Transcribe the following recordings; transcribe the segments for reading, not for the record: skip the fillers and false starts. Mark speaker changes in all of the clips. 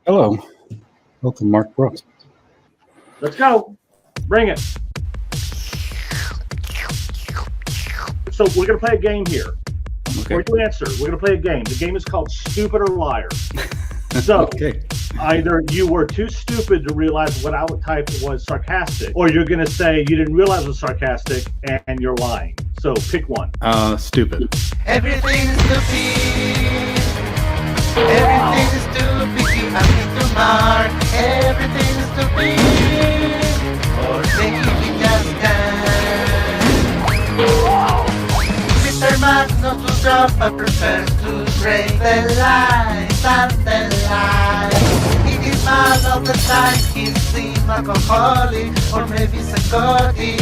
Speaker 1: Hello. Welcome, Mark Brooks.
Speaker 2: Let's go. Bring it. So we're going to play a game here.
Speaker 1: Okay.
Speaker 2: Before you answer, we're going to play a game. The game is called Stupid or Liar. So
Speaker 1: Okay.
Speaker 2: either you were too stupid to realize what I would type was sarcastic, or you're going to say you didn't realize it was sarcastic and you're lying. So pick one.
Speaker 1: Stupid.
Speaker 3: Everything is stupid. Everything is stupid. You ask me to mark. Everything is stupid. Or maybe just dance. Mr. Max not to drop, but prefers to break the lines and the lies. He is mad all the time. He's an alcoholic or maybe psychotic.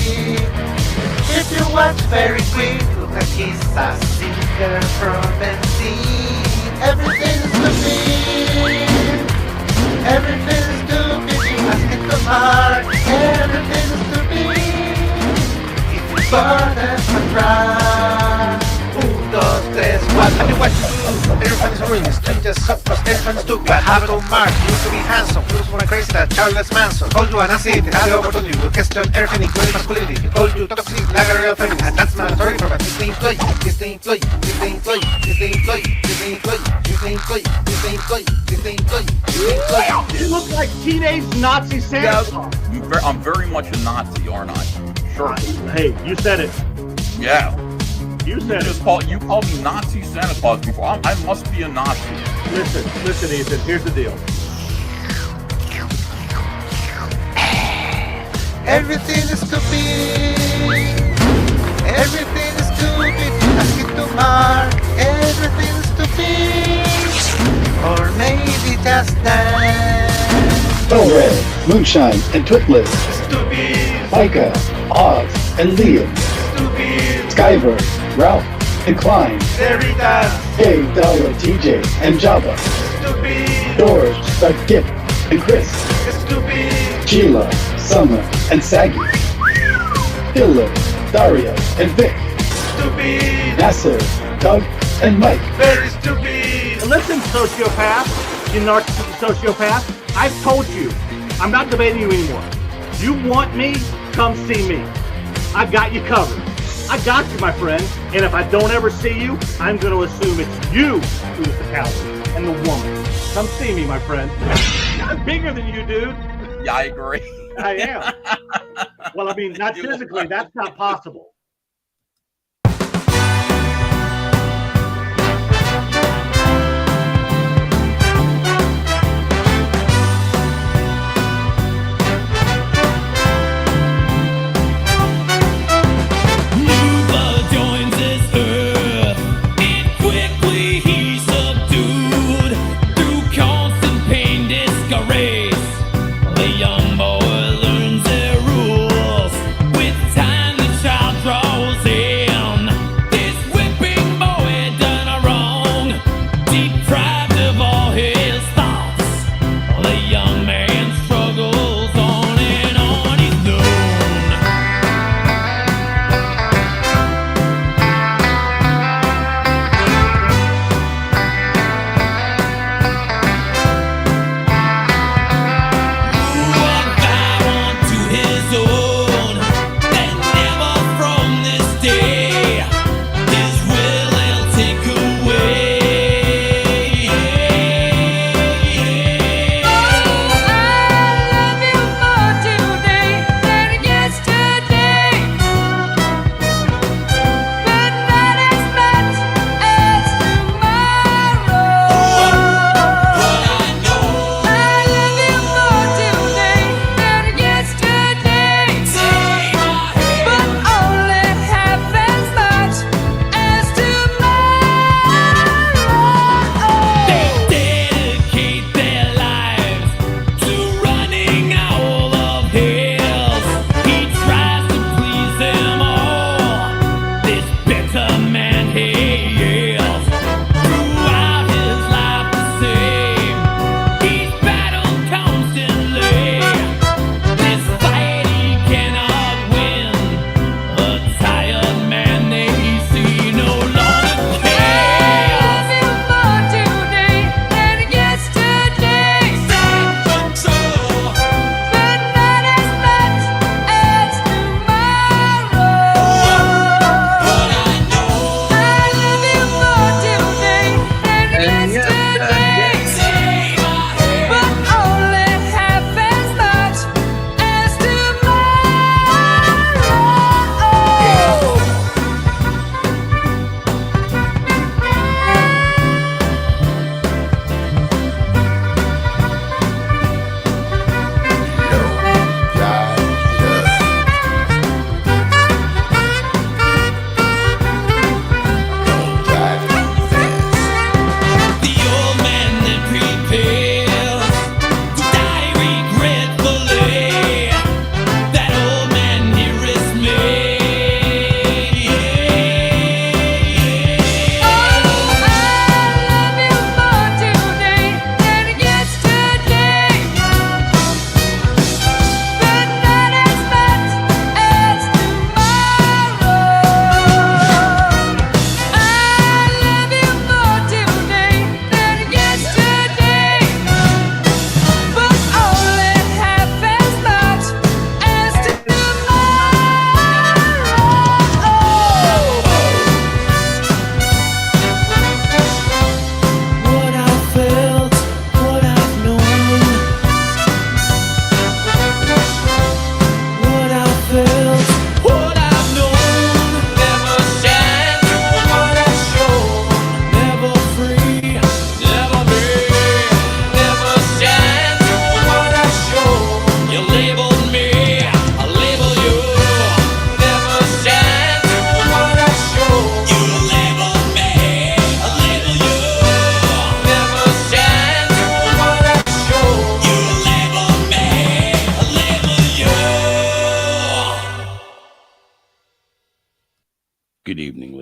Speaker 3: If you watch very quick, look like he's a singer from Benzene. Everything is stupid. Everything is stupid. You ask it to mark. Everything is stupid. If you bother to try. 1, 2, 3, 4. Tell me what to do. Everybody's ruined. Strangers suffer. Everyone's stupid. Have it on mark. Used to be handsome. Who's more crazy than Charles Manson? Told you an acid. Had the opportunity to question everything, including masculinity. Told you toxic, like a real feminist. And that's not a story for a Disney employee. Disney employee. Disney employee. Disney employee. Disney employee. Disney employee. Disney employee. Disney employee. Disney employee.
Speaker 2: You look like teenage Nazi Santa Claus.
Speaker 4: I'm very much a Nazi, aren't I? Sure.
Speaker 2: Hey, you said it.
Speaker 4: Yeah.
Speaker 2: You said it.
Speaker 4: You called me Nazi Santa Claus before. I must be a Nazi.
Speaker 2: Listen, Ethan. Here's the deal.
Speaker 3: Everything is stupid. Everything is stupid. Ask it to mark. Everything is stupid. Or maybe just that.
Speaker 1: Bell Red, Moonshine, and Twitless.
Speaker 3: Stupid.
Speaker 1: Micah, Oz, and Liam.
Speaker 3: Stupid.
Speaker 1: Skyver, Ralph, and Klein.
Speaker 3: Veritas.
Speaker 1: Hey, Dollar, TJ, and Java.
Speaker 3: Stupid.
Speaker 1: George, Skip, and Chris.
Speaker 3: Stupid.
Speaker 1: Sheila, Summer, and Saggy. Philip, Daria, and Vic.
Speaker 3: Stupid.
Speaker 1: Nasser, Doug, and Mike.
Speaker 3: Very stupid.
Speaker 2: Listen, sociopath, you narcissistic sociopath, I've told you, I'm not debating you anymore. You want me, come see me. I got you covered. I got you, my friend. And if I don't ever see you, I'm going to assume it's you who's the coward and the woman. Come see me, my friend. I'm bigger than you, dude.
Speaker 4: Yeah, I agree.
Speaker 2: I am. Well, I mean, not physically. That's not possible.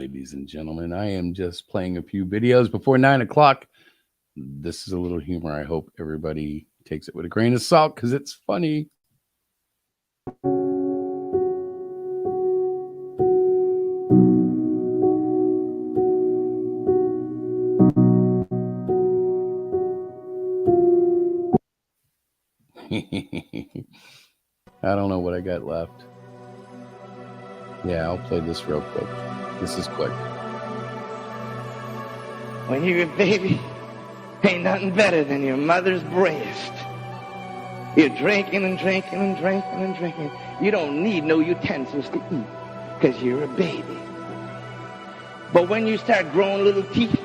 Speaker 5: ladies and gentlemen. I am just playing a few videos before 9 o'clock. This is a little humor. I hope everybody takes it with a grain of salt because it's funny. I don't know what I got left. Yeah, I'll play this real quick. This is quick.
Speaker 6: When you're a baby, ain't nothing better than your mother's breast. You're drinking and drinking and drinking and drinking. You don't need no utensils to eat because you're a baby. But when you start growing little teeth,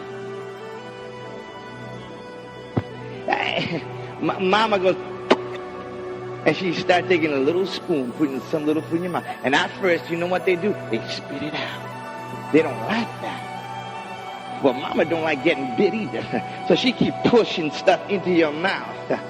Speaker 6: mama goes, and she starts taking a little spoon, putting some little food in your mouth. And at first, you know what they do? They spit it out. They don't like that. Well, mama don't like getting bit either. So she keep pushing stuff into your mouth.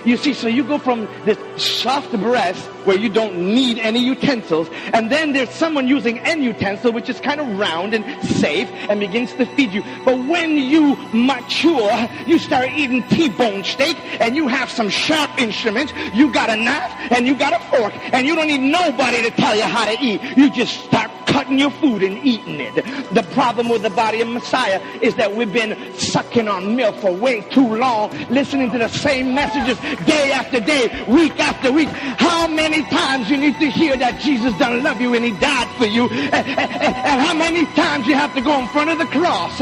Speaker 6: You see, so you go from this soft breast where you don't need any utensils, and then there's someone using an utensil which is kind of round and safe and begins to feed you. But when you mature, you start eating T-bone steak and you have some sharp instruments. You got a knife and you got a fork, and you don't need nobody to tell you how to eat. You just start cutting your food and eating it. The problem with the body of Messiah is that we've been sucking on milk for way too long, listening to the same messages day after day, week after week. How many times you need to hear that Jesus done love you and he died for you, and how many times you have to go in front of the cross?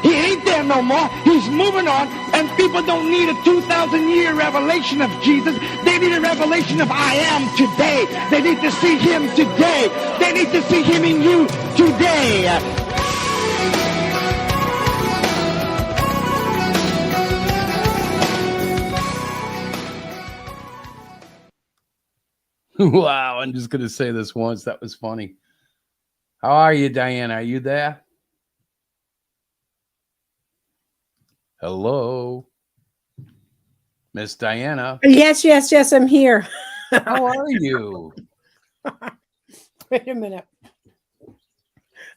Speaker 6: He ain't there no more. He's moving on, and people don't need a 2,000-year revelation of Jesus. They need a revelation of I am today. They need to see him today. They need to see him in you today.
Speaker 5: Wow, I'm just going to say this once. That was funny. How are you, Diana? Are you there? Hello? Miss Diana?
Speaker 7: Yes, I'm here.
Speaker 5: How are you?
Speaker 7: Wait a minute.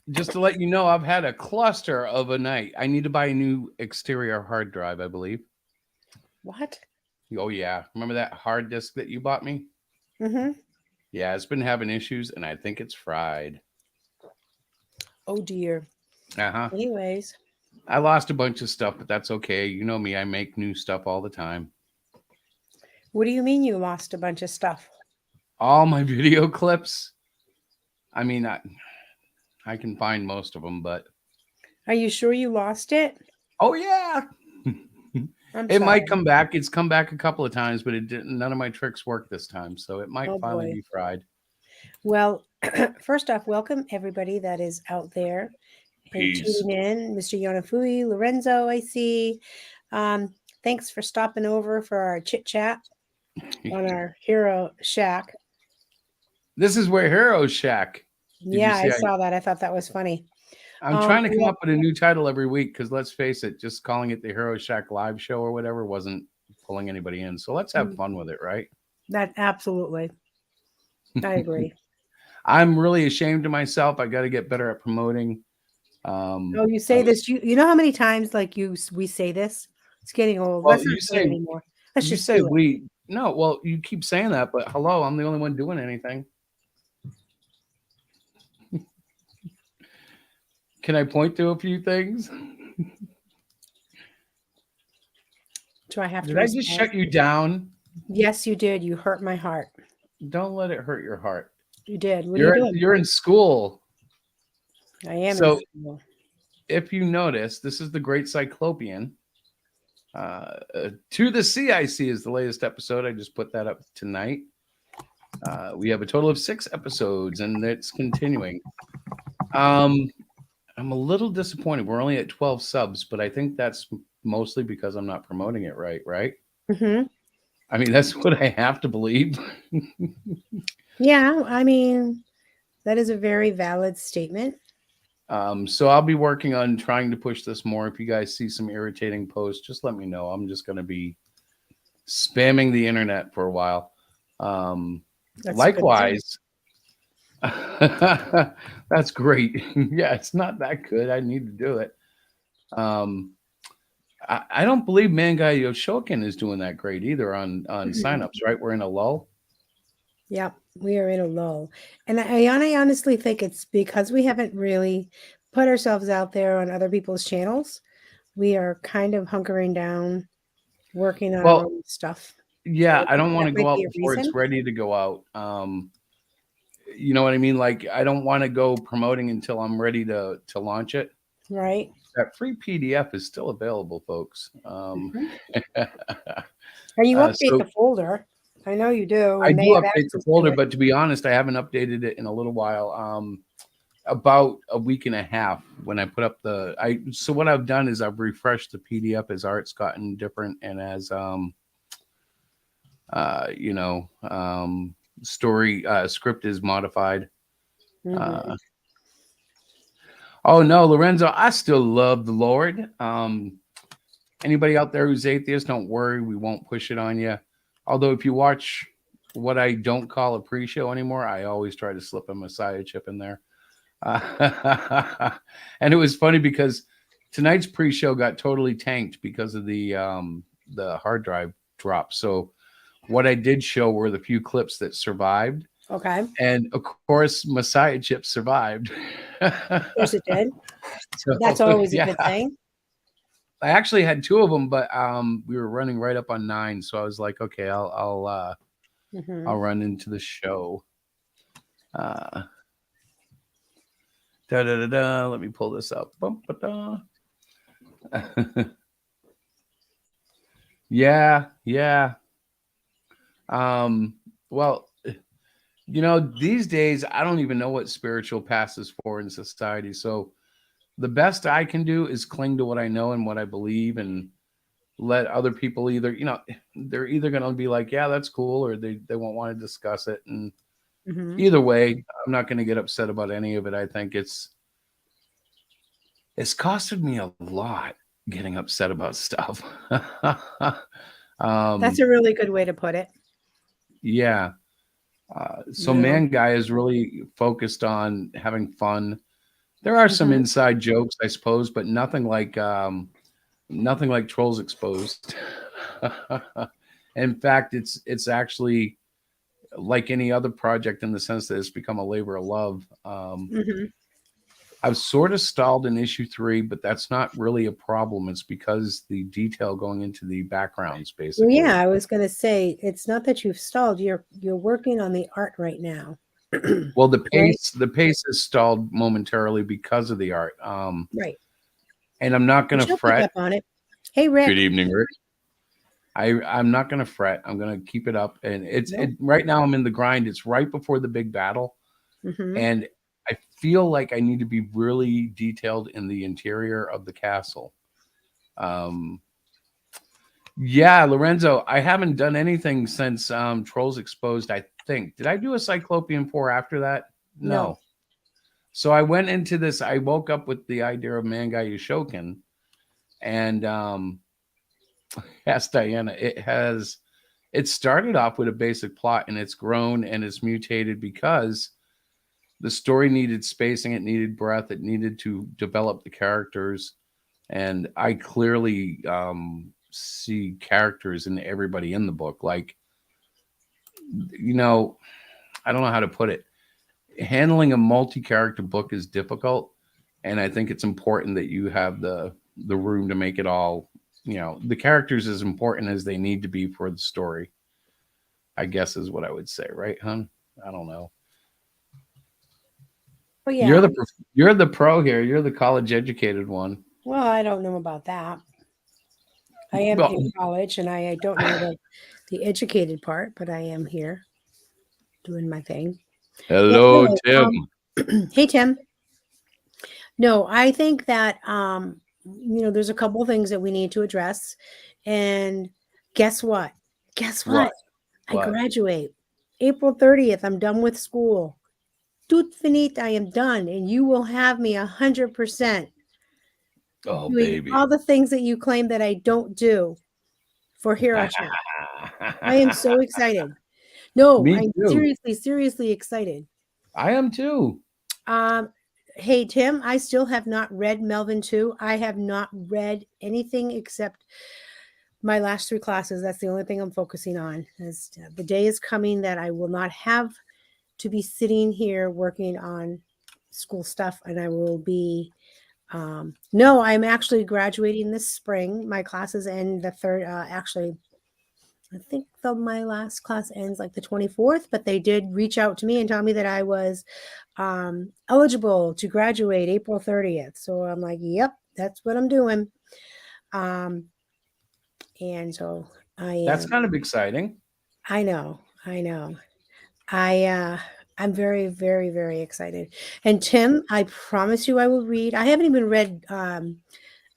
Speaker 5: Just to let you know, I've had a cluster of a night. I need to buy a new exterior hard drive, I believe.
Speaker 7: What?
Speaker 5: Oh, yeah. Remember that hard disk that you bought me?
Speaker 7: Mm-hmm.
Speaker 5: Yeah, it's been having issues, and I think it's fried.
Speaker 7: Oh, dear.
Speaker 5: Uh-huh.
Speaker 7: Anyways.
Speaker 5: I lost a bunch of stuff, but that's okay. You know me. I make new stuff all the time.
Speaker 7: What do you mean you lost a bunch of stuff?
Speaker 5: All my video clips. I mean, I can find most of them, but...
Speaker 7: Are you sure you lost it?
Speaker 5: Oh, yeah. It might come back. It's come back a couple of times, but it didn't. None of my tricks worked this time, so it might finally be fried.
Speaker 7: Well, first off, welcome everybody that is out there and tuning in. Mr. Yonafui, Lorenzo, I see. Thanks for stopping over for our chit chat on our Hero Shack.
Speaker 5: This is where Hero Shack.
Speaker 7: Yeah, I saw that. I thought that was funny.
Speaker 5: I'm trying to come up with a new title every week because let's face it, just calling it the Hero Shack live show or whatever wasn't pulling anybody in. So let's have fun with it, right?
Speaker 7: That absolutely. I agree.
Speaker 5: I'm really ashamed of myself. I got to get better at promoting.
Speaker 7: You say this. You know how many times we say this? It's getting old.
Speaker 5: Well,
Speaker 7: Let's not say it anymore. Let's just say
Speaker 5: we. No, well, you keep saying that, but hello, I'm the only one doing anything. Can I point to a few things?
Speaker 7: Do I have to?
Speaker 5: Did I just shut you down?
Speaker 7: Yes, you did. You hurt my heart.
Speaker 5: Don't let it hurt your heart.
Speaker 7: You did. What are you doing?
Speaker 5: You're in school.
Speaker 7: I am.
Speaker 5: So,
Speaker 7: in school.
Speaker 5: If you notice, this is the Great Cyclopean. To the CIC is the latest episode. I just put that up tonight. We have a total of 6 episodes, and it's continuing. I'm a little disappointed. We're only at 12 subs, but I think that's mostly because I'm not promoting it right?
Speaker 7: Mm-hmm.
Speaker 5: I mean, that's what I have to believe.
Speaker 7: Yeah, I mean, that is a very valid statement.
Speaker 5: So I'll be working on trying to push this more. If you guys see some irritating posts, just let me know. I'm just going to be spamming the internet for a while. Likewise, That's great. Yeah, it's not that good. I need to do it. Um, I don't believe Mangai Yoshokin is doing that great either on signups, right? We're in a lull.
Speaker 7: Yep, we are in a lull. And I honestly think it's because we haven't really put ourselves out there on other people's channels. We are kind of hunkering down, working on our
Speaker 5: Well,
Speaker 7: own stuff. So
Speaker 5: yeah, I don't want
Speaker 7: that
Speaker 5: to go
Speaker 7: might
Speaker 5: out
Speaker 7: be a
Speaker 5: before it's
Speaker 7: reason,
Speaker 5: ready to go out. You know what I mean? Like I don't want to go promoting until I'm ready to launch it.
Speaker 7: right?
Speaker 5: That free PDF is still available, folks.
Speaker 7: Mhm. And you update
Speaker 5: So
Speaker 7: the folder. I know you do,
Speaker 5: I
Speaker 7: and they
Speaker 5: do
Speaker 7: have
Speaker 5: update the
Speaker 7: access to
Speaker 5: folder,
Speaker 7: it.
Speaker 5: but to be honest, I haven't updated it in a little while. About a week and a half when I put up so what I've done is I've refreshed the PDF as art's gotten different and as you know, story script is modified.
Speaker 7: Mhm.
Speaker 5: Uh, oh no, Lorenzo, I still love the Lord. Anybody out there who's atheist, don't worry, we won't push it on you. Although if you watch what I don't call a pre-show anymore, I always try to slip a Messiah chip in there. And it was funny because tonight's pre-show got totally tanked because of the hard drive drop. So what I did show were the few clips that survived,
Speaker 7: Okay. Of
Speaker 5: and of course, Messiah Chip survived.
Speaker 7: course it did. That's
Speaker 5: So
Speaker 7: always a
Speaker 5: yeah,
Speaker 7: good thing.
Speaker 5: I actually had two of them, but we were running right up on 9, so I was like, okay, I'll
Speaker 7: Mhm.
Speaker 5: run into the show. Uh, da da da da. Let me pull this up. Bum, ba, da. Yeah, yeah. Um, well, these days I don't even know what spiritual passes for in society. So the best I can do is cling to what I know and what I believe and let other people either, they're either going to be like, yeah, that's cool, or they won't want to discuss it. And
Speaker 7: Mhm.
Speaker 5: either way, I'm not going to get upset about any of it. I think it's costed me a lot getting upset about stuff.
Speaker 7: That's
Speaker 5: um,
Speaker 7: a really good way to put it.
Speaker 5: yeah. So
Speaker 7: You know.
Speaker 5: Man Guy is really focused on having fun. There are some
Speaker 7: Mhm.
Speaker 5: inside jokes, I suppose, but nothing like Trolls Exposed. In fact, it's actually like any other project in the sense that it's become a labor of love.
Speaker 7: Mhm.
Speaker 5: I've sort of stalled in issue 3, but that's not really a problem. It's because the detail going into the backgrounds,
Speaker 7: Well, yeah,
Speaker 5: basically.
Speaker 7: I was going to say it's not that you've stalled. You're working on the art right now.
Speaker 5: Well,
Speaker 7: Right?
Speaker 5: the pace is stalled momentarily because of the art.
Speaker 7: Right.
Speaker 5: And I'm not
Speaker 7: But
Speaker 5: going to
Speaker 7: you'll pick
Speaker 5: fret.
Speaker 7: up on it. Hey,
Speaker 5: Good
Speaker 7: Rick.
Speaker 5: evening, Rick. I'm not going to fret. I'm going to keep it up. And
Speaker 7: Nope.
Speaker 5: right now I'm in the grind. It's right before the big battle.
Speaker 7: Mhm.
Speaker 5: And I feel like I need to be really detailed in the interior of the castle. Um, yeah, Lorenzo, I haven't done anything since Trolls Exposed, I think. Did I do a Cyclopean 4 after that?
Speaker 7: No.
Speaker 5: No. So I went into this, I woke up with the idea of Mangai Yushokin and asked Diana, it started off with a basic plot and it's grown and it's mutated because the story needed spacing, it needed breadth, it needed to develop the characters. And I clearly see characters in everybody in the book. Like, you know, I don't know how to put it. Handling a multi-character book is difficult, and I think it's important that you have the room to make it all. The characters as important as they need to be for the story. I guess is what I would say, right, hon? I don't know.
Speaker 7: Oh,
Speaker 5: You're
Speaker 7: yeah.
Speaker 5: the pro here. You're the college educated one.
Speaker 7: Well, I don't know about that. I am
Speaker 5: Well,
Speaker 7: in college, and I don't know the educated part, but I am here doing my thing. Yeah.
Speaker 5: hello,
Speaker 7: No.
Speaker 5: Tim.
Speaker 7: Hey, Tim. No, I think that there's a couple of things that we need to address. And guess what? Guess
Speaker 5: What?
Speaker 7: what? I
Speaker 5: What?
Speaker 7: graduate April 30th. I'm done with school. Tout finite, I am done, and you will have me 100%
Speaker 5: Oh,
Speaker 7: doing
Speaker 5: baby.
Speaker 7: all the things that you claim that I don't do for Hero Chat. I am so excited. No,
Speaker 5: Me
Speaker 7: I'm
Speaker 5: too.
Speaker 7: seriously, seriously excited.
Speaker 5: I am too.
Speaker 7: Hey, Tim, I still have not read Melvin 2. I have not read anything except my last 3 classes. That's the only thing I'm focusing on. The day is coming that I will not have to be sitting here working on school stuff, and I will be no, I'm actually graduating this spring. My classes end the third actually I think my last class ends like the 24th, but they did reach out to me and tell me that I was eligible to graduate April 30th. So I'm like, yep, that's what I'm doing. And so
Speaker 5: That's kind of exciting.
Speaker 7: I know. I'm very, very, very excited. And Tim, I promise you I will read. I haven't even read I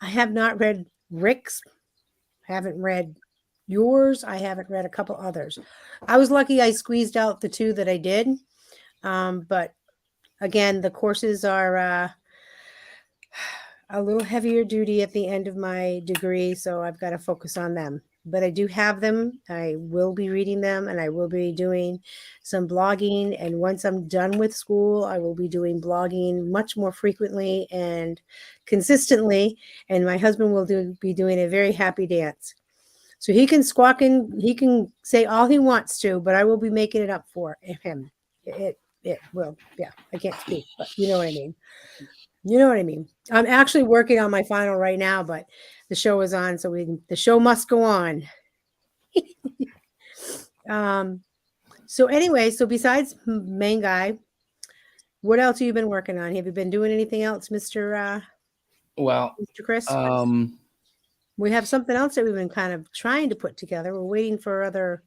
Speaker 7: have not read Rick's. I haven't read yours. I haven't read a couple others. I was lucky I squeezed out the 2 that I did. But again, the courses are a little heavier duty at the end of my degree, so I've got to focus on them. But I do have them. I will be reading them, and I will be doing some blogging. And once I'm done with school, I will be doing blogging much more frequently and consistently. And my husband will be doing a very happy dance. So he can squawk and he can say all he wants to, but I will be making it up for him. It will. Yeah, I can't speak, but you know what I mean. You know what I mean. I'm actually working on my final right now, but the show is on, so the show must go on. So anyway, so besides main guy, what else have you been working on? Have you been doing anything else, Mr. Mr. Chris? We have something else that we've been kind of trying to put together. We're waiting for other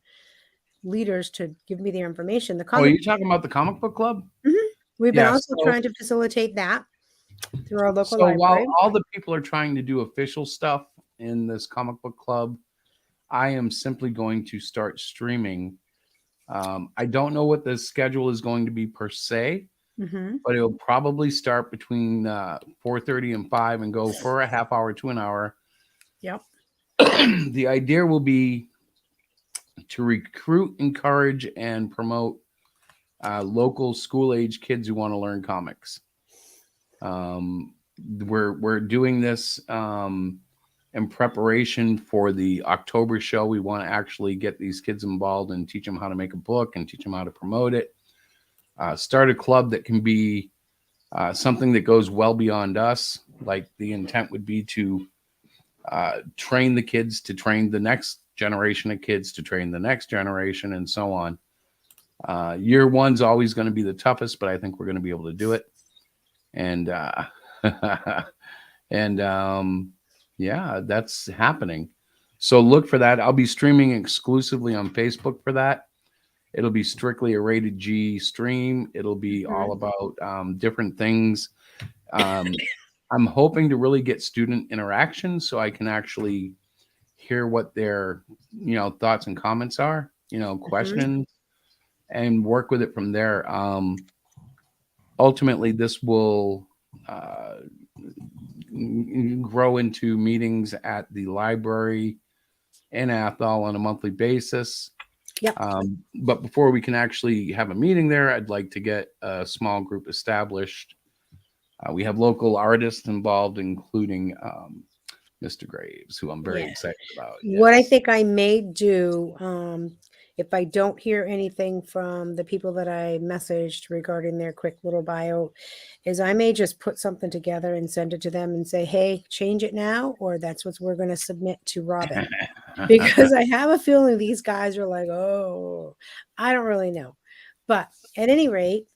Speaker 7: leaders to give me their information.
Speaker 5: Are you talking about the comic book club?
Speaker 7: Mm-hmm. We've been also trying to facilitate that through our local library.
Speaker 5: While all the people are trying to do official stuff in this comic book club, I am simply going to start streaming. I don't know what the schedule is going to be per se, but it'll probably start between 4:30 and 5 and go for a half hour to an hour.
Speaker 7: Yep.
Speaker 5: The idea will be to recruit, encourage, and promote local school-age kids who want to learn comics. We're doing this in preparation for the October show. We want to actually get these kids involved and teach them how to make a book and teach them how to promote it. Start a club that can be something that goes well beyond us. Like the intent would be to train the kids to train the next generation of kids to train the next generation and so on. Year one's always going to be the toughest, but I think we're going to be able to do it. And yeah, that's happening. So look for that. I'll be streaming exclusively on Facebook for that. It'll be strictly a rated G stream. It'll be all about different things. I'm hoping to really get student interaction so I can actually hear what their, thoughts and comments are, questions, and work with it from there. Ultimately, this will grow into meetings at the library in Athol on a monthly basis.
Speaker 7: Yep.
Speaker 5: But before we can actually have a meeting there, I'd like to get a small group established. We have local artists involved, including Mr. Graves, who I'm very excited about. Yes.
Speaker 7: What I think I may do, if I don't hear anything from the people that I messaged regarding their quick little bio, is I may just put something together and send it to them and say, hey, change it now, or that's what we're going to submit to Robin. Because I have a feeling these guys are like, oh, I don't really know. But at any rate,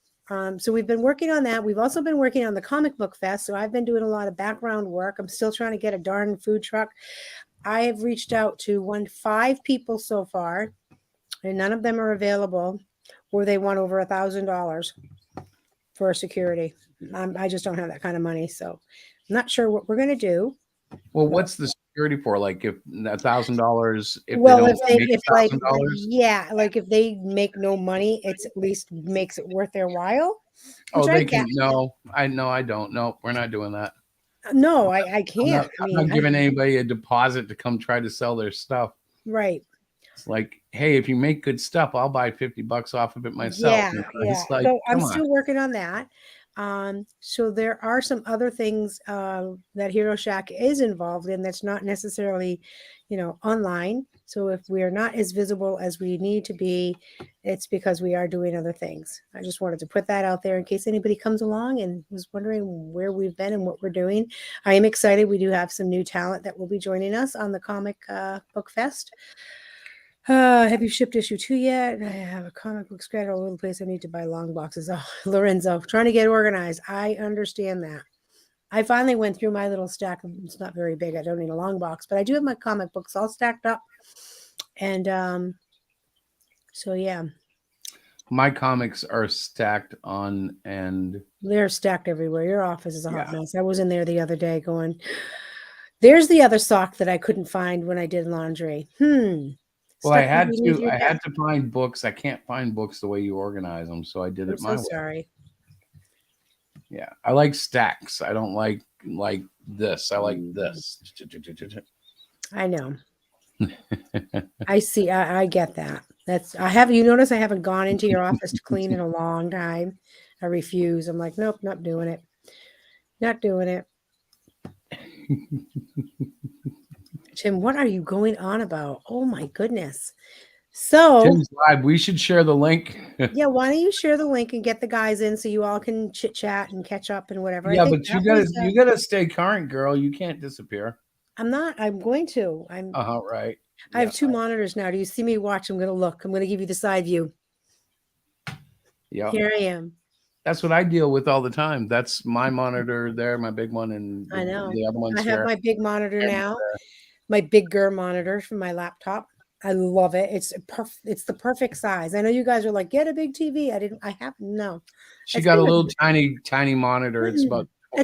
Speaker 7: so we've been working on that. We've also been working on the comic book fest. So I've been doing a lot of background work. I'm still trying to get a darn food truck. I have reached out to 5 people so far, and none of them are available, or they want over $1,000 for security. I just don't have that kind of money. So I'm not sure what we're going to do.
Speaker 5: Well, what's the security for? Like if $1,000,
Speaker 7: if they make no money, it's at least makes it worth their while.
Speaker 5: Oh, they can. No, I don't. No, we're not doing that.
Speaker 7: No, I can't.
Speaker 5: I'm not giving anybody a deposit to come try to sell their stuff.
Speaker 7: Right.
Speaker 5: It's like, hey, if you make good stuff, I'll buy $50 off of it myself.
Speaker 7: Yeah,
Speaker 5: And
Speaker 7: yeah.
Speaker 5: it's like,
Speaker 7: So I'm
Speaker 5: come on.
Speaker 7: still working on that. So there are some other things that Hero Shack is involved in that's not necessarily, online. So if we are not as visible as we need to be, it's because we are doing other things. I just wanted to put that out there in case anybody comes along and was wondering where we've been and what we're doing. I am excited. We do have some new talent that will be joining us on the Comic Book Fest. Have you shipped issue 2 yet? I have a comic book scattered all over the place. I need to buy long boxes. Oh, Lorenzo, trying to get organized. I understand that. I finally went through my little stack. It's not very big. I don't need a long box, but I do have my comic books all stacked up. And so yeah.
Speaker 5: My comics are stacked on and
Speaker 7: they're stacked everywhere. Your office is a hot mess. I was in there the other day going, there's the other sock that I couldn't find when I did laundry.
Speaker 5: Well, I had to find books. I can't find books the way you organize them, so I did it my way.
Speaker 7: Sorry.
Speaker 5: Yeah, I like stacks. I don't like this. I like this.
Speaker 7: I know. I see. I get that. You notice I haven't gone into your office to clean in a long time. I refuse. I'm like, nope, not doing it. Not doing it. Tim, what are you going on about? Oh my goodness. So
Speaker 5: Tim's live. We should share the link.
Speaker 7: Yeah, why don't you share the link and get the guys in so you all can chit chat and catch up and whatever.
Speaker 5: Yeah, but you gotta stay current, girl. You can't disappear.
Speaker 7: I'm not. I'm going to.
Speaker 5: Right.
Speaker 7: I have 2 monitors now. Do you see me watch? I'm gonna look. I'm gonna give you the side view.
Speaker 5: Yeah.
Speaker 7: Here I am.
Speaker 5: That's what I deal with all the time. That's my monitor there, my big one, and
Speaker 7: I know.
Speaker 5: the other one's
Speaker 7: I have
Speaker 5: here.
Speaker 7: my big monitor now. My bigger monitor from my laptop. I love it. It's the perfect size. I know you guys are like, get a big TV. No.
Speaker 5: She got a little tiny monitor. It's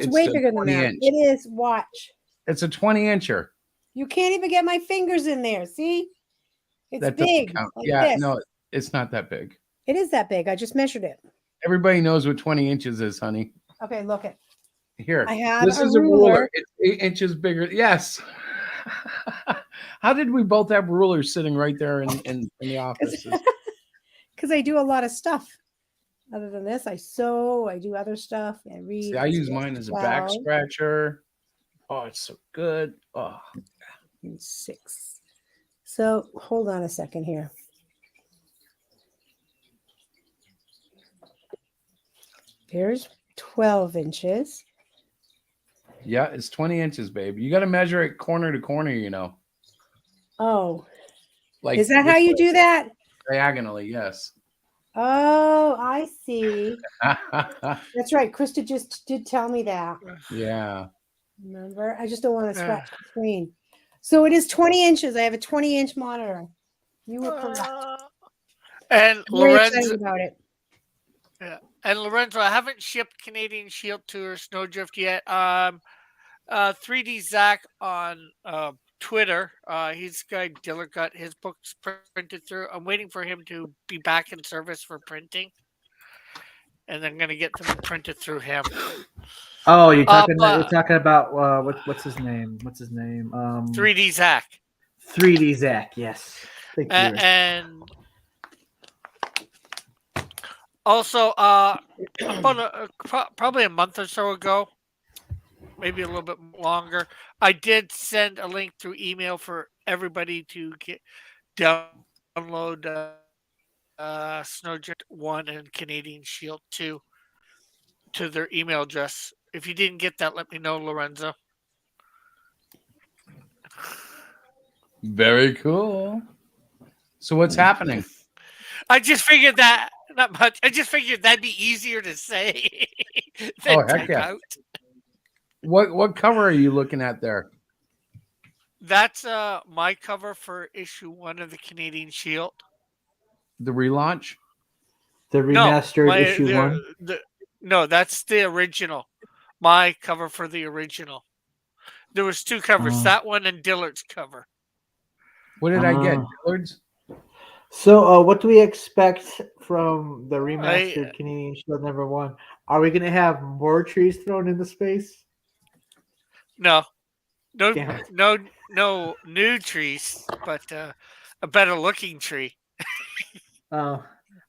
Speaker 7: way bigger than that.
Speaker 5: Inch.
Speaker 7: It is. Watch.
Speaker 5: It's a 20-incher.
Speaker 7: You can't even get my fingers in there. See? It's
Speaker 5: that
Speaker 7: big.
Speaker 5: Like
Speaker 7: this.
Speaker 5: No, it's not that big.
Speaker 7: It is that big. I just measured it.
Speaker 5: Everybody knows what 20 inches is, honey.
Speaker 7: Okay, look it.
Speaker 5: Here.
Speaker 7: I have
Speaker 5: this is a ruler. It's 8 inches bigger. Yes. How did we both have rulers sitting right there in the office?
Speaker 7: Because I do a lot of stuff. Other than this, I sew, I do other stuff. I read.
Speaker 5: See, I use mine as a back scratcher. Oh, it's so good. Oh.
Speaker 7: 6. So hold on a second here. Here's 12 inches.
Speaker 5: Yeah, it's 20 inches, babe. You got to measure it corner to corner,
Speaker 7: Oh.
Speaker 5: Like,
Speaker 7: is that how you do that?
Speaker 5: Diagonally, yes.
Speaker 7: Oh, I see. That's right. Krista just did tell me that.
Speaker 5: Yeah.
Speaker 7: Remember? I just don't want to scratch the screen. So it is 20 inches. I have a 20-inch monitor. You were correct.
Speaker 8: And Lorenzo
Speaker 7: about it.
Speaker 8: Yeah. And Lorenzo, I haven't shipped Canadian Shield to or Snowdrift yet. 3D Zach on Twitter. He's got Diller got his books printed through. I'm waiting for him to be back in service for printing, and I'm gonna get them printed through him.
Speaker 9: Oh, you're talking about what's his name?
Speaker 8: 3D Zach.
Speaker 9: 3D Zach, yes.
Speaker 8: And also, about probably a month or so ago, maybe a little bit longer, I did send a link through email for everybody to download Snowdrift 1 and Canadian Shield 2 to their email address. If you didn't get that, let me know, Lorenzo.
Speaker 5: Very cool. So what's happening?
Speaker 8: I just figured that, not much. I just figured that'd be easier to say than
Speaker 5: heck yeah.
Speaker 8: out.
Speaker 5: What cover are you looking at there?
Speaker 8: That's my cover for issue 1 of the Canadian Shield.
Speaker 5: The relaunch?
Speaker 9: The remastered issue 1?
Speaker 8: No, that's the original. My cover for the original. There was 2 covers, that one and Dillard's cover.
Speaker 5: What did I get? Dillard's?
Speaker 9: So what do we expect from the remastered Canadian Shield #1? Are we going to have more trees thrown into space?
Speaker 8: No new trees, but a better looking tree.
Speaker 9: Oh,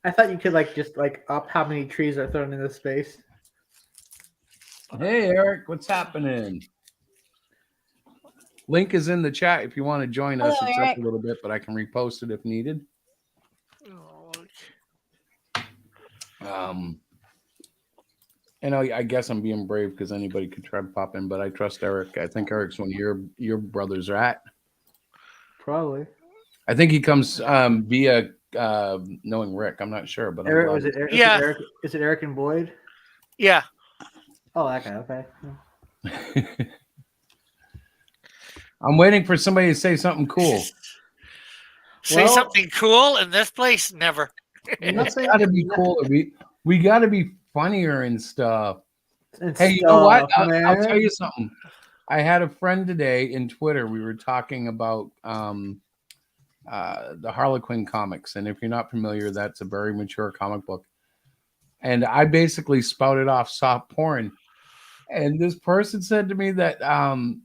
Speaker 9: I thought you could like just like up how many trees are thrown into space.
Speaker 5: Hey, Eric, what's happening? Link is in the chat if you want to join us.
Speaker 7: Hello,
Speaker 5: It's
Speaker 7: Eric.
Speaker 5: up a little bit, but I can repost it if needed. And I guess I'm being brave because anybody could try to pop in, but I trust Eric. I think Eric's one of your brothers, right?
Speaker 9: Probably.
Speaker 5: I think he comes via knowing Rick. I'm not sure, but
Speaker 9: Eric,
Speaker 5: I'm
Speaker 9: was it Eric?
Speaker 8: Yeah.
Speaker 9: Is it Eric and Boyd?
Speaker 8: Yeah.
Speaker 9: Oh, that guy. Okay.
Speaker 5: I'm waiting for somebody to say something cool.
Speaker 8: Say something cool in this place? Never.
Speaker 5: It's got to be cool. We got to be funnier and stuff.
Speaker 9: Hey,
Speaker 5: you know what? I'll tell you something. I had a friend today in Twitter. We were talking about the Harlequin comics, and if you're not familiar, that's a very mature comic book. And I basically spouted off soft porn, and this person said to me that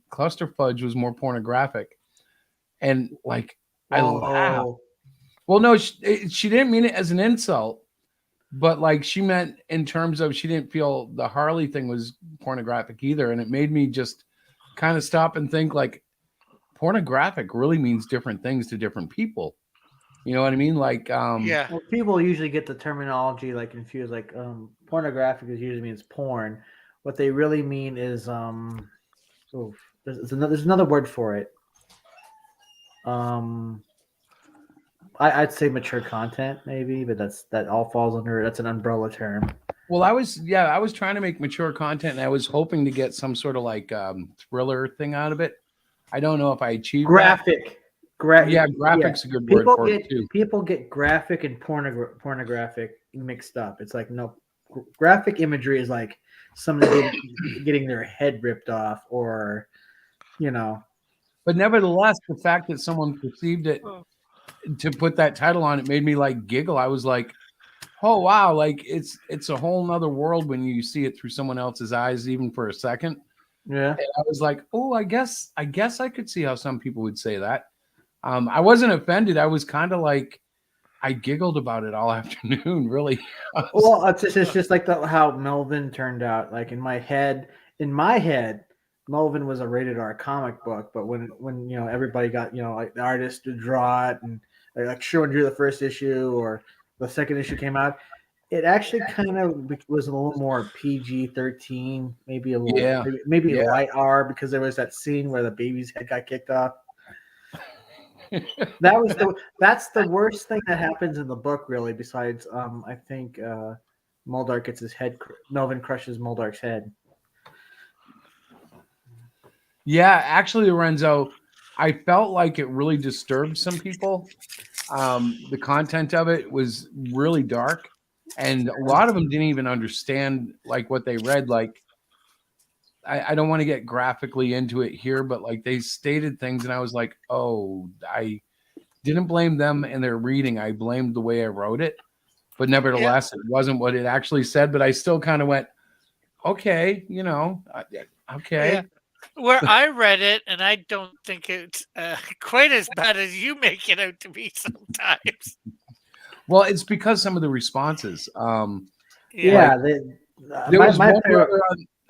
Speaker 5: Cluster Fudge was more pornographic, and like I laughed. Well, no, she didn't mean it as an insult, but like she meant in terms of she didn't feel the Harley thing was pornographic either, and it made me just kind of stop and think like pornographic really means different things to different people. You know what I mean? Like,
Speaker 8: yeah.
Speaker 9: Well, people usually get the terminology like confused. Like, pornographic usually means porn. What they really mean is, there's another word for it. I'd say mature content maybe, but that all falls under. That's an umbrella term.
Speaker 5: Well, I was trying to make mature content, and I was hoping to get some sort of like thriller thing out of it. I don't know if I achieved
Speaker 9: graphic.
Speaker 5: Graphic's a good word for it too.
Speaker 9: People get graphic and pornographic mixed up. It's like no, graphic imagery is like somebody getting their head ripped off, or you know.
Speaker 5: But nevertheless, the fact that someone perceived it to put that title on it made me like giggle. I was like, oh wow, like it's a whole nother world when you see it through someone else's eyes, even for a second.
Speaker 9: Yeah.
Speaker 5: And I was like, oh, I guess I could see how some people would say that. I wasn't offended. I was kind of like, I giggled about it all afternoon, really.
Speaker 9: Well, it's just like how Melvin turned out. Like in my head, Melvin was a rated R comic book, but when you know everybody got like the artist to draw it and like Sherwin drew the first issue or the second issue came out, it actually kind of was a little more PG-13, maybe a little, maybe light R, because there was that scene where the baby's head got kicked off. That's the worst thing that happens in the book, really. Besides, I think Moldark gets his head. Melvin crushes Moldark's head.
Speaker 5: Yeah, actually, Lorenzo, I felt like it really disturbed some people. The content of it was really dark, and a lot of them didn't even understand like what they read. Like, I don't want to get graphically into it here, but like they stated things, and I was like, oh, I didn't blame them and their reading. I blamed the way I wrote it, but nevertheless, it wasn't what it actually said. But I still kind of went, okay, okay.
Speaker 8: Yeah. Where I read it, and I don't think it's quite as bad as you make it out to be sometimes.
Speaker 5: Well, it's because some of the responses.
Speaker 9: There
Speaker 5: was one brother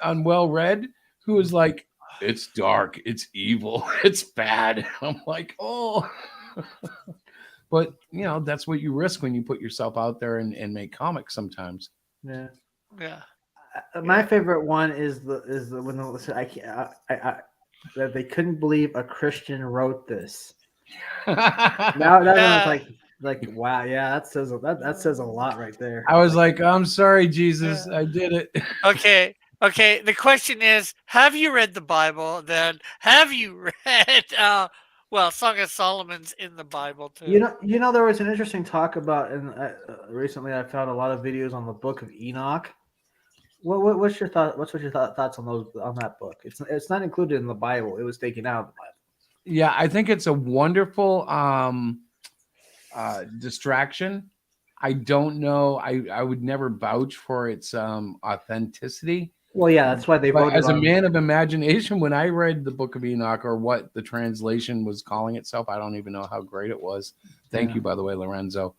Speaker 5: on Well Read who was like, "It's dark, it's evil, it's bad." I'm like, oh, but that's what you risk when you put yourself out there and make comics sometimes.
Speaker 9: Yeah.
Speaker 8: My
Speaker 9: favorite one is the when that they couldn't believe a Christian wrote this. Now it's like wow, yeah, that says a lot right there.
Speaker 5: I was like, I'm sorry, Jesus, I did it.
Speaker 8: Okay. The question is, have you read the Bible? Then have you read Song of Solomon's in the Bible too?
Speaker 9: You know, there was an interesting talk about, and recently I found a lot of videos on the Book of Enoch. What's your thought? What's your thoughts on that book? It's not included in the Bible. It was taken out of the Bible.
Speaker 5: Yeah, I think it's a wonderful distraction. I don't know. I would never vouch for its authenticity.
Speaker 9: Well, yeah, that's why they
Speaker 5: But
Speaker 9: voted
Speaker 5: as a
Speaker 9: on.
Speaker 5: man of imagination, when I read the Book of Enoch, or what the translation was calling itself, I don't even know how great it was. Thank you, by the way, Lorenzo.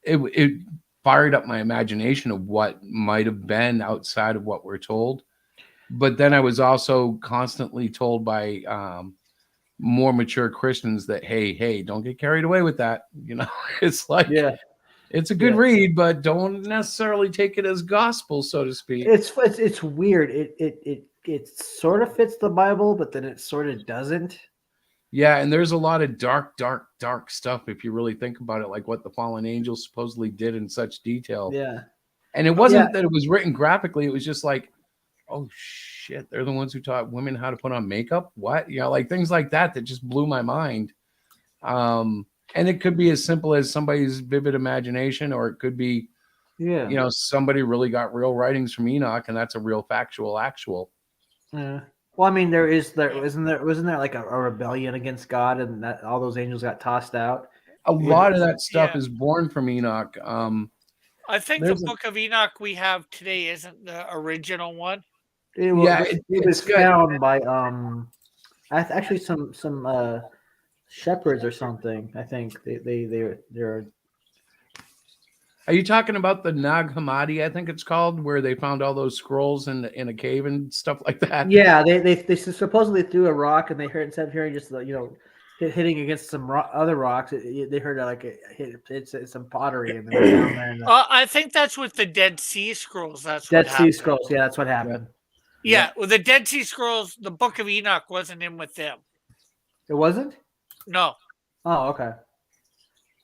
Speaker 5: It fired up my imagination of what might have been outside of what we're told. But then I was also constantly told by more mature Christians that, hey, don't get carried away with that. You know, it's like, it's a good read, but don't necessarily take it as gospel, so to speak.
Speaker 9: It's weird. It sort of fits the Bible, but then it sort of doesn't.
Speaker 5: Yeah, and there's a lot of dark stuff if you really think about it, like what the fallen angels supposedly did in such detail.
Speaker 9: Yeah.
Speaker 5: And it wasn't that it was written graphically, it was just like, oh shit, they're the ones who taught women how to put on makeup? What? You know, like things like that just blew my mind. And it could be as simple as somebody's vivid imagination, or it could be, you know, somebody really got real writings from Enoch, and that's a real factual actual.
Speaker 9: Yeah. Well, I mean, wasn't there like a rebellion against God, and that all those angels got tossed out?
Speaker 5: A lot of that stuff is born from Enoch.
Speaker 8: I think the Book of Enoch we have today isn't the original one.
Speaker 9: It was found by actually some shepherds or something. I think they're.
Speaker 5: Are you talking about the Nag Hammadi, I think it's called, where they found all those scrolls in a cave and stuff like that?
Speaker 9: Yeah, they supposedly threw a rock, and they heard, instead of hearing just hitting against some other rocks, they heard hit some pottery, and then down there.
Speaker 8: I think that's with the Dead Sea Scrolls. That's
Speaker 9: Dead
Speaker 8: what
Speaker 9: Sea
Speaker 8: happened.
Speaker 9: Scrolls. Yeah, that's what happened.
Speaker 8: Yeah, well, the Dead Sea Scrolls, the Book of Enoch wasn't in with them.
Speaker 9: It wasn't?
Speaker 8: No.
Speaker 9: Oh, okay.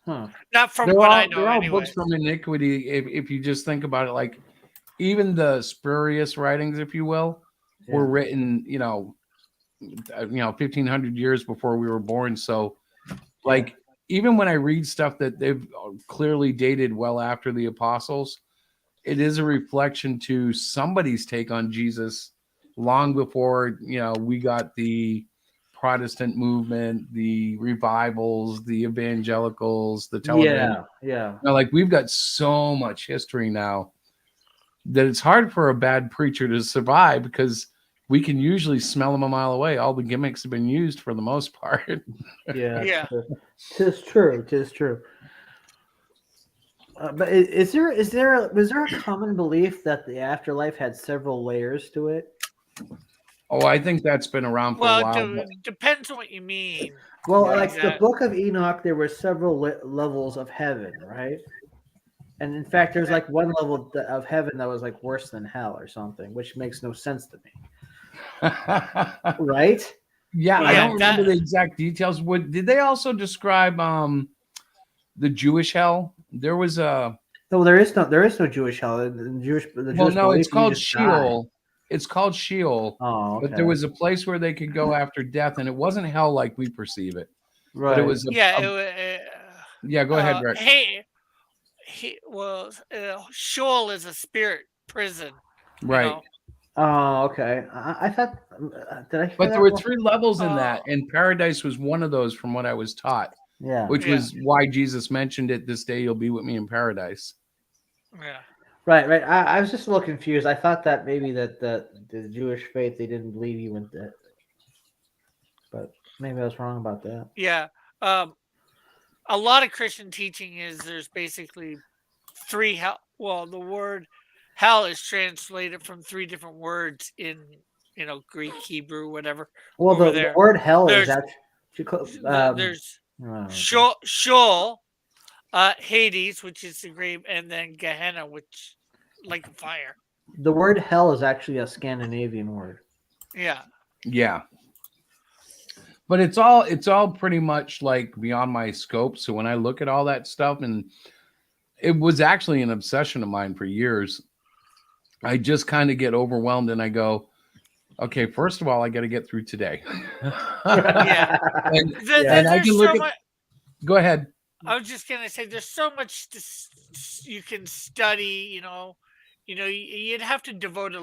Speaker 9: Huh.
Speaker 8: Not from what I know.
Speaker 5: They're all
Speaker 8: anyway.
Speaker 5: books from iniquity. If you just think about it, like even the spurious writings, if you will, were written, 1,500 years before we were born. So, like, even when I read stuff that they've clearly dated well after the apostles, it is a reflection to somebody's take on Jesus long before, we got the Protestant movement, the revivals, the evangelicals, the television. Like, we've got so much history now that it's hard for a bad preacher to survive, because we can usually smell them a mile away. All the gimmicks have been used for the most part.
Speaker 9: Yeah. Tis true. But was there a common belief that the afterlife had several layers to it?
Speaker 5: Oh, I think that's been around for a while.
Speaker 8: Depends on what you mean.
Speaker 9: Well, like the Book of Enoch, there were several levels of heaven, right? And in fact, there's like one level of heaven that was like worse than hell or something, which makes no sense to me. Right?
Speaker 5: Yeah, I don't remember the exact details. Did they also describe the Jewish hell? There was a.
Speaker 9: No, there is no Jewish hell. The Jewish
Speaker 5: it's called Sheol. Die. It's called Sheol.
Speaker 9: Oh, okay.
Speaker 5: But there was a place where they could go after death, and it wasn't hell like we perceive it.
Speaker 9: Right.
Speaker 5: But it was. Yeah, go ahead, Rick.
Speaker 8: Sheol is a spirit prison.
Speaker 5: Right.
Speaker 9: Oh, okay. I thought. Did I?
Speaker 5: But there were 3 levels in that, and paradise was one of those, from what I was taught.
Speaker 9: Yeah.
Speaker 5: Which was why Jesus mentioned it. This day you'll be with me in paradise.
Speaker 8: Yeah.
Speaker 9: Right. I was just a little confused. I thought that maybe that the Jewish faith, they didn't believe you went that, but maybe I was wrong about that.
Speaker 8: Yeah. A lot of Christian teaching is there's basically 3 hell. Well, the word hell is translated from 3 different words in Greek, Hebrew, whatever.
Speaker 9: Well, the word hell is actually
Speaker 8: there's Sheol, Hades, which is the grave, and then Gehenna, which like a fire.
Speaker 9: The word hell is actually a Scandinavian word.
Speaker 8: Yeah.
Speaker 5: Yeah. But it's all pretty much like beyond my scope. So when I look at all that stuff, and it was actually an obsession of mine for years, I just kind of get overwhelmed, and I go, okay, first of all, I got to get through today.
Speaker 8: Yeah.
Speaker 5: and I can look at. Go ahead.
Speaker 8: I was just gonna say, there's so much you can study. You'd have to devote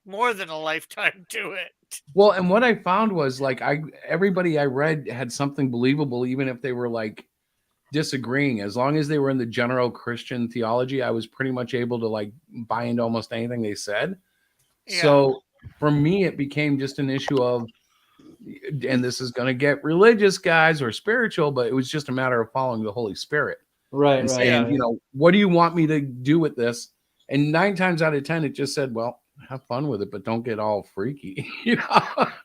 Speaker 8: more than a lifetime to it.
Speaker 5: Well, and what I found was, like, everybody I read had something believable, even if they were like disagreeing. As long as they were in the general Christian theology, I was pretty much able to like buy into almost anything they said.
Speaker 8: Yeah.
Speaker 5: So for me, it became just an issue of, and this is going to get religious, guys, or spiritual, but it was just a matter of following the Holy Spirit.
Speaker 9: Right,
Speaker 5: And
Speaker 9: right,
Speaker 5: saying,
Speaker 9: right.
Speaker 5: you know, what do you want me to do with this? And 9 times out of 10, it just said, well, have fun with it, but don't get all freaky. You know,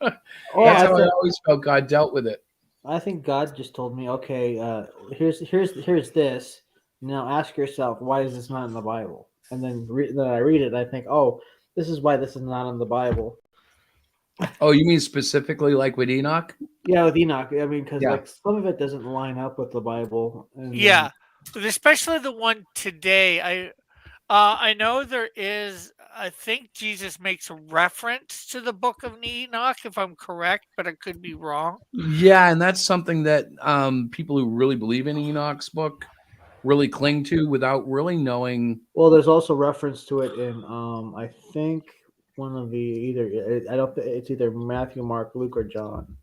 Speaker 5: that's how I always felt God dealt with it.
Speaker 9: I think God just told me, okay, here's this. Now ask yourself, why is this not in the Bible? And then then I read it, and I think, oh, this is why this is not in the Bible.
Speaker 5: Oh, you mean specifically like with Enoch?
Speaker 9: Yeah, with Enoch. I mean, because
Speaker 5: Yeah.
Speaker 9: like some of it doesn't line up with the Bible. And
Speaker 8: Yeah, but especially the one today. I know there is. I think Jesus makes a reference to the Book of Enoch, if I'm correct, but I could be wrong.
Speaker 5: Yeah, and that's something that people who really believe in Enoch's book really cling to without really knowing.
Speaker 9: Well, there's also reference to it in I think one of the I don't. It's either Matthew, Mark, Luke, or John.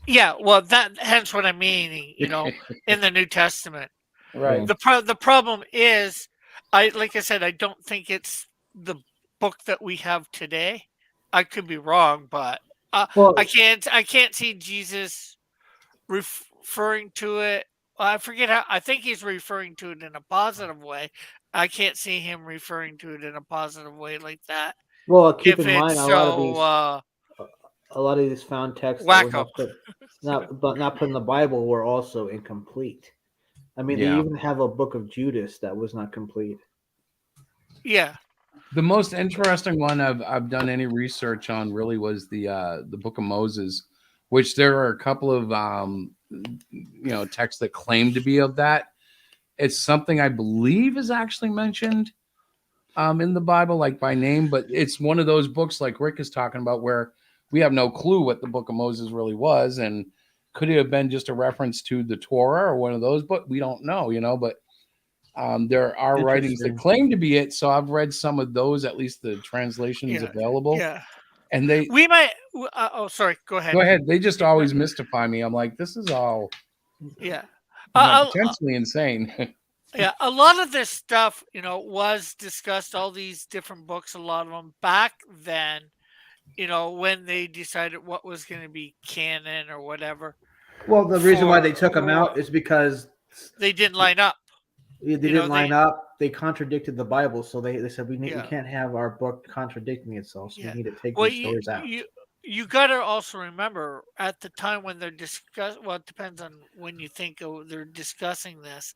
Speaker 8: Yeah, well, hence what I'm meaning. You know, in the New Testament.
Speaker 5: Right.
Speaker 8: The problem is, like I said, I don't think it's the book that we have today. I could be wrong, but I can't see Jesus referring to it. I forget how. I think he's referring to it in a positive way. I can't see him referring to it in a positive way like that.
Speaker 9: Well, keep
Speaker 8: if
Speaker 9: in mind
Speaker 8: it's
Speaker 9: a lot of these found texts that were not put in the Bible were also incomplete. I mean, they even have a book of Judas that was not complete.
Speaker 8: Yeah.
Speaker 5: The most interesting one I've done any research on really was the Book of Moses, which there are a couple of texts that claim to be of that. It's something I believe is actually mentioned in the Bible, like by name, but it's one of those books like Rick is talking about where we have no clue what the Book of Moses really was, and could it have been just a reference to the Torah or one of those? But we don't know, but there are writings that claim to be it. So I've read some of those, at least the translations available.
Speaker 8: Yeah.
Speaker 5: And
Speaker 8: we might. Sorry. Go ahead.
Speaker 5: Go ahead. They just always mystify me. I'm like, this is all.
Speaker 8: Yeah.
Speaker 5: Potentially insane.
Speaker 8: Yeah, a lot of this stuff, was discussed. All these different books, a lot of them back then. When they decided what was going to be canon or whatever.
Speaker 9: Well, the reason why they took them out is because
Speaker 8: they didn't line up.
Speaker 9: They didn't line up. They contradicted the Bible, so they said we can't have our book contradicting itself. So we need to take these stories out.
Speaker 8: You got to also remember at the time when they're well, it depends on when you think they're discussing this.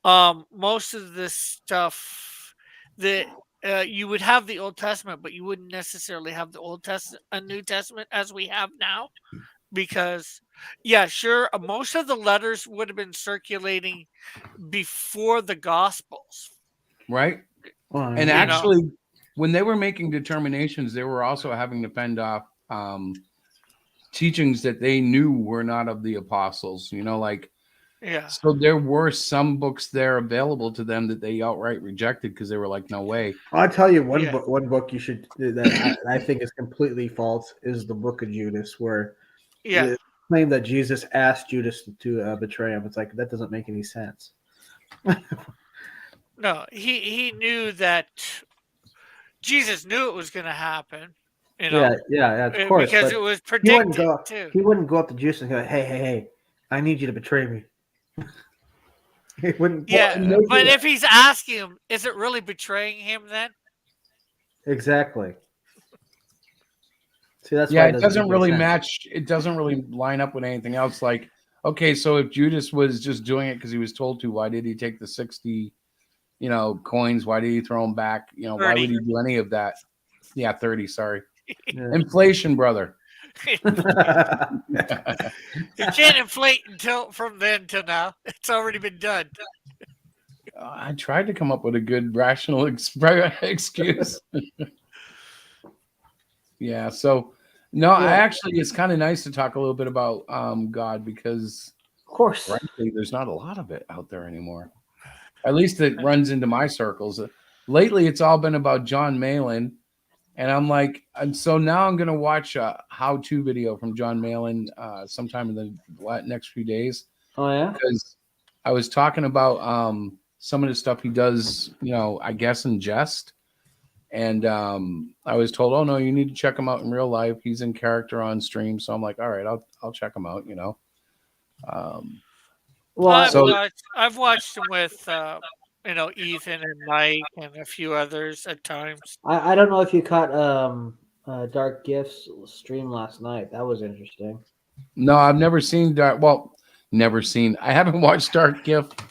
Speaker 8: Most of this stuff that you would have the Old Testament, but you wouldn't necessarily have the Old Testament and New Testament as we have now, because sure, most of the letters would have been circulating before the Gospels,
Speaker 5: right? And actually, when they were making determinations, they were also having to fend off teachings that they knew were not of the apostles. So there were some books there available to them that they outright rejected because they were like, no way.
Speaker 9: I'll tell you one book you should that I think is completely false is the Book of Judas, where they claim that Jesus asked Judas to betray him. It's like that doesn't make any sense.
Speaker 8: No, he knew that Jesus knew it was going to happen.
Speaker 9: Yeah, of course.
Speaker 8: Because it was predicted too.
Speaker 9: He wouldn't go up to Judas and go, hey, I need you to betray me. He wouldn't.
Speaker 8: But if he's asking him, is it really betraying him then?
Speaker 9: Exactly. See, that's
Speaker 5: why it doesn't really match. It doesn't really line up with anything else. Like, okay, so if Judas was just doing it because he was told to, why did he take the 60, coins? Why did he throw them back? 30. Why would he do any of that? Yeah, 30. Sorry. Yeah. Inflation, brother.
Speaker 8: You can't inflate from then till now. It's already been done.
Speaker 5: I tried to come up with a good rational excuse. Yeah. So it's kind of nice to talk a little bit about God because,
Speaker 9: of course,
Speaker 5: frankly, there's not a lot of it out there anymore. At least it runs into my circles. Lately, it's all been about John Malin. And I'm like, and so now I'm going to watch a how-to video from John Malin sometime in the next few days.
Speaker 9: Oh, yeah?
Speaker 5: Because I was talking about some of the stuff he does, I guess in jest. And I was told, oh no, you need to check him out in real life. He's in character on stream. So I'm like, all right, I'll check him out.
Speaker 9: Well,
Speaker 8: I've watched him with Ethan and Mike and a few others at times.
Speaker 9: I don't know if you caught Dark Gifts stream last night. That was interesting.
Speaker 5: No, I've never seen Dark. Well, never seen. I haven't watched Dark Gift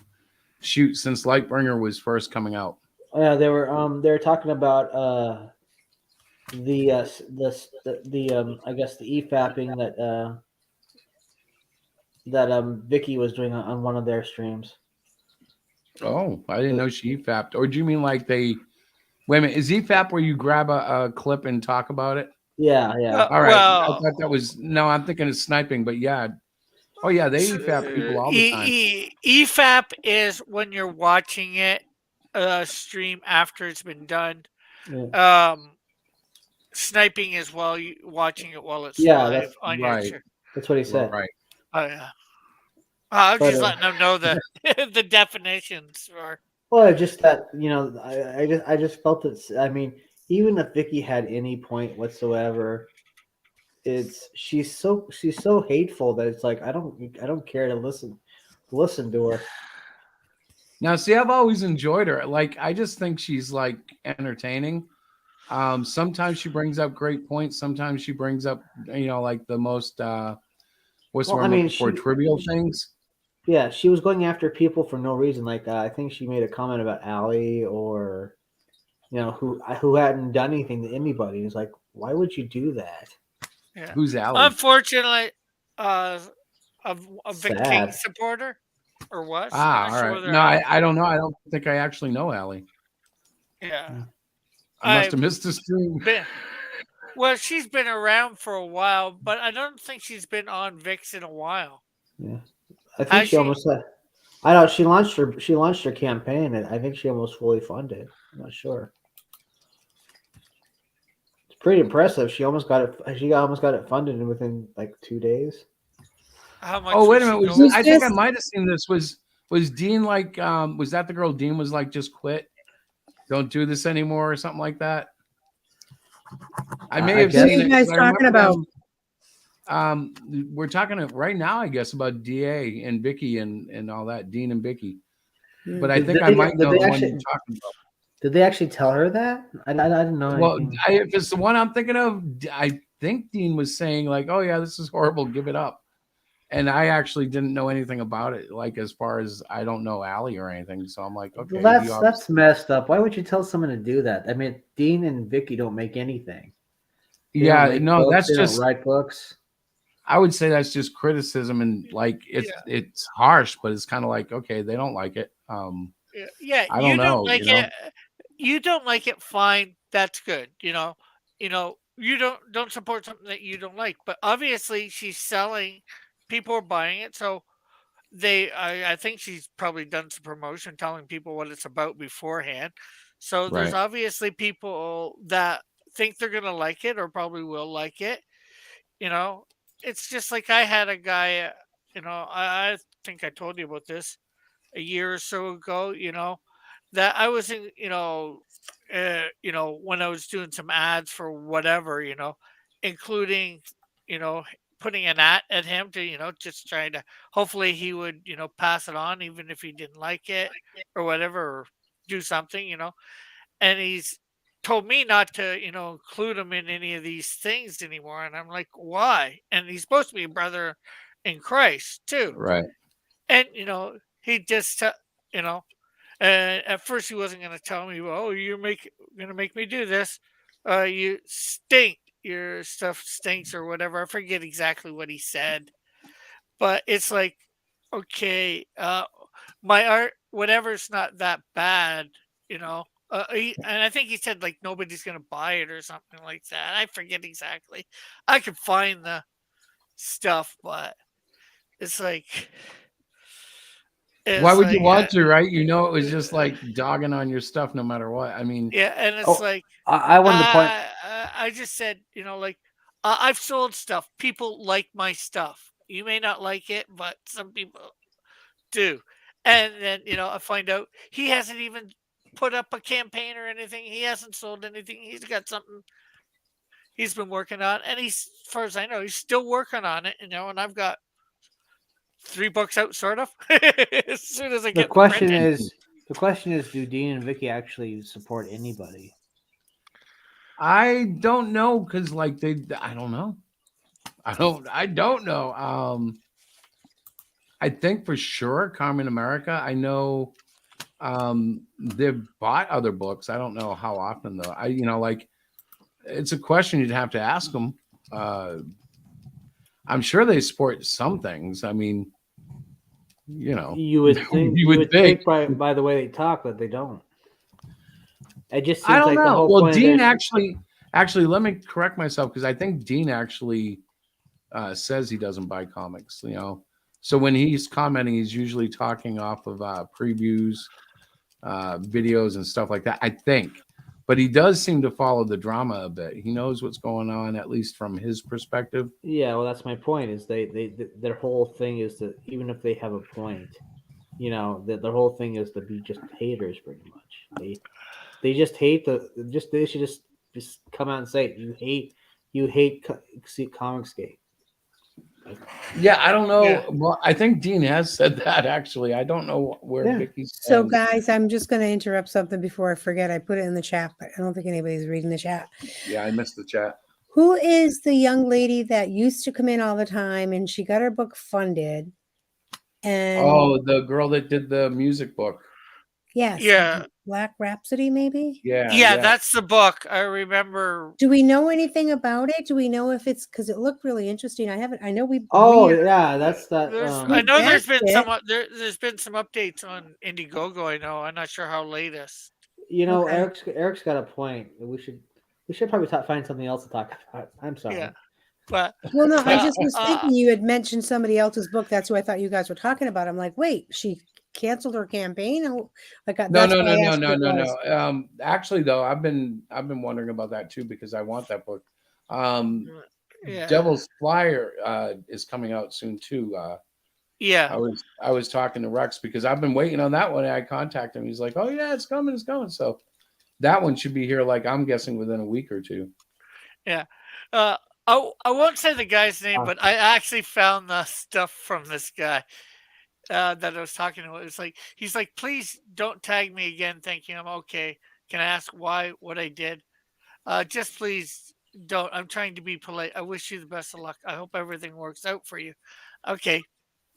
Speaker 5: shoot since Lightbringer was first coming out.
Speaker 9: Yeah, they were talking about the I guess the e-fapping that Vicky was doing on one of their streams.
Speaker 5: Oh, I didn't know she e-fapped. Or do you mean like they? Wait a minute, is e-fap where you grab a clip and talk about it?
Speaker 9: Yeah.
Speaker 5: All right, I thought that was no. I'm thinking of sniping, but yeah. Oh yeah, they e-fap people all the time.
Speaker 8: E-fap is when you're watching it stream after it's been done.
Speaker 9: Yeah.
Speaker 8: Sniping is while you watching it while it's live on your stream.
Speaker 9: That's what he said.
Speaker 5: Right.
Speaker 8: Oh yeah. I was just letting them know the the definitions for.
Speaker 9: Well, just that I just felt it. I mean, even if Vicky had any point whatsoever, she's so hateful that it's like I don't care to listen to her.
Speaker 5: Now, see, I've always enjoyed her. Like, I just think she's like entertaining. Sometimes she brings up great points. Sometimes she brings up, like the most trivial things.
Speaker 9: Yeah, she was going after people for no reason. Like I think she made a comment about Allie or, who hadn't done anything to anybody. It's like, why would you do that?
Speaker 8: Yeah.
Speaker 5: Who's Allie?
Speaker 8: Unfortunately, a Vic King supporter or was.
Speaker 5: All right. No, I don't know. I don't think I actually know Allie.
Speaker 8: Yeah.
Speaker 5: I must have missed the stream.
Speaker 8: Well, she's been around for a while, but I don't think she's been on Vix in a while.
Speaker 9: Yeah. I think she almost I know she launched her campaign and I think she almost fully funded. I'm not sure. It's pretty impressive. She almost got it funded within like 2 days.
Speaker 8: How much?
Speaker 5: Oh, wait a minute. I think I might have seen this. Was Dean like was that the girl Dean was like just quit? Don't do this anymore or something like that? I may have seen it.
Speaker 7: What are you guys talking about?
Speaker 5: We're talking right now, I guess, about DA and Vicky and all that, Dean and Vicky. But I think I might know the one you're talking about.
Speaker 9: Did they actually tell her that? I didn't know.
Speaker 5: Well, if it's the one I'm thinking of, I think Dean was saying like, "Oh yeah, this is horrible. Give it up." And I actually didn't know anything about it. Like as far as I don't know Allie or anything, so I'm like, okay,
Speaker 9: that's messed up. Why would you tell someone to do that? I mean, Dean and Vicky don't make anything.
Speaker 5: That's just
Speaker 9: write books.
Speaker 5: I would say that's just criticism and like it's harsh, but it's kind of like okay, they don't like it. I don't know.
Speaker 8: You don't like it. Fine, that's good. You don't support something that you don't like. But obviously, she's selling. People are buying it, so I think she's probably done some promotion, telling people what it's about beforehand. So there's obviously people that think they're gonna like it or probably will like it. It's just like I had a guy. I think I told you about this a year or so ago. That I was in. When I was doing some ads for whatever. Including. Putting an at him to just trying to hopefully he would pass it on even if he didn't like it or whatever or do something and he's told me not to include him in any of these things anymore and I'm like why and he's supposed to be a brother in Christ too
Speaker 5: right
Speaker 8: and he just at first he wasn't going to tell me well you're going to make me do this you stink your stuff stinks or whatever. I forget exactly what he said, but it's like, okay, my art, whatever's not that bad, and I think he said like nobody's gonna buy it or something like that. I forget exactly. I could find the stuff, but it's like.
Speaker 5: Why would you want to, right? It was just like dogging on your stuff no matter what. I mean,
Speaker 8: yeah, and it's like
Speaker 9: I wanted to point.
Speaker 8: I just said, I've sold stuff. People like my stuff. You may not like it, but some people do. And then, I find out he hasn't even put up a campaign or anything. He hasn't sold anything. He's got something he's been working on. And he's, as far as I know, he's still working on it, and I've got 3 books out, sort of, as soon as I
Speaker 9: The
Speaker 8: get
Speaker 9: question
Speaker 8: printed.
Speaker 9: is, do Dean and Vicky actually support anybody?
Speaker 5: I don't know because like I don't know. I don't know. I think for sure Carmen America. I know they've bought other books. I don't know how often though. Like it's a question you'd have to ask them. I'm sure they support some things. I mean,
Speaker 9: you would think
Speaker 5: you would think
Speaker 9: by the way they talk that they don't. It just seems
Speaker 5: I don't
Speaker 9: like the
Speaker 5: know.
Speaker 9: whole
Speaker 5: Well,
Speaker 9: point
Speaker 5: Dean
Speaker 9: of
Speaker 5: actually, let me correct myself because I think Dean actually says he doesn't buy comics. So when he's commenting, he's usually talking off of previews, videos, and stuff like that. I think, but he does seem to follow the drama a bit. He knows what's going on, at least from his perspective.
Speaker 9: Yeah, well, that's my point. Is their whole thing is to, even if they have a point, their whole thing is to be just haters, pretty much. They just hate they should just come out and say it. You hate Comicsgate.
Speaker 5: Yeah, I don't know.
Speaker 8: Yeah.
Speaker 5: Well, I think Dean has said that actually. I don't know where
Speaker 9: Yeah.
Speaker 5: Vicky
Speaker 7: So,
Speaker 5: stands.
Speaker 7: guys, I'm just going to interrupt something before I forget. I put it in the chat, but I don't think anybody's reading the chat.
Speaker 5: Yeah, I missed the chat.
Speaker 7: Who is the young lady that used to come in all the time and she got her book funded? And
Speaker 5: Oh, the girl that did the music book.
Speaker 7: yes,
Speaker 8: Yeah.
Speaker 7: Black Rhapsody, maybe.
Speaker 8: Yeah, that's the book. I remember.
Speaker 7: Do we know anything about it? Do we know if it's because it looked really interesting? I know we.
Speaker 9: Oh
Speaker 7: we-
Speaker 9: yeah, that's that.
Speaker 8: I know there's been
Speaker 7: That's
Speaker 8: there's been some updates on Indiegogo. I know. I'm not sure how latest.
Speaker 7: Okay.
Speaker 9: Eric's got a point. We should probably find something else to talk about. I'm sorry.
Speaker 8: Yeah, but
Speaker 7: Well, no, I just was thinking you had mentioned somebody else's book. That's who I thought you guys were talking about. I'm like, wait, she canceled her campaign?
Speaker 5: No. Actually, though, I've been wondering about that too because I want that book.
Speaker 8: Yeah.
Speaker 5: Devil's Flyer is coming out soon too.
Speaker 8: Yeah.
Speaker 5: I was talking to Rex because I've been waiting on that one. I contacted him. He's like, "Oh yeah, it's coming. So that one should be here. Like I'm guessing within a week or two."
Speaker 8: Yeah. I won't say the guy's name, but I actually found the stuff from this guy that I was talking about. It's like he's like, please don't tag me again. Thank you. I'm okay. Can I ask what I did? Just please don't. I'm trying to be polite. I wish you the best of luck. I hope everything works out for you. Okay,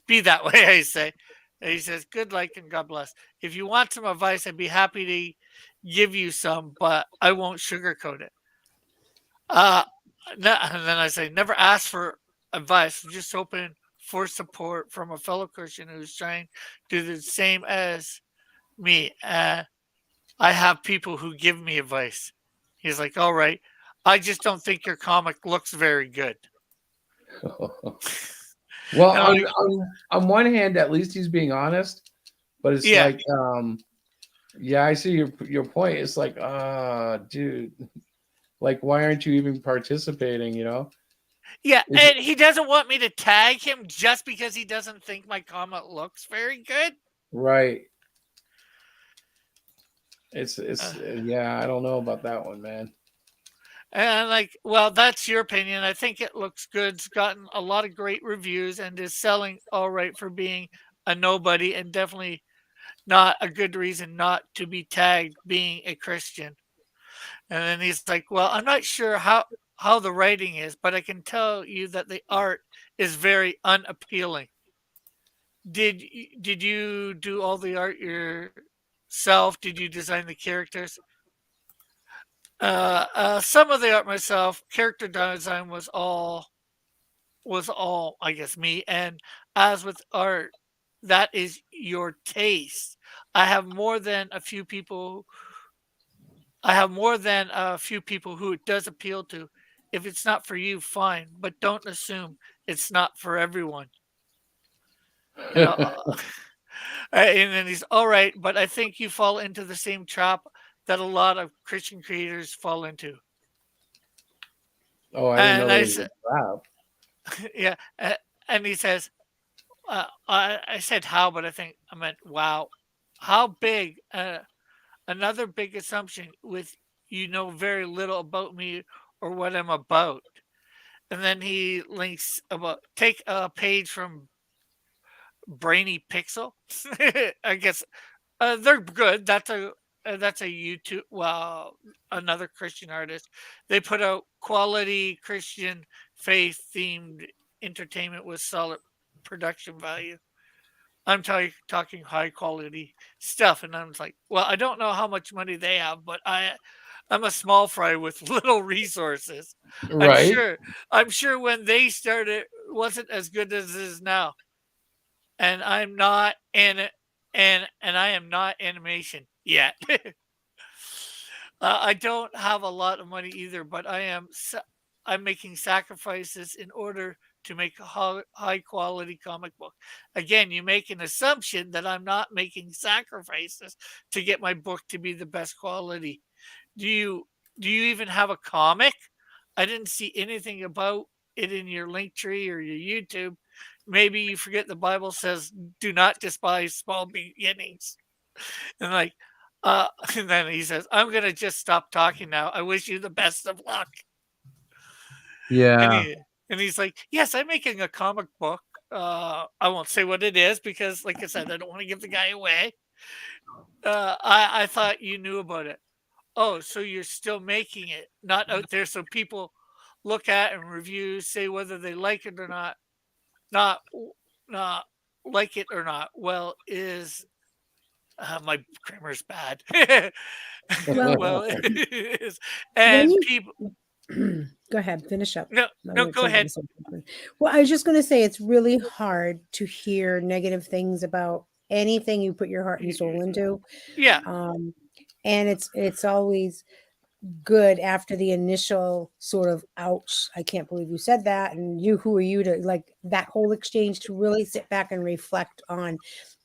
Speaker 8: be that way, I say. And he says, good luck and God bless. If you want some advice, I'd be happy to give you some, but I won't sugarcoat it. And then I say, never ask for advice. Just open for support from a fellow Christian who's trying to do the same as me. I have people who give me advice. He's like, all right. I just don't think your comic looks very good.
Speaker 5: Well, on one hand, at least he's being honest, but it's like, yeah, I see your point. It's like, dude, like, why aren't you even participating?
Speaker 8: Yeah, and he doesn't want me to tag him just because he doesn't think my comic looks very good.
Speaker 5: Right. It's yeah, I don't know about that one, man.
Speaker 8: And like, well, that's your opinion. I think it looks good. It's gotten a lot of great reviews and is selling all right for being a nobody and definitely not a good reason not to be tagged being a Christian. And then he's like, well, I'm not sure how the writing is, but I can tell you that the art is very unappealing. Did you do all the art yourself? Did you design the characters? Some of the art myself. Character design was all I guess me. And as with art, that is your taste. I have more than a few people who it does appeal to. If it's not for you, fine, but don't assume it's not for everyone. And then he's all right, but I think you fall into the same trap that a lot of Christian creators fall into.
Speaker 5: Oh, I didn't know there was a trap.
Speaker 8: Yeah, and he says, I said how, but I think I meant wow. How big? Another big assumption with you know very little about me or what I'm about. And then he links about take a page from Brainy Pixel. I guess they're good. That's a YouTube. Well, another Christian artist. They put out quality Christian faith themed entertainment with solid production value. I'm talking high quality stuff, and I'm like, well, I don't know how much money they have, but I'm a small fry with little resources. I'm
Speaker 5: Right.
Speaker 8: sure. I'm sure when they started, it wasn't as good as it is now, and I'm not and I am not animation yet. I don't have a lot of money either, but I'm making sacrifices in order to make a high quality comic book. Again, you make an assumption that I'm not making sacrifices to get my book to be the best quality. Do you do you even have a comic? I didn't see anything about it in your link tree or your YouTube. Maybe you forget the Bible says, "Do not despise small beginnings." And like, and then he says, "I'm gonna just stop talking now. I wish you the best of luck." And
Speaker 5: Yeah.
Speaker 8: he's like, "Yes, I'm making a comic book. I won't say what it is because, like I said, I don't want to give the guy away. I thought you knew about it. Oh, so you're still making it, not out there so people look at and review, say whether they like it or not, not not like it or not. Well, is my grammar's bad.
Speaker 7: Well,
Speaker 8: Well, it is,
Speaker 7: when
Speaker 8: and
Speaker 7: you
Speaker 8: people.
Speaker 7: go ahead, finish up.
Speaker 8: No,
Speaker 7: I
Speaker 8: no,
Speaker 7: was
Speaker 8: go
Speaker 7: trying to
Speaker 8: ahead.
Speaker 7: say something. Well, I was just going to say it's really hard to hear negative things about anything you put your heart and soul into.
Speaker 8: Yeah,
Speaker 7: Um, and it's always good after the initial sort of ouch, I can't believe you said that, and you, who are you to, like, that whole exchange, to really sit back and reflect on,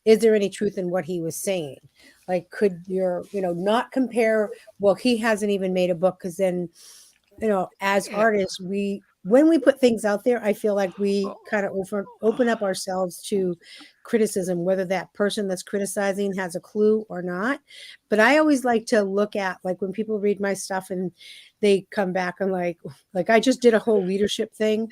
Speaker 7: is there any truth in what he was saying? Like, could your, not compare, well, he hasn't even made a book, because then, as
Speaker 8: yeah.
Speaker 7: artists, when we put things out there, I feel like we
Speaker 8: Oh,
Speaker 7: kind of open up ourselves to criticism, whether that person that's criticizing has a clue or not. But I always like to look at, like, when people read my stuff and they come back and like I just did a whole leadership thing,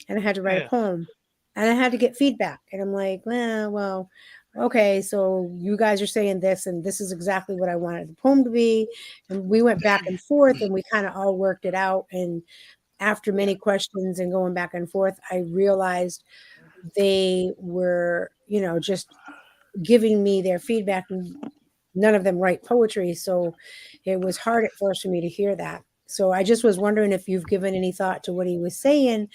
Speaker 7: and I had to write a
Speaker 8: yeah,
Speaker 7: poem, and I had to get feedback, and I'm like, well, okay, so you guys are saying this, and this is exactly what I wanted the poem to be. And we went back and forth, and we kind of all worked it out. And after many questions and going back and forth, I realized they were, just giving me their feedback. And none of them write poetry, so it was hard at first for me to hear that. So I just was wondering if you've given any thought to what he was saying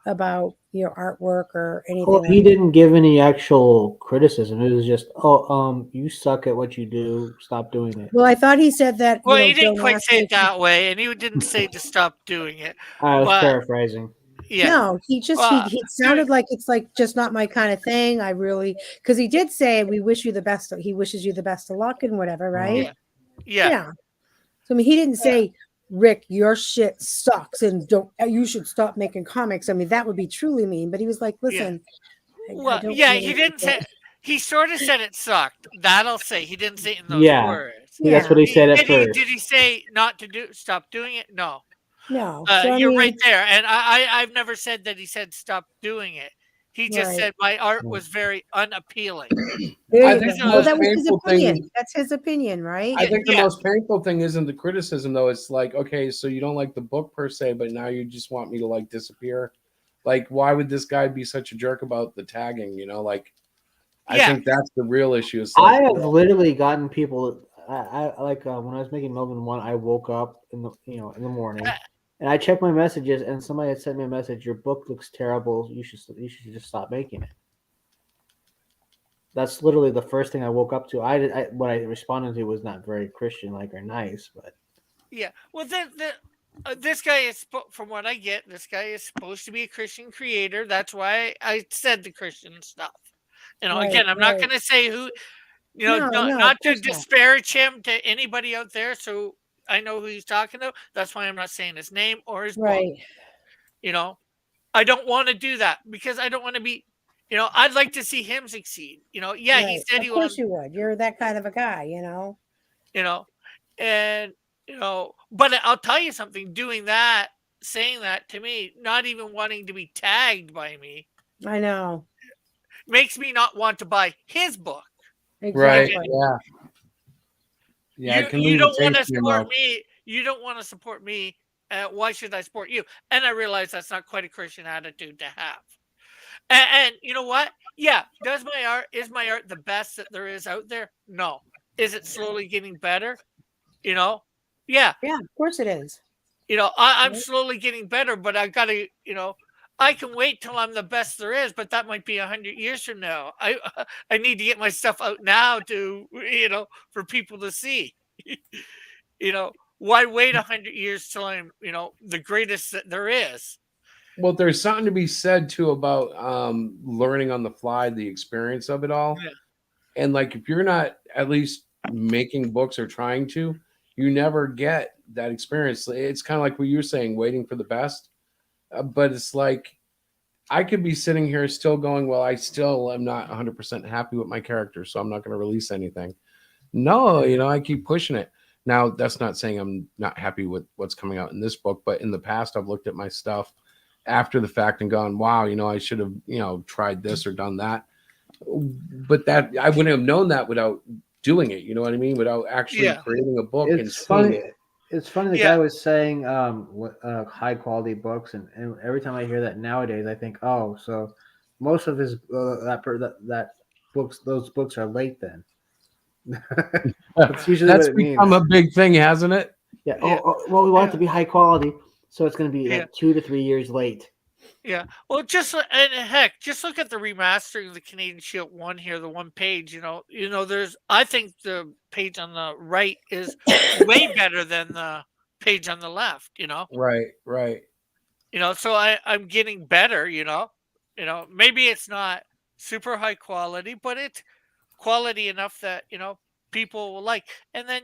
Speaker 7: about your artwork or
Speaker 9: Well,
Speaker 7: anything like
Speaker 9: he
Speaker 7: that.
Speaker 9: didn't give any actual criticism. It was just, oh, you suck at what you do. Stop doing it.
Speaker 7: Well, I thought he said that,
Speaker 8: well, he didn't
Speaker 7: don't
Speaker 8: quite
Speaker 7: ask
Speaker 8: say
Speaker 7: me
Speaker 8: it
Speaker 7: if you.
Speaker 8: that way, and he didn't say to stop doing it,
Speaker 9: I was
Speaker 8: but
Speaker 9: paraphrasing.
Speaker 8: yeah.
Speaker 7: No, he just he
Speaker 8: Do
Speaker 7: sounded like it's like just not my kind of thing. I really, because he did say we wish you the best. He wishes you the best of luck and whatever, right?
Speaker 8: yeah, yeah,
Speaker 7: Yeah. So I mean, he didn't say, Rick, your shit sucks and don't you should stop making comics. I mean, that would be truly mean. But he was like,
Speaker 8: yeah.
Speaker 7: listen, I
Speaker 8: Well,
Speaker 7: don't
Speaker 8: yeah,
Speaker 7: really
Speaker 8: he
Speaker 7: like
Speaker 8: didn't
Speaker 7: it.
Speaker 8: say. He sort of said it sucked. That I'll say. He didn't say it in those
Speaker 9: Yeah,
Speaker 8: words.
Speaker 9: that's what
Speaker 7: Yeah.
Speaker 9: he said at first.
Speaker 8: Did he say not to stop doing it? No.
Speaker 7: No. So I
Speaker 8: You're right
Speaker 7: mean,
Speaker 8: there, and I've never said that he said stop doing it. He just
Speaker 7: right.
Speaker 8: said my art was very unappealing.
Speaker 7: There
Speaker 5: I
Speaker 7: you
Speaker 5: think
Speaker 7: go.
Speaker 5: the
Speaker 7: Well,
Speaker 5: most
Speaker 7: that was his
Speaker 5: painful
Speaker 7: opinion.
Speaker 5: thing.
Speaker 7: That's his opinion, right?
Speaker 5: I think the
Speaker 8: Yeah,
Speaker 5: most painful thing isn't the criticism, though. It's like, okay, so you don't like the book per se, but now you just want me to like disappear. Like, why would this guy be such a jerk about the tagging? Like, I
Speaker 8: yeah,
Speaker 5: think that's the real issue. It's
Speaker 9: I
Speaker 5: like,
Speaker 9: have literally gotten people. I like when I was making Melvin one. I woke up in the in the morning,
Speaker 8: uh,
Speaker 9: and I checked my messages, and somebody had sent me a message. Your book looks terrible. You should just stop making it. That's literally the first thing I woke up to. What I responded to was not very Christian like or nice, but
Speaker 8: yeah. Well, then this guy is from what I get. This guy is supposed to be a Christian creator. That's why I said the Christian stuff.
Speaker 7: Right,
Speaker 8: Again, I'm not
Speaker 7: right.
Speaker 8: going to say who.
Speaker 7: No, no, of
Speaker 8: Not to
Speaker 7: course not.
Speaker 8: disparage him to anybody out there. So I know who he's talking to. That's why I'm not saying his name or his book.
Speaker 7: Right.
Speaker 8: I don't want to do that because I don't want to be I'd like to see him succeed. Yeah, he
Speaker 7: Right.
Speaker 8: said
Speaker 7: Of
Speaker 8: he
Speaker 7: course
Speaker 8: wanted,
Speaker 7: you would. You're that kind of a guy,
Speaker 8: you know, and but I'll tell you something. Doing that, saying that to me, not even wanting to be tagged by me,
Speaker 7: I know.
Speaker 8: makes me not want to buy his book.
Speaker 5: Right.
Speaker 7: Exactly.
Speaker 5: Yeah. Yeah. It
Speaker 8: You
Speaker 5: can
Speaker 8: you
Speaker 5: leave a
Speaker 8: don't want
Speaker 5: taste
Speaker 8: to
Speaker 5: in your
Speaker 8: support
Speaker 5: mouth.
Speaker 8: me. You don't want to support me. Why should I support you? And I realize that's not quite a Christian attitude to have. And you know what? Yeah, is my art the best that there is out there? No. Is it slowly getting better? You know? Yeah.
Speaker 7: Yeah, of course it is.
Speaker 8: I'm
Speaker 7: Right?
Speaker 8: slowly getting better, but I gotta, I can wait till I'm the best there is, but that might be 100 years from now. I need to get my stuff out now to, for people to see. Why wait 100 years till I'm, the greatest that there is?
Speaker 5: Well, there's something to be said too about learning on the fly, the experience of it all.
Speaker 8: Yeah.
Speaker 5: And like, if you're not at least making books or trying to, you never get that experience. It's kind of like what you're saying, waiting for the best. But it's like, I could be sitting here still going, well, I still am not 100% happy with my character, so I'm not going to release anything. No, I keep pushing it. Now, that's not saying I'm not happy with what's coming out in this book, but in the past, I've looked at my stuff after the fact and gone, wow, I should have, tried this or done that. But that I wouldn't have known that without doing it. You know what I mean? Without actually
Speaker 8: Yeah.
Speaker 5: creating a book and
Speaker 9: It's
Speaker 5: seeing
Speaker 9: funny.
Speaker 5: it.
Speaker 9: It's funny. The
Speaker 8: Yeah.
Speaker 9: guy was saying high quality books, and every time I hear that nowadays, I think, oh, so most of his that those books are late then. That's usually
Speaker 5: That's
Speaker 9: what it
Speaker 5: become
Speaker 9: means.
Speaker 5: a big thing, hasn't it?
Speaker 9: Yeah.
Speaker 8: Yeah.
Speaker 9: Well, we want it
Speaker 8: Yeah.
Speaker 9: to be high quality, so it's going to be
Speaker 8: Yeah.
Speaker 9: like 2 to 3 years late.
Speaker 8: Yeah. Well, and heck, just look at the remastering of the Canadian Shield one here, the one page. I think the page on the right is way better than the page on the left.
Speaker 5: Right.
Speaker 8: So I'm getting better. Maybe it's not super high quality, but it's quality enough that people will like. And then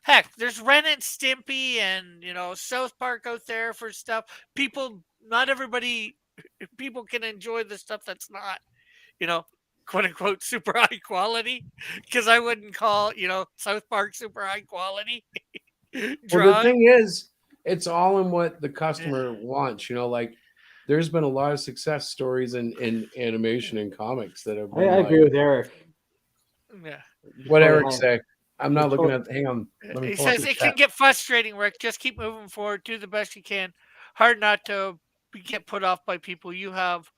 Speaker 8: heck, there's Ren and Stimpy and South Park out there for stuff. Not everybody, people can enjoy the stuff that's not quote unquote super high quality, because I wouldn't call South Park super high quality.
Speaker 5: Well, the
Speaker 8: drawing.
Speaker 5: thing is, it's all in what the customer wants. Like, there's been a lot of success stories in animation and comics that have
Speaker 9: I
Speaker 5: been
Speaker 9: agree with Eric.
Speaker 8: Yeah.
Speaker 5: what
Speaker 9: Totally
Speaker 5: Eric
Speaker 9: high.
Speaker 5: say. I'm not looking at. Hang on. Let me
Speaker 8: He
Speaker 5: pull up
Speaker 8: says
Speaker 5: the
Speaker 8: it can
Speaker 5: chat.
Speaker 8: get frustrating, Rick. Just keep moving forward. Do the best you can. Hard not to get put off by people. You have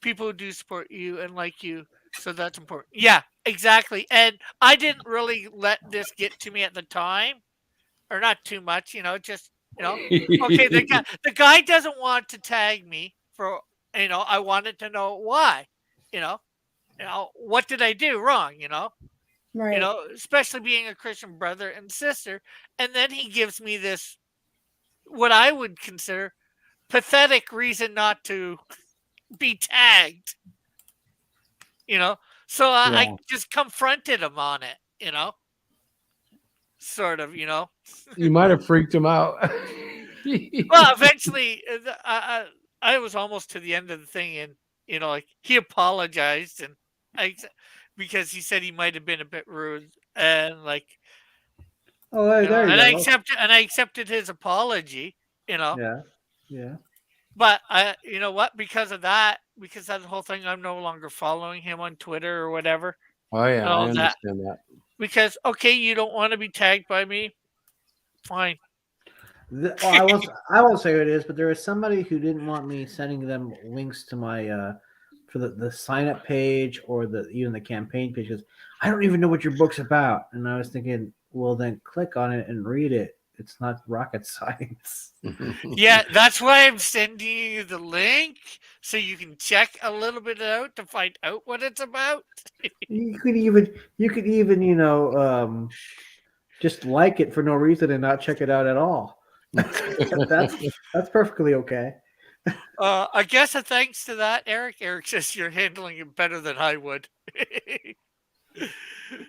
Speaker 8: people who do support you and like you. So that's important. Yeah, exactly. And I didn't really let this get to me at the time, or not too much, just, okay, the guy doesn't want to tag me for, I wanted to know why, what did I do wrong,
Speaker 7: Right.
Speaker 8: especially being a Christian brother and sister. And then he gives me this, what I would consider pathetic reason not to be tagged, So I just confronted him on it, sort of,
Speaker 5: You might have freaked him out.
Speaker 8: Well, eventually, I was almost to the end of the thing, and like, he apologized, and because he said he might have been a bit rude, and like,
Speaker 9: Oh, there you go.
Speaker 8: I accepted his apology,
Speaker 9: Yeah.
Speaker 8: But you know what? Because of that whole thing, I'm no longer following him on Twitter or whatever.
Speaker 5: Oh yeah, I
Speaker 8: All that.
Speaker 5: understand that.
Speaker 8: Because okay, you don't want to be tagged by me, fine.
Speaker 9: Well, I won't say who it is, but there was somebody who didn't want me sending them links to my for the sign up page or even the campaign page, because I don't even know what your book's about. And I was thinking, well, then click on it and read it. It's not rocket science.
Speaker 8: Yeah, that's why I'm sending you the link, so you can check a little bit out to find out what it's about.
Speaker 9: You could even just like it for no reason and not check it out at all. That's perfectly okay.
Speaker 8: I guess thanks to that, Eric says you're handling it better than I would.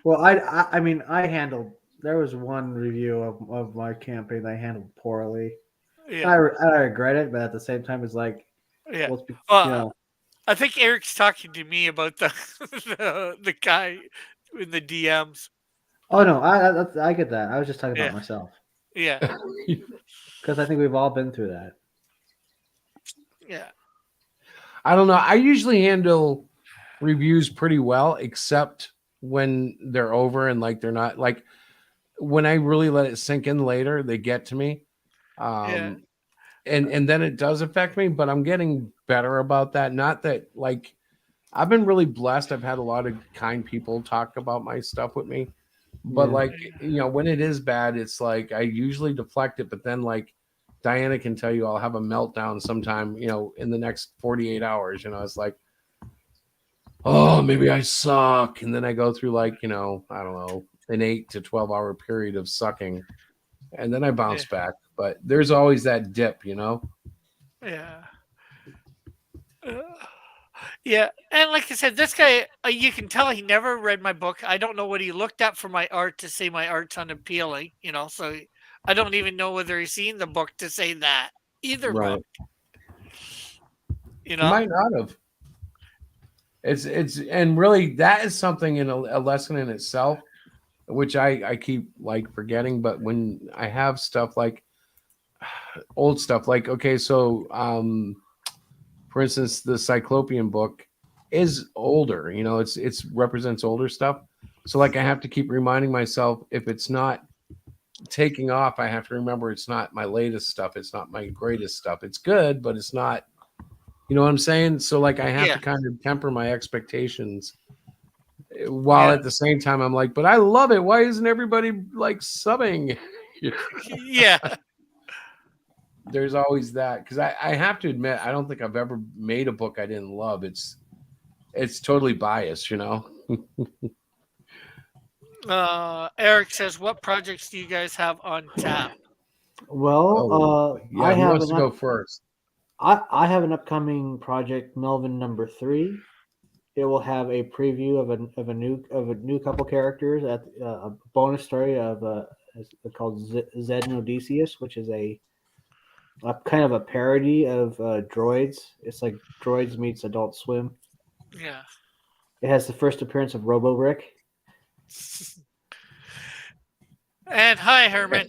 Speaker 9: Well, I mean, there was one review of my campaign that I handled poorly.
Speaker 8: Yeah.
Speaker 9: I regret it, but at the same time, it's like,
Speaker 8: Yeah.
Speaker 9: well,
Speaker 8: I think Eric's talking to me about the the guy in the DMs.
Speaker 9: Oh no, I get that. I was just talking about
Speaker 8: Yeah.
Speaker 9: myself
Speaker 8: Yeah.
Speaker 9: because I think we've all been through that.
Speaker 8: Yeah.
Speaker 5: I don't know. I usually handle reviews pretty well, except when they're over and like they're not like when I really let it sink in later, they get to me.
Speaker 8: Yeah.
Speaker 5: And then it does affect me, but I'm getting better about that. Not that like I've been really blessed. I've had a lot of kind people talk about my stuff with me. But
Speaker 9: Yeah.
Speaker 5: like, when it is bad, it's like I usually deflect it, but then like Diana can tell you I'll have a meltdown sometime, in the next 48 hours. It's like, oh, maybe I suck. And then I go through like, I don't know, an 8 to 12 hour period of sucking. And then I bounce back. But there's always that dip,
Speaker 8: Yeah. Yeah, and like I said, this guy, you can tell he never read my book. I don't know what he looked at for my art to say my art's unappealing, so I don't even know whether he's seen the book to say that either.
Speaker 5: Right.
Speaker 8: Book,
Speaker 5: You might not have. It's and really that is something in a lesson in itself, which I keep like forgetting. But when I have stuff like old stuff, like okay, so for instance, the Cyclopean book is older. It's represents older stuff. So like I have to keep reminding myself if it's not taking off, I have to remember it's not my latest stuff. It's not my greatest stuff. It's good, but it's not. You know what I'm saying? So like I have to kind of temper my expectations while at the same time I'm like, but I love it. Why isn't everybody like subbing?
Speaker 8: Yeah.
Speaker 5: There's always that because I have to admit I don't think I've ever made a book I didn't love. It's totally biased,
Speaker 8: Eric says, "What projects do you guys have on tap?"
Speaker 9: Well,
Speaker 5: I have wants to go first.
Speaker 9: I have an upcoming project, Melvin #3. It will have a preview of a new couple characters at a bonus story of called Zed and Odysseus, which is a kind of a parody of Droids. It's like Droids meets Adult Swim.
Speaker 8: Yeah.
Speaker 9: It has the first appearance of Robo Rick.
Speaker 8: And hi, Herman.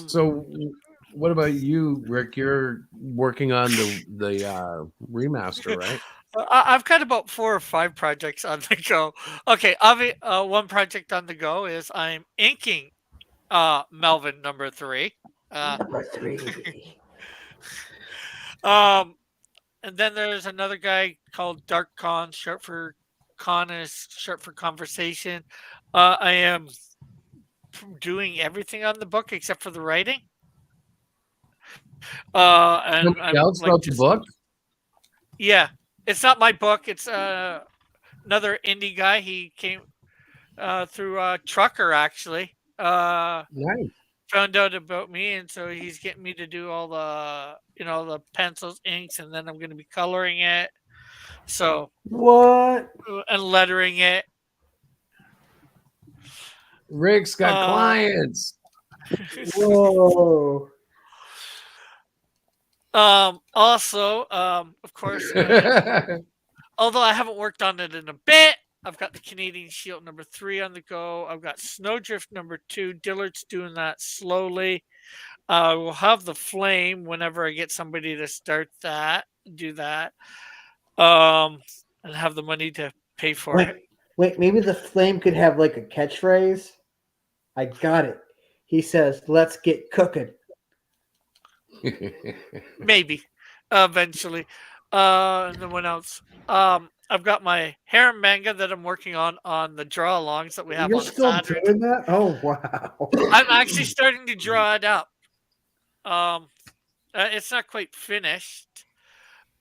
Speaker 5: So, what about you, Rick? You're working on the remaster, right?
Speaker 8: I've got about 4 or 5 projects on the go. Okay, one project on the go is I'm inking Melvin #3.
Speaker 9: Number 3.
Speaker 8: And then there's another guy called Dark Con, short for Con is short for conversation. I am doing everything on the book except for the writing. And
Speaker 5: Somebody else wrote the book?
Speaker 8: Yeah, it's not my book. It's another indie guy. He came through Trucker actually.
Speaker 5: Nice.
Speaker 8: Found out about me, and so he's getting me to do all the the pencils, inks, and then I'm going to be coloring it. So
Speaker 9: what?
Speaker 8: And lettering it.
Speaker 5: Rick's got clients.
Speaker 9: Whoa.
Speaker 8: Also, of course, although I haven't worked on it in a bit, I've got the Canadian Shield #3 on the go. I've got Snowdrift #2. Dillard's doing that slowly. We'll have the Flame whenever I get somebody to start that, do that, and have the money to pay for it.
Speaker 9: Wait, maybe the Flame could have like a catchphrase. I got it. He says, "Let's get cooking."
Speaker 8: Maybe, eventually. And then what else? I've got my harem manga that I'm working on the draw alongs that we have.
Speaker 9: You're
Speaker 8: on
Speaker 9: still
Speaker 8: Saturday.
Speaker 9: doing that? Oh wow!
Speaker 8: I'm actually starting to draw it up. It's not quite finished.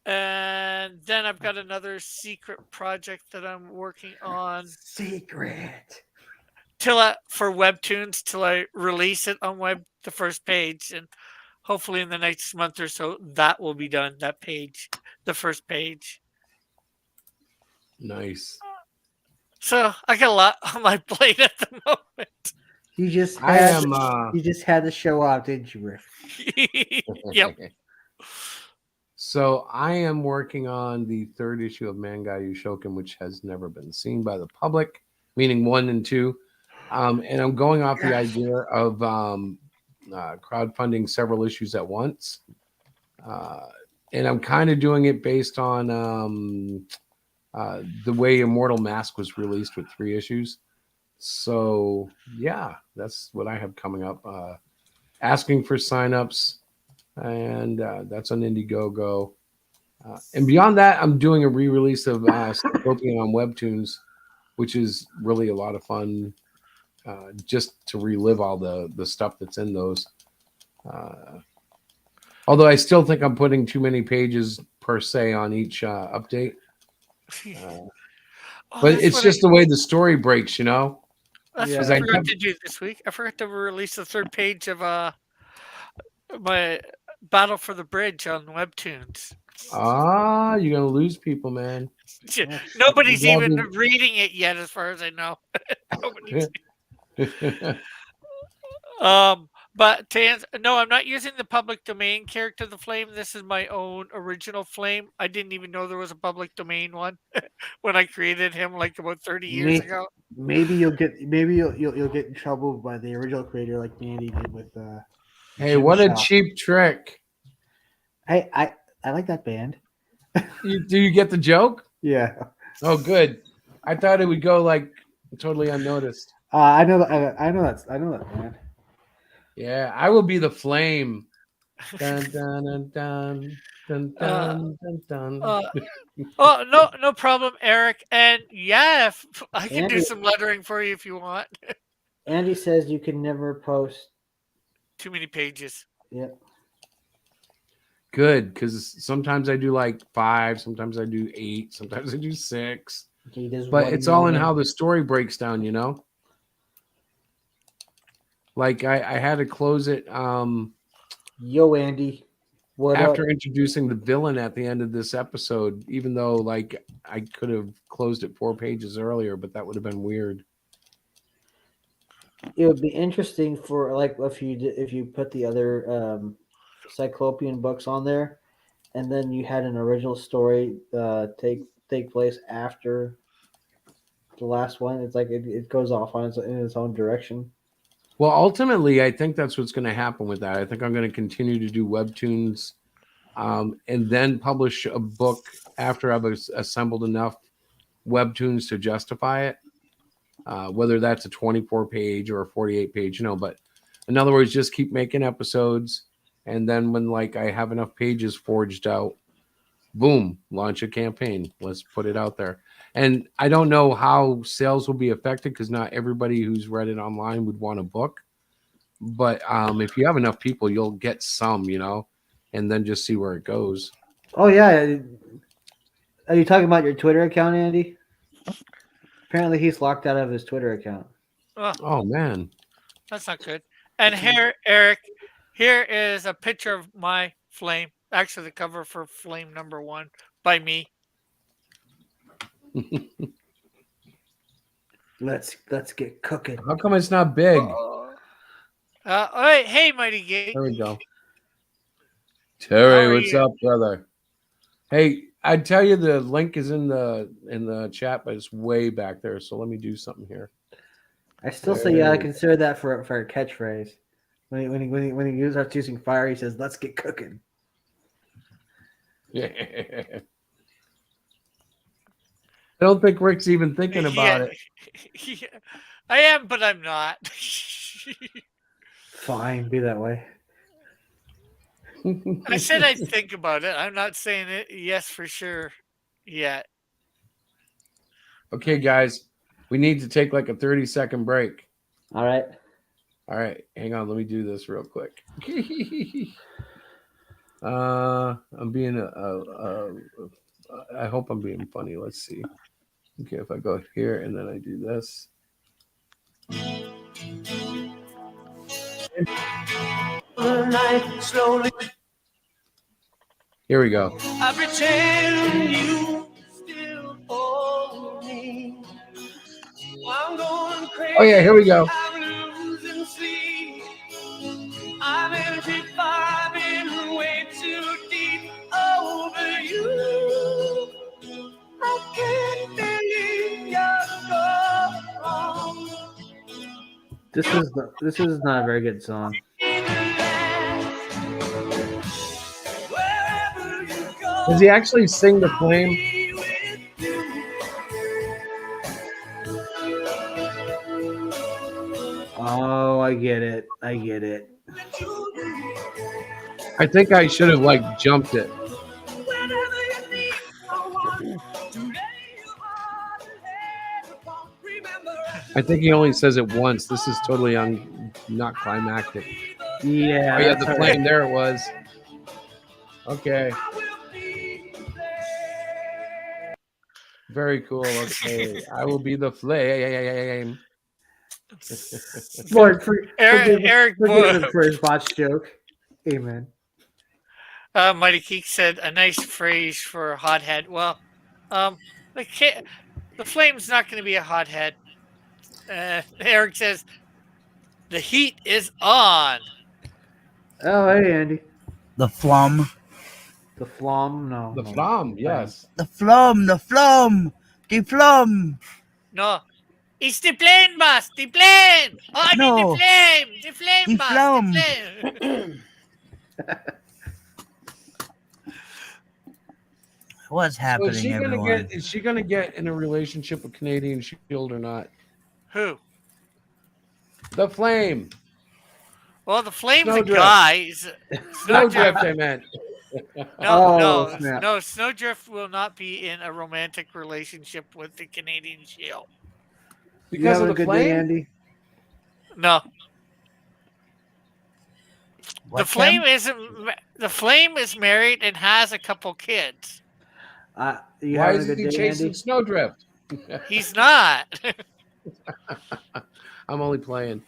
Speaker 8: And then I've got another secret project that I'm working on.
Speaker 9: Secret.
Speaker 8: For Webtoons till I release it on the first page, and hopefully in the next month or so that will be done. That page, the first page.
Speaker 5: Nice.
Speaker 8: So I got a lot on my plate at the moment.
Speaker 9: You just
Speaker 5: I
Speaker 9: had
Speaker 5: am.
Speaker 9: you just had to show off, didn't you, Rick?
Speaker 8: Yep.
Speaker 5: So I am working on the 3rd issue of Manga Yushoken, which has never been seen by the public, meaning 1 and 2. And I'm going off the idea of crowdfunding several issues at once. And I'm kind of doing it based on the way Immortal Mask was released with 3 issues. So, yeah, that's what I have coming up. Asking for signups, and that's on Indiegogo. And beyond that, I'm doing a re-release of Cyclopean on Webtoons, which is really a lot of fun, just to relive all the stuff that's in those. Although I still think I'm putting too many pages per se on each update. But it's just the way the story breaks, you know?
Speaker 8: That's what I forgot to do this week. I forgot to release the 3rd page of my Battle for the Bridge on Webtoons.
Speaker 5: You're gonna lose people, man.
Speaker 8: Nobody's even reading it yet, as far as I know. Nobody's. But to answer, no, I'm not using the public domain character, the Flame. This is my own original Flame. I didn't even know there was a public domain one when I created him like about 30 years ago.
Speaker 9: Maybe you'll get in trouble by the original creator, like Andy did with.
Speaker 5: Hey, what a cheap trick!
Speaker 9: I like that band.
Speaker 5: Do you get the joke?
Speaker 9: Yeah.
Speaker 5: Oh, good. I thought it would go like totally unnoticed.
Speaker 9: I know that band.
Speaker 5: Yeah, I will be the Flame. Dun, dun, dun, dun, dun, dun, dun.
Speaker 8: Oh, no problem, Eric. And yeah, I can do some lettering for you if you want.
Speaker 9: Andy says you can never post
Speaker 8: too many pages.
Speaker 9: Yep.
Speaker 5: Good, because sometimes I do like 5, sometimes I do 8, sometimes I do 6. But it's all in how the story breaks down, you know? Like I had to close it.
Speaker 9: Yo, Andy.
Speaker 5: What after introducing the villain at the end of this episode, even though like I could have closed it 4 pages earlier, but that would have been weird.
Speaker 9: It would be interesting for like if you put the other Cyclopean books on there, and then you had an original story take place after the last one. It's like it goes off on in its own direction.
Speaker 5: Well, ultimately, I think that's what's going to happen with that. I think I'm going to continue to do webtoons, and then publish a book after I've assembled enough webtoons to justify it. Whether that's a 24-page or a 48-page, you know. But in other words, just keep making episodes, and then when like I have enough pages forged out, boom, launch a campaign. Let's put it out there. And I don't know how sales will be affected because not everybody who's read it online would want a book. But if you have enough people, you'll get some, you know, and then just see where it goes.
Speaker 9: Oh, yeah. Are you talking about your Twitter account, Andy? Apparently he's locked out of his Twitter account.
Speaker 5: Oh, man.
Speaker 8: That's not good. And here, Eric, here is a picture of my Flame. Actually, the cover for Flame #1 by me.
Speaker 9: Let's get cooking.
Speaker 5: How come it's not big?
Speaker 8: Hey, Mighty Gate.
Speaker 5: There we go. Terry, what's up, brother? Hey, I'd tell you the link is in the chat, but it's way back there. So let me do something here.
Speaker 9: I still say I consider that for a catchphrase. When he starts using fire, he says, "Let's get cooking."
Speaker 5: Yeah. I don't think Rick's even thinking about it.
Speaker 8: Yeah, I am, but I'm not.
Speaker 9: Fine, be that way.
Speaker 8: I said I'd think about it. I'm not saying it yes for sure yet.
Speaker 5: Okay, guys, we need to take like a 30-second break.
Speaker 9: All right.
Speaker 5: All right, hang on. Let me do this real quick. I'm being I hope I'm being funny. Let's see. Okay, if I go here and then I do this.
Speaker 3: Slowly.
Speaker 5: Here we go.
Speaker 3: I pretend you still hold me. I'm going crazy.
Speaker 5: Oh yeah, here we go.
Speaker 3: I'm losing sleep. I'm in deep, I've been way too deep. Oh
Speaker 9: This is not a very good song.
Speaker 5: Does he actually sing the flame?
Speaker 9: Oh, I get it. I
Speaker 5: think I should have jumped it. I think he only says it once. This is totally not climactic.
Speaker 9: Yeah.
Speaker 5: Oh, yeah, the flame. There it was. Okay. Very cool. Okay. I will be the flame.
Speaker 9: Lord,
Speaker 8: Eric
Speaker 9: forgive him for his botch joke. Amen.
Speaker 8: Mighty Geek said a nice phrase for a hothead. Well, the flame's not going to be a hothead. Eric says the heat is on.
Speaker 9: Oh, hey, Andy.
Speaker 10: The flum.
Speaker 9: The flum? No.
Speaker 5: The flum, yes.
Speaker 10: The flum. The flum.
Speaker 8: No. It's the plane, boss. The plane. Oh, I mean
Speaker 10: No.
Speaker 8: the flame. The flame,
Speaker 10: The
Speaker 8: boss.
Speaker 10: flame.
Speaker 8: The flame.
Speaker 10: What's happening, everyone?
Speaker 5: Is she gonna get in a relationship with Canadian Shield or not?
Speaker 8: Who?
Speaker 5: The flame.
Speaker 8: Well, the flame's a
Speaker 5: Snowdrift.
Speaker 8: guy.
Speaker 5: Snowdrift, I meant.
Speaker 8: No. Snowdrift will not be in a romantic relationship with the Canadian Shield.
Speaker 5: Because of the
Speaker 9: good
Speaker 5: flame?
Speaker 9: day, Andy?
Speaker 8: No.
Speaker 10: What,
Speaker 8: the flame
Speaker 10: Tim?
Speaker 8: isn't. The flame is married and has a couple kids.
Speaker 9: You
Speaker 5: Why
Speaker 9: having a
Speaker 5: is
Speaker 9: good
Speaker 5: he
Speaker 9: day,
Speaker 5: chasing
Speaker 9: Andy?
Speaker 5: Snowdrift?
Speaker 8: He's not.
Speaker 5: I'm only playing.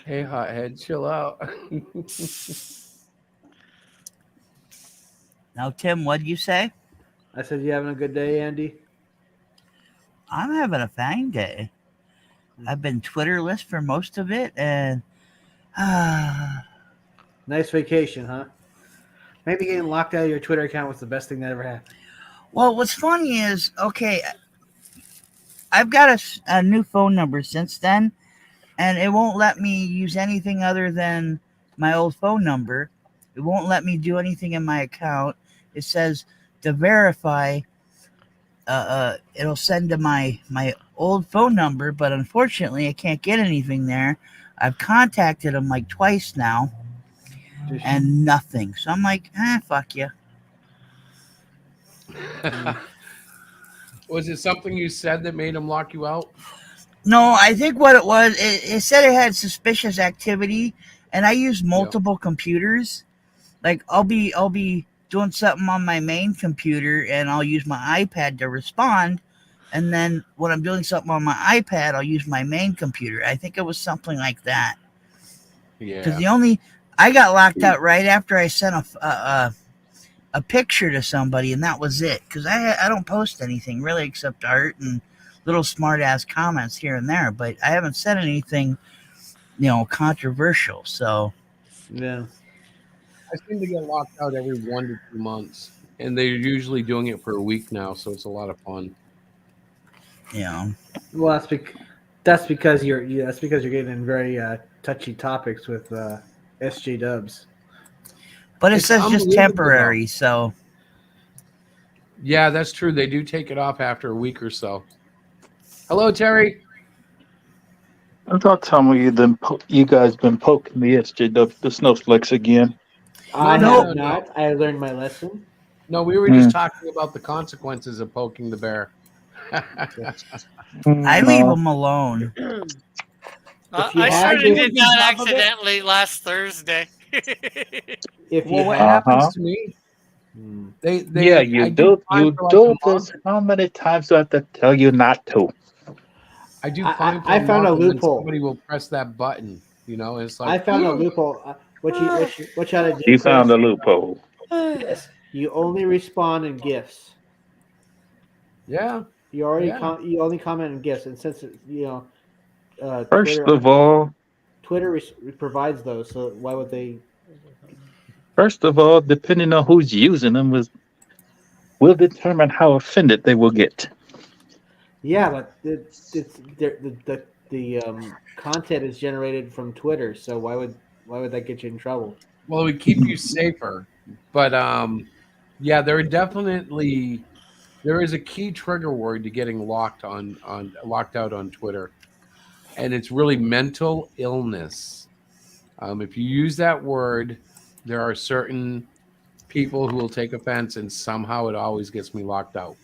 Speaker 5: Hey, hothead, chill out.
Speaker 10: Now, Tim, what'd you say?
Speaker 9: I said, you having a good day, Andy?
Speaker 10: I'm having a fine day. I've been Twitterless for most of it, and
Speaker 9: Nice vacation, huh? Maybe getting locked out of your Twitter account was the best thing that ever happened.
Speaker 10: well, what's funny is, okay, I've got a new phone number since then, and it won't let me use anything other than my old phone number. It won't let me do anything in my account. It says to verify, it'll send to my old phone number, but unfortunately I can't get anything there. I've contacted them twice now and nothing. So I'm like, fuck you.
Speaker 5: Was it something you said that made him lock you out?
Speaker 10: No, I think what it was, it said it had suspicious activity, and I use multiple computers. Like I'll be doing something on my main computer, and I'll use my iPad to respond. And then when I'm doing something on my iPad, I'll use my main computer. I think it was something like that.
Speaker 5: Yeah.
Speaker 10: Because I got locked out right after I sent a picture to somebody, and that was it. Because I don't post anything really except art and little smart ass comments here and there, but I haven't said anything, controversial. So
Speaker 9: yeah,
Speaker 5: I seem to get locked out every 1 to 2 months, and they're usually doing it for a week now, so it's a lot of fun.
Speaker 9: Well, that's because you're getting in very touchy topics with SJ Dubs.
Speaker 10: But it says just temporary, so.
Speaker 5: Yeah, that's true. They do take it off after a week or so. Hello, Terry.
Speaker 11: I thought some of you guys been poking the SJ the snowflakes again.
Speaker 9: I have not. I learned my lesson.
Speaker 5: No, we were just talking about the consequences of poking the bear.
Speaker 10: I leave them alone.
Speaker 8: I certainly did that accidentally last Thursday.
Speaker 5: What happens to me?
Speaker 11: You do this. How many times do I have to tell you not to?
Speaker 5: I do.
Speaker 9: I found a loophole.
Speaker 5: Somebody will press that button. It's like
Speaker 9: I found a loophole. What you ought to do?
Speaker 11: You found a loophole.
Speaker 9: Yes. You only respond in GIFs.
Speaker 5: Yeah.
Speaker 9: You you only comment in GIFs, and since
Speaker 11: First of all,
Speaker 9: Twitter provides those, so why would they?
Speaker 11: First of all, depending on who's using them, will determine how offended they will get.
Speaker 9: Yeah, but the content is generated from Twitter, so why would that get you in trouble?
Speaker 5: Well, it would keep you safer. But yeah, there is a key trigger word to getting locked out on Twitter, and it's really mental illness. If you use that word, there are certain people who will take offense, and somehow it always gets me locked out.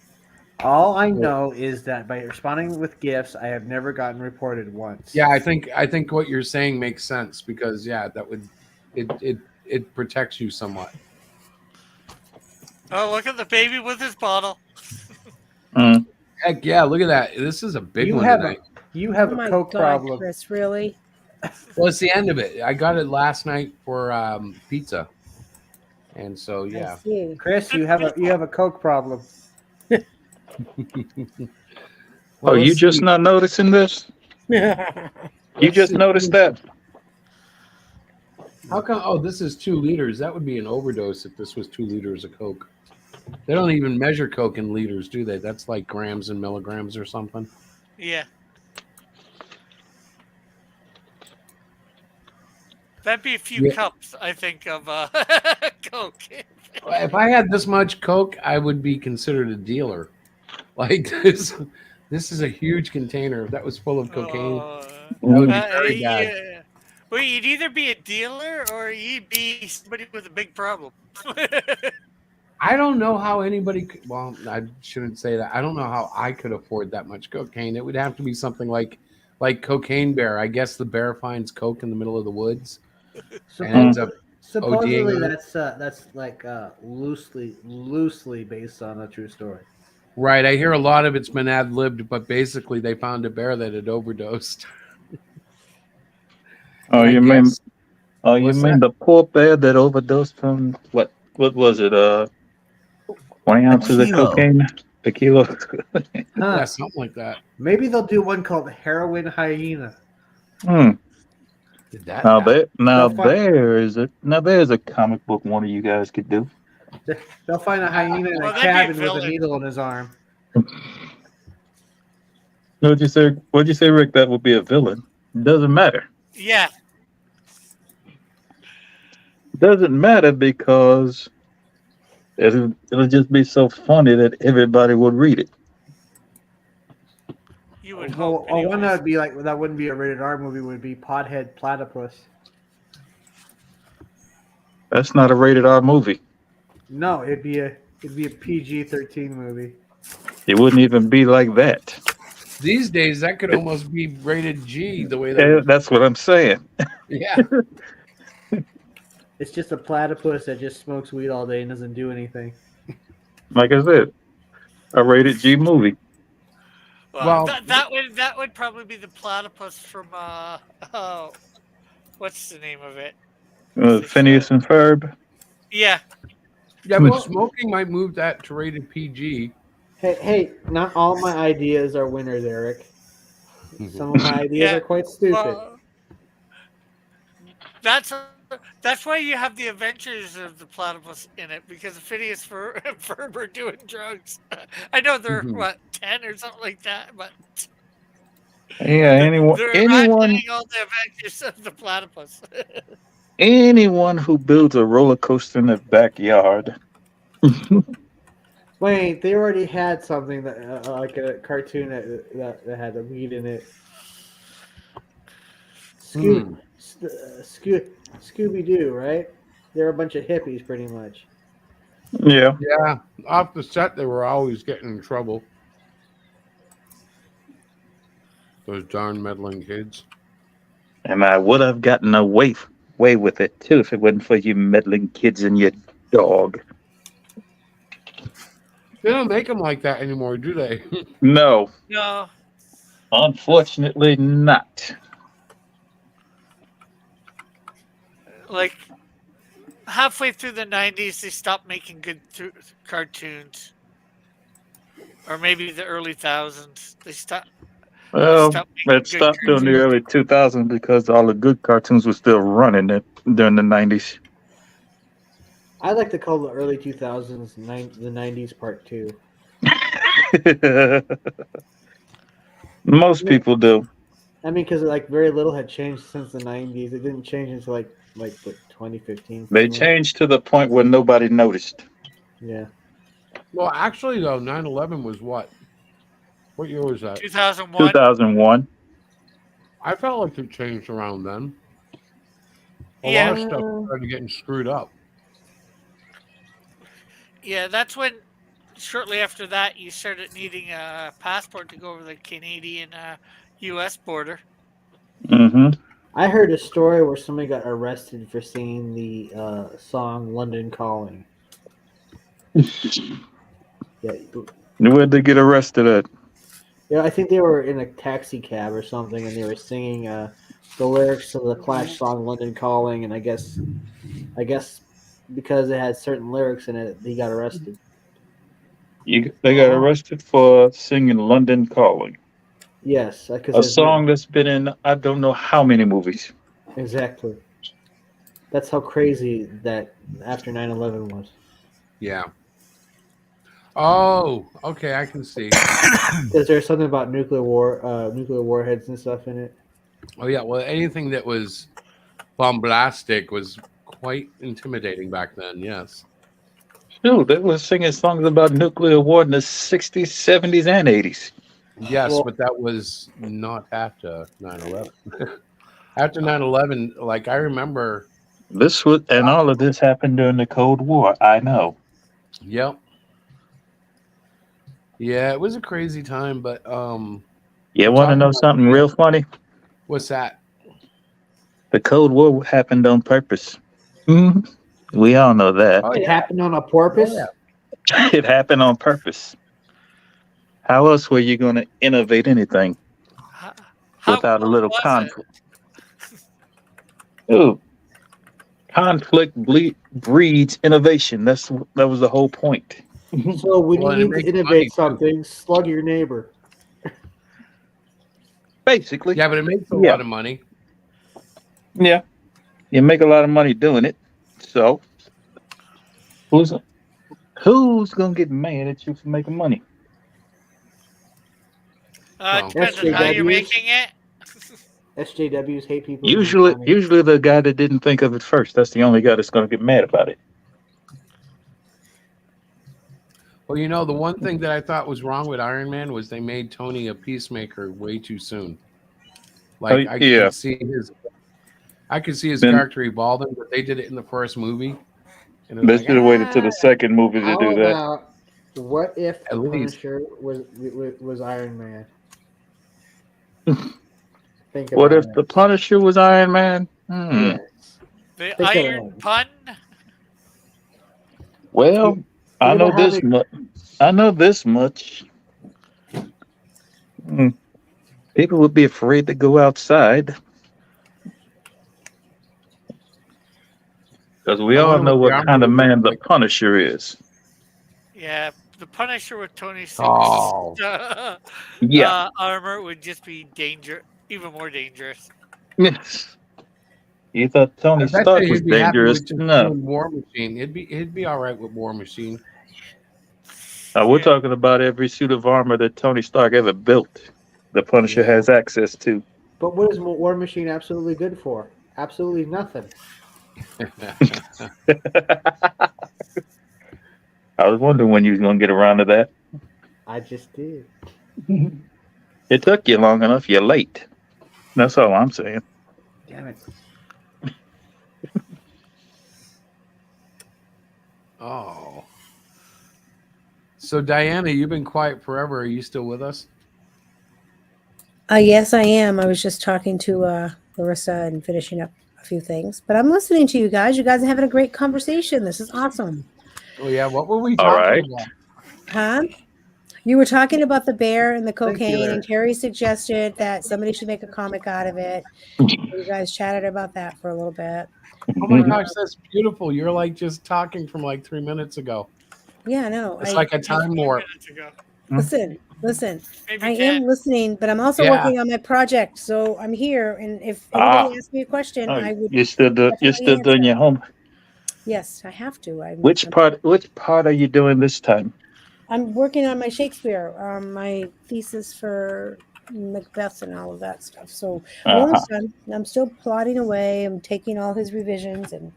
Speaker 9: All I know is that by responding with gifts, I have never gotten reported once.
Speaker 5: Yeah, I think what you're saying makes sense because that would it protects you somewhat.
Speaker 8: Oh, look at the baby with his bottle.
Speaker 5: Heck yeah, look at that. This is a big one tonight.
Speaker 9: You have
Speaker 7: Oh
Speaker 9: a
Speaker 7: my
Speaker 9: Coke
Speaker 7: God,
Speaker 9: problem.
Speaker 7: Chris, really?
Speaker 5: Well, it's the end of it. I got it last night for pizza, and so yeah.
Speaker 7: I see.
Speaker 9: Chris, you have a Coke problem.
Speaker 11: Oh, you just not noticing this? You just noticed that?
Speaker 5: How come? Oh, this is 2 liters. That would be an overdose if this was 2 liters of Coke. They don't even measure Coke in liters, do they? That's like grams and milligrams or something.
Speaker 8: Yeah. That'd be a few cups, I think, of Coke.
Speaker 5: If I had this much Coke, I would be considered a dealer. Like this is a huge container. If that was full of cocaine, that would be very bad.
Speaker 8: Yeah. Well, you'd either be a dealer or you'd be somebody with a big problem.
Speaker 5: I don't know how anybody could, well, I shouldn't say that. I don't know how I could afford that much cocaine. It would have to be something like Cocaine Bear. I guess the bear finds Coke in the middle of the woods and ends up
Speaker 9: Supposedly
Speaker 5: ODing.
Speaker 9: that's like loosely based on a true story.
Speaker 5: Right. I hear a lot of it's been ad-libbed, but basically they found a bear that had overdosed.
Speaker 11: Oh, you mean the poor bear that overdosed from what was it? 20 ounces of cocaine, a kilo.
Speaker 5: Yeah, something like that.
Speaker 9: Maybe they'll do one called Heroin Hyena.
Speaker 5: Did that
Speaker 11: there's a comic book one of you guys could do.
Speaker 9: They'll find a hyena in a cabin with a needle in his arm.
Speaker 11: What'd you say, Rick? That would be a villain. Doesn't matter.
Speaker 8: Yeah.
Speaker 11: Doesn't matter because it'll just be so funny that everybody would read it.
Speaker 8: You would
Speaker 9: hope. Well, one that would be like that wouldn't be a rated R movie. Would be Podhead Platypus.
Speaker 11: That's not a rated R movie.
Speaker 9: No, it'd be a PG-13 movie.
Speaker 11: It wouldn't even be like that.
Speaker 5: These days, that could almost be rated G. The way
Speaker 11: that's what I'm saying.
Speaker 5: Yeah.
Speaker 9: It's just a platypus that just smokes weed all day and doesn't do anything.
Speaker 11: Like I said, a rated G movie.
Speaker 8: Well, that would probably be the platypus from what's the name of it?
Speaker 11: Phineas and Ferb.
Speaker 8: Yeah.
Speaker 5: Yeah, but smoking might move that to rated PG.
Speaker 9: Hey, not all my ideas are winners, Eric. Some of my ideas are quite stupid.
Speaker 8: Well, that's why you have the Adventures of the Platypus in it, because Phineas and Ferb are doing drugs. I know they're 10 or something like that, but
Speaker 11: yeah, anyone
Speaker 8: all the Adventures of the Platypus.
Speaker 11: Anyone who builds a roller coaster in their backyard.
Speaker 9: Wait, they already had something that like a cartoon that had a weed in it. Scooby-Doo, right? They're a bunch of hippies, pretty much.
Speaker 11: Yeah.
Speaker 5: Yeah. Off the set, they were always getting in trouble. Those darn meddling kids.
Speaker 11: And I would have gotten away with it, too, if it wasn't for you meddling kids and your dog.
Speaker 5: They don't make them like that anymore, do they?
Speaker 11: No.
Speaker 8: No.
Speaker 11: Unfortunately not.
Speaker 8: Like, halfway through the 90s, they stopped making good cartoons. Or maybe the early thousands. They stopped.
Speaker 11: Well, it stopped during the early 2000s because all the good cartoons were still running during the 90s.
Speaker 9: I like to call the early 2000s the 90s part 2.
Speaker 11: Most people do.
Speaker 9: I mean, because like very little had changed since the '90s. It didn't change until like what 2015.
Speaker 11: They
Speaker 9: something like-
Speaker 11: changed to the point where nobody noticed.
Speaker 9: Yeah.
Speaker 5: Well, actually, though, 9/11 was what? What year was that?
Speaker 8: 2001.
Speaker 11: 2001.
Speaker 5: I felt like it changed around then. A
Speaker 8: Yeah.
Speaker 5: lot of stuff started getting screwed up.
Speaker 8: Yeah, that's when shortly after that you started needing a passport to go over the Canadian U.S. border.
Speaker 11: Mm-hmm.
Speaker 9: I heard a story where somebody got arrested for singing the song "London Calling." Yeah,
Speaker 11: Where'd they get arrested at?
Speaker 9: yeah. I think they were in a taxi cab or something, and they were singing the lyrics of the Clash song "London Calling," and I guess because it had certain lyrics in it, he got arrested.
Speaker 11: They got arrested for singing "London Calling,"
Speaker 9: Yes, because
Speaker 11: a song that's been in I don't know how many movies.
Speaker 9: Exactly. That's how crazy that after 9/11 was.
Speaker 5: Yeah. Oh, okay, I can see.
Speaker 9: Is there something about nuclear warheads and stuff in it?
Speaker 5: Oh, yeah. Well, anything that was bombastic was quite intimidating back then. Yes.
Speaker 11: Dude, they were singing songs about nuclear war in the 60s, 70s, and 80s.
Speaker 5: Yes,
Speaker 9: Well-
Speaker 5: but that was not after 9/11. After 9/11, like I remember.
Speaker 11: This was, and all of this happened during the Cold War. I know.
Speaker 5: Yep. Yeah, it was a crazy time, but
Speaker 11: You want to know something real funny?
Speaker 5: what's that?
Speaker 11: The Cold War happened on purpose. Mhm. We all know that.
Speaker 5: Oh,
Speaker 9: It
Speaker 5: yeah.
Speaker 9: happened on a purpose.
Speaker 5: Oh, yeah.
Speaker 11: It happened on purpose. How else were you going to innovate anything without a little
Speaker 8: was it?
Speaker 11: conflict? Ooh, conflict breeds innovation. That was the whole point.
Speaker 9: So when
Speaker 5: Well, and
Speaker 9: you
Speaker 5: it
Speaker 9: need to
Speaker 5: makes money,
Speaker 9: innovate
Speaker 5: too.
Speaker 9: something, slug your neighbor.
Speaker 11: Basically,
Speaker 5: Yeah, but it makes a
Speaker 11: Yeah.
Speaker 5: lot of money.
Speaker 11: yeah, you make a lot of money doing it. So who's gonna get mad at you for making money?
Speaker 5: Well,
Speaker 8: Depends on how you're
Speaker 9: SJWs.
Speaker 8: making it.
Speaker 9: SJWs hate people. who make
Speaker 11: Usually,
Speaker 9: money.
Speaker 11: usually the guy that didn't think of it first. That's the only guy that's gonna get mad about it.
Speaker 5: Well, you know, the one thing that I thought was wrong with Iron Man was they made Tony a peacemaker way too soon. Like I
Speaker 11: yeah.
Speaker 5: could see his
Speaker 11: Then-
Speaker 5: character evolving, but they did it in the first movie. And it was
Speaker 11: They
Speaker 5: like,
Speaker 11: should have waited till the second movie to
Speaker 9: How
Speaker 11: do that.
Speaker 9: about what if
Speaker 5: At
Speaker 9: the
Speaker 5: least.
Speaker 9: Punisher was Iron Man? Think
Speaker 11: What
Speaker 9: about
Speaker 11: if the Punisher was Iron Man?
Speaker 9: Yes.
Speaker 8: The
Speaker 9: Think of
Speaker 8: iron
Speaker 9: it.
Speaker 8: pun.
Speaker 11: Well, I
Speaker 9: you
Speaker 11: know
Speaker 9: know how
Speaker 11: this much. I know this much. People would be afraid to go outside because we
Speaker 5: I
Speaker 11: all
Speaker 5: wonder
Speaker 11: know
Speaker 5: what the
Speaker 11: what kind of
Speaker 5: armor would
Speaker 11: man
Speaker 5: look
Speaker 11: the
Speaker 5: like.
Speaker 11: Punisher is.
Speaker 8: Yeah, the Punisher with Tony
Speaker 5: Oh.
Speaker 8: Stark's
Speaker 11: Yeah.
Speaker 8: armor would just be even more dangerous.
Speaker 11: Yes. You thought Tony
Speaker 5: I bet
Speaker 11: Stark
Speaker 5: you
Speaker 11: was
Speaker 5: he'd be happy
Speaker 11: dangerous?
Speaker 5: with just
Speaker 11: No.
Speaker 5: doing War Machine. He'd be all right with War Machine.
Speaker 11: We're
Speaker 8: Yeah.
Speaker 11: talking about every suit of armor that Tony Stark ever built. The Punisher
Speaker 5: Yeah.
Speaker 11: has access to.
Speaker 9: But what is War Machine absolutely good for? Absolutely nothing.
Speaker 11: I was wondering when you was gonna get around to that.
Speaker 9: I just did.
Speaker 11: It took you long enough. You're late. That's all I'm saying.
Speaker 9: Damn it.
Speaker 5: Oh. So Diana, you've been quiet forever. Are you still with us?
Speaker 7: Yes, I am. I was just talking to Larissa and finishing up a few things, but I'm listening to you guys. You guys are having a great conversation. This is awesome.
Speaker 5: Oh yeah. What were we
Speaker 11: All
Speaker 5: talking
Speaker 11: right.
Speaker 5: about?
Speaker 7: Huh? You were talking about the bear and the
Speaker 9: Thank you,
Speaker 7: cocaine,
Speaker 9: Larry.
Speaker 7: and Terry suggested that somebody should make a comic out of it. You guys chatted about that for a little bit.
Speaker 5: Oh my gosh, that's beautiful. You're like just talking from like 3 minutes ago.
Speaker 7: Yeah, no.
Speaker 5: It's like a time warp.
Speaker 8: Minutes ago.
Speaker 7: Listen.
Speaker 8: Maybe
Speaker 7: I
Speaker 8: 10.
Speaker 7: am listening, but I'm also
Speaker 5: Yeah.
Speaker 7: working on my project, so I'm here. And if anybody asks me a question, I would.
Speaker 11: You're still
Speaker 7: definitely
Speaker 11: doing
Speaker 7: answer.
Speaker 11: your home.
Speaker 7: Yes, I have to.
Speaker 11: Which part are you doing this time?
Speaker 7: I'm working on my Shakespeare, my thesis for Macbeth and all of that stuff. So I'm almost done. I'm still plodding away. I'm taking all his revisions and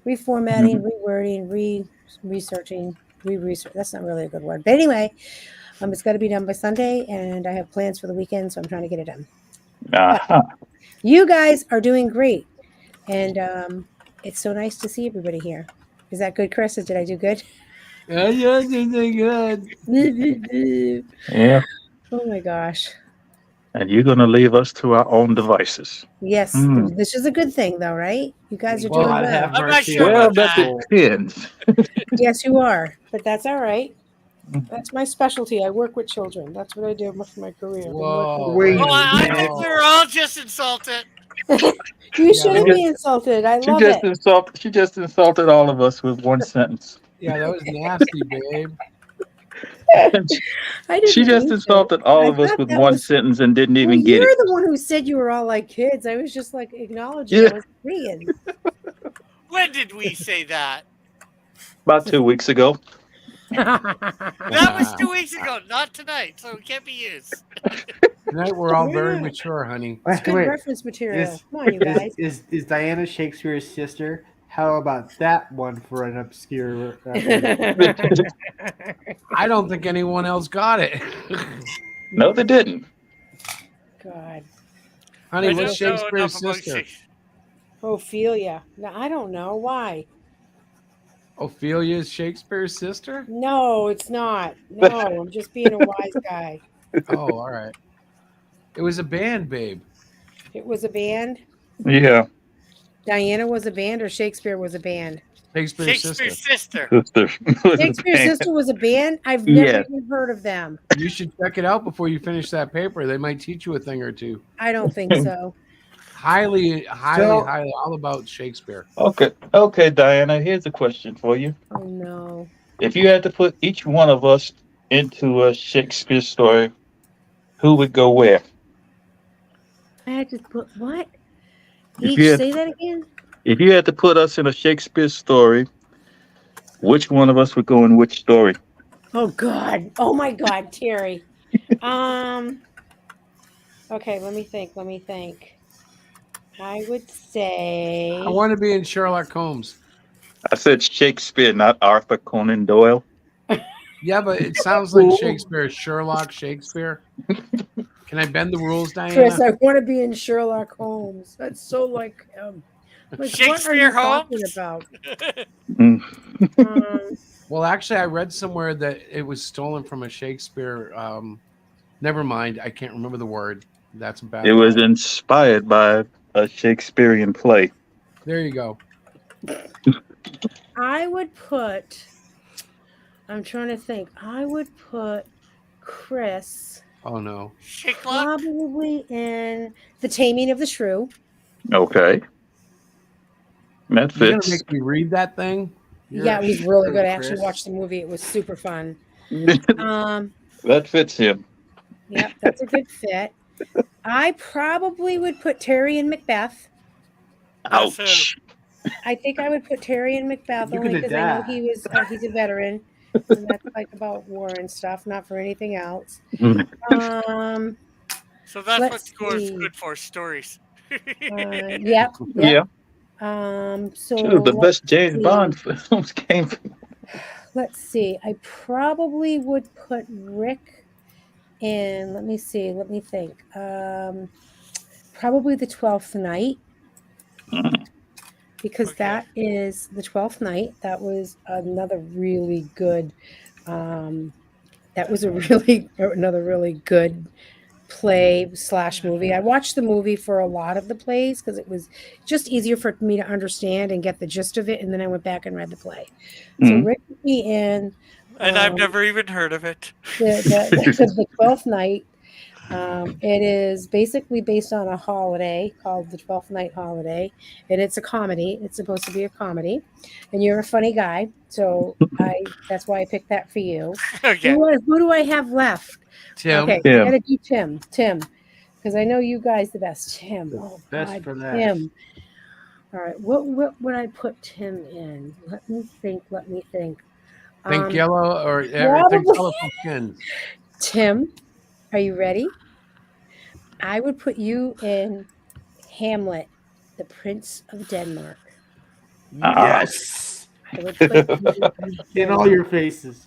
Speaker 7: reformatting, rewording, researching, re-research. That's not really a good word. But anyway, it's got to be done by Sunday, and I have plans for the weekend, so I'm trying to get it done. But you guys are doing great, and it's so nice to see everybody here. Is that good, Chris? Or did I do good?
Speaker 5: Yeah, you're doing good.
Speaker 11: Yeah.
Speaker 7: Oh my gosh.
Speaker 11: And you're going to leave us to our own devices.
Speaker 7: Yes, this is a good thing, though, right? You guys are
Speaker 9: Well,
Speaker 7: doing
Speaker 9: I'd
Speaker 7: well.
Speaker 9: have
Speaker 8: I'm not
Speaker 9: mercy
Speaker 8: sure
Speaker 9: on
Speaker 11: Well,
Speaker 8: about
Speaker 11: that
Speaker 8: that.
Speaker 11: depends.
Speaker 7: Yes, you are, but that's all right. That's my specialty. I work with children. That's what I do for my career.
Speaker 5: Whoa,
Speaker 9: Wait.
Speaker 8: Oh, I think
Speaker 5: whoa.
Speaker 8: we were all just insulted.
Speaker 7: You
Speaker 5: Yeah,
Speaker 7: shouldn't be insulted. I love it.
Speaker 11: She just insulted all of us with one sentence.
Speaker 5: Yeah, that was nasty, babe.
Speaker 7: I didn't
Speaker 11: She just
Speaker 7: mean to.
Speaker 11: insulted all
Speaker 7: I
Speaker 11: of us
Speaker 7: thought
Speaker 11: with
Speaker 7: that
Speaker 11: one
Speaker 7: was-
Speaker 11: sentence and didn't
Speaker 7: Well,
Speaker 11: even get
Speaker 7: you're
Speaker 11: it.
Speaker 7: the one who said you were all like kids. I was just like acknowledging.
Speaker 11: Yeah.
Speaker 7: I was agreeing.
Speaker 8: When did we say that?
Speaker 11: About 2 weeks ago.
Speaker 8: That was 2 weeks ago, not tonight, so it can't be used.
Speaker 5: Tonight we're all very
Speaker 7: Yeah.
Speaker 5: mature, honey.
Speaker 7: It's good
Speaker 9: Wait.
Speaker 7: reference material.
Speaker 9: Is,
Speaker 7: Come on, you guys.
Speaker 9: is Diana Shakespeare's sister? How about that one for an obscure
Speaker 5: I don't think anyone else got it.
Speaker 11: No, they didn't.
Speaker 7: God.
Speaker 5: Honey,
Speaker 8: I
Speaker 5: what's
Speaker 8: don't know
Speaker 5: Shakespeare's
Speaker 8: enough about
Speaker 5: sister?
Speaker 8: Shakespeare.
Speaker 7: Ophelia. No, I don't know. Why?
Speaker 5: Ophelia is Shakespeare's sister?
Speaker 7: No, it's not. No, I'm just being a wise guy.
Speaker 5: Oh, all right. It was a band, babe.
Speaker 7: It was a band.
Speaker 11: Yeah.
Speaker 7: Diana was a band or Shakespeare was a band?
Speaker 5: Shakespeare's
Speaker 8: Shakespeare's
Speaker 5: sister.
Speaker 8: sister.
Speaker 7: Shakespeare's sister was a band? I've
Speaker 11: Yes.
Speaker 7: never even heard of them.
Speaker 5: You should check it out before you finish that paper. They might teach you a thing or two.
Speaker 7: I don't think so.
Speaker 5: Highly all about Shakespeare.
Speaker 11: Okay, Diana, here's a question for you.
Speaker 7: Oh no.
Speaker 11: If you had to put each one of us into a Shakespeare story, who would go where?
Speaker 7: I had to put what?
Speaker 11: If
Speaker 7: Each
Speaker 11: you had-
Speaker 7: say that again?
Speaker 11: If you had to put us in a Shakespeare story, which one of us would go in which story?
Speaker 7: Oh God. Oh my God, Terry. Okay, let me think. I would say
Speaker 5: I want to be in Sherlock Holmes.
Speaker 11: I said Shakespeare, not Arthur Conan Doyle.
Speaker 5: Yeah, but it sounds like Shakespeare. Sherlock Shakespeare. Can I bend the rules, Diana?
Speaker 7: Chris, I want to be in Sherlock Holmes. That's so like
Speaker 8: Shakespeare
Speaker 7: what are you
Speaker 8: Holmes?
Speaker 7: talking about?
Speaker 5: Well, actually, I read somewhere that it was stolen from a Shakespeare. Never mind. I can't remember the word. That's a bad.
Speaker 11: It was inspired by a Shakespearean play.
Speaker 5: There you go.
Speaker 7: I would put. I'm trying to think. I would put Chris
Speaker 5: Oh no.
Speaker 7: probably in The Taming of the Shrew.
Speaker 11: Okay. That
Speaker 5: You're gonna
Speaker 11: fits.
Speaker 5: make me read that thing?
Speaker 7: Yeah, it was really good. I actually
Speaker 9: Chris.
Speaker 7: watched the movie. It was super fun.
Speaker 11: That fits him.
Speaker 7: Yep, that's a good fit. I probably would put Terry in Macbeth.
Speaker 11: Ouch.
Speaker 7: I think I would put Terry in Macbeth
Speaker 9: You're
Speaker 7: only
Speaker 9: gonna
Speaker 7: because I know
Speaker 9: die.
Speaker 7: he's a veteran. And that's like about war and stuff, not for anything else.
Speaker 8: So that's what
Speaker 7: Let's
Speaker 8: scores
Speaker 7: see.
Speaker 8: good for stories.
Speaker 7: Yep.
Speaker 11: Yeah.
Speaker 7: So
Speaker 11: Two of the
Speaker 7: let's
Speaker 11: best James
Speaker 7: see.
Speaker 11: Bond films came from.
Speaker 7: Let's see. I probably would put Rick in. Let me see. Let me think. Probably the 12th Night. Because that is the 12th Night. That was another really good. That was another really good play / movie. I watched the movie for a lot of the plays because it was just easier for me to understand and get the gist of it, and then I went back and read the play. So Rick would be in,
Speaker 8: And I've never even heard of it.
Speaker 7: the 12th Night. It is basically based on a holiday called the 12th Night Holiday, and it's a comedy. It's supposed to be a comedy, and you're a funny guy, so that's why I picked that for you.
Speaker 8: Okay.
Speaker 7: Who do I have left?
Speaker 5: Tim.
Speaker 7: Okay,
Speaker 11: Tim.
Speaker 7: I gotta do Tim, because I know you guys the best. Tim,
Speaker 9: Best
Speaker 7: God,
Speaker 9: for that.
Speaker 7: Tim. All right, what would I put Tim in? Let me think.
Speaker 5: Think yellow or think
Speaker 7: probably-
Speaker 5: colorful skin.
Speaker 7: Tim, are you ready? I would put you in Hamlet, the Prince of Denmark.
Speaker 9: Yes.
Speaker 7: I would put you
Speaker 9: In all your faces.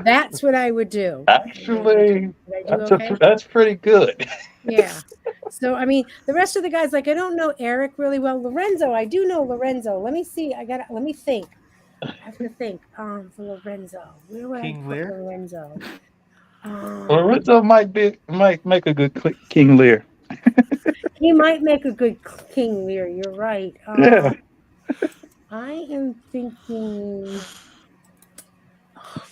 Speaker 7: That's what I would do.
Speaker 11: Actually,
Speaker 7: Did I do
Speaker 11: that's
Speaker 7: okay?
Speaker 11: that's pretty good.
Speaker 7: Yeah. So I mean, the rest of the guys, like I don't know Eric really well. Lorenzo, I do know Lorenzo. Let me see. Let me think. I have to think. For Lorenzo, where would
Speaker 9: King
Speaker 7: I put
Speaker 9: Lear?
Speaker 7: Lorenzo?
Speaker 11: Lorenzo might make a good King Lear.
Speaker 7: He might make a good King Lear. You're right.
Speaker 11: Yeah.
Speaker 7: I am thinking. Oh,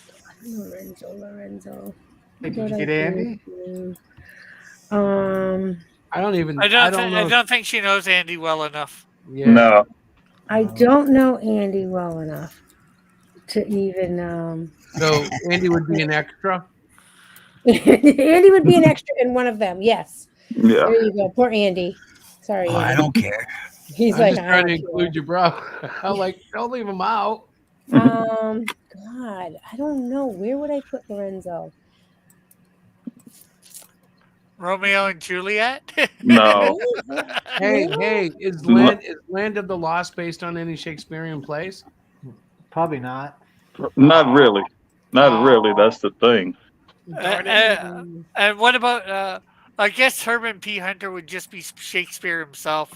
Speaker 7: Lorenzo.
Speaker 9: Hey, did
Speaker 7: What
Speaker 9: you
Speaker 7: I
Speaker 9: get Andy?
Speaker 7: do?
Speaker 5: I don't even.
Speaker 8: I
Speaker 5: I don't know.
Speaker 8: don't think she knows Andy well enough.
Speaker 5: Yeah.
Speaker 11: No.
Speaker 7: I don't know Andy well enough to even.
Speaker 5: So Andy would be an extra.
Speaker 7: Andy would be an extra in one of them. Yes.
Speaker 11: Yeah.
Speaker 7: There you go. Poor Andy. Sorry,
Speaker 10: Oh, I
Speaker 7: Andy.
Speaker 10: don't care.
Speaker 7: He's
Speaker 5: I'm
Speaker 7: like,
Speaker 5: just
Speaker 7: I
Speaker 5: trying to
Speaker 7: don't
Speaker 5: include you, bro. I'm like, don't leave him out.
Speaker 7: care. God, I don't know. Where would I put Lorenzo?
Speaker 8: Romeo and Juliet?
Speaker 11: No.
Speaker 5: Hey, is Land of the Lost based on any Shakespearean plays?
Speaker 9: Probably not.
Speaker 11: Not really. Not really. That's the thing.
Speaker 8: And what about, I guess Herman P. Hunter would just be Shakespeare himself.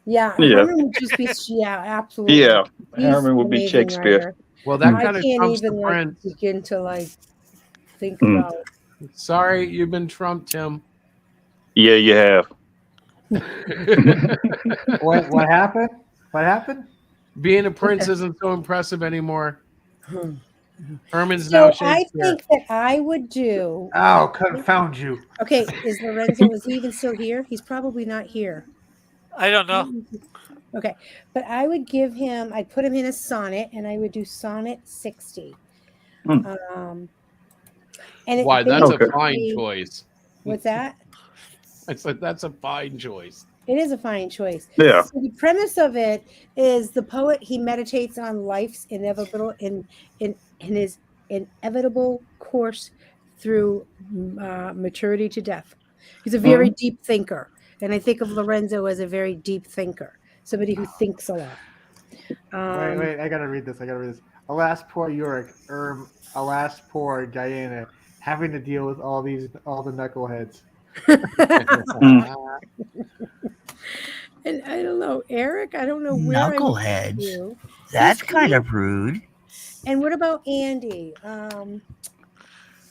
Speaker 7: Yeah,
Speaker 11: Yeah.
Speaker 7: Herman would just be. Yeah, absolutely.
Speaker 11: Yeah.
Speaker 7: He's
Speaker 11: Herman would
Speaker 7: an
Speaker 11: be
Speaker 7: amazing
Speaker 11: Shakespeare.
Speaker 7: writer.
Speaker 5: Well, that
Speaker 7: I
Speaker 5: kind of
Speaker 7: can't
Speaker 5: trumps the
Speaker 7: even like
Speaker 5: Prince.
Speaker 7: begin to like think
Speaker 11: Mm.
Speaker 7: about.
Speaker 5: Sorry, you've been trumped, Tim.
Speaker 11: Yeah, you have.
Speaker 9: What happened? What happened?
Speaker 5: Being a prince isn't so impressive anymore. Herman's
Speaker 7: So
Speaker 5: now
Speaker 7: I
Speaker 5: Shakespeare.
Speaker 7: think that I would do.
Speaker 9: Oh, confound you.
Speaker 7: Okay, is Lorenzo? Is he even still here? He's probably not here.
Speaker 8: I don't know.
Speaker 7: Okay, but I would give him. I'd put him in a sonnet, and I would do sonnet 60.
Speaker 11: Hmm.
Speaker 7: And
Speaker 5: Why? That's a
Speaker 11: Okay.
Speaker 5: fine choice.
Speaker 7: What's that?
Speaker 5: I said that's a fine choice.
Speaker 7: It is a fine choice.
Speaker 11: Yeah.
Speaker 7: So the premise of it is the poet, he meditates on life's inevitable in his inevitable course through maturity to death. He's a very deep thinker, and I think of Lorenzo as a very deep thinker, somebody who thinks a lot.
Speaker 9: Wait, I gotta read this. Alas, poor Yorick, alas, poor Diana, having to deal with all the knuckleheads.
Speaker 7: And I don't know, Eric. I don't know where
Speaker 10: Knuckleheads. That's kind of rude.
Speaker 7: And what about Andy?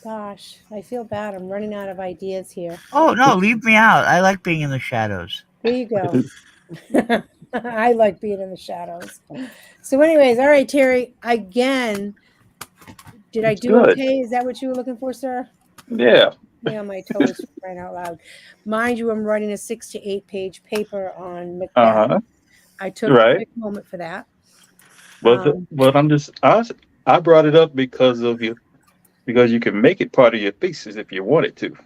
Speaker 7: Gosh, I feel bad. I'm running out of ideas here.
Speaker 10: Oh no, leave me out. I like being in the shadows.
Speaker 7: Here you go. I like being in the shadows. So, anyways, all right, Terry. Again, did I do
Speaker 11: Good.
Speaker 7: okay? Is that what you were looking for, sir?
Speaker 11: Yeah.
Speaker 7: Me on my toes, crying out loud. Mind you, I'm writing a 6 to 8 page paper on Macbeth. I took a quick moment for that.
Speaker 11: But I brought it up because you can make it part of your thesis if you wanted to.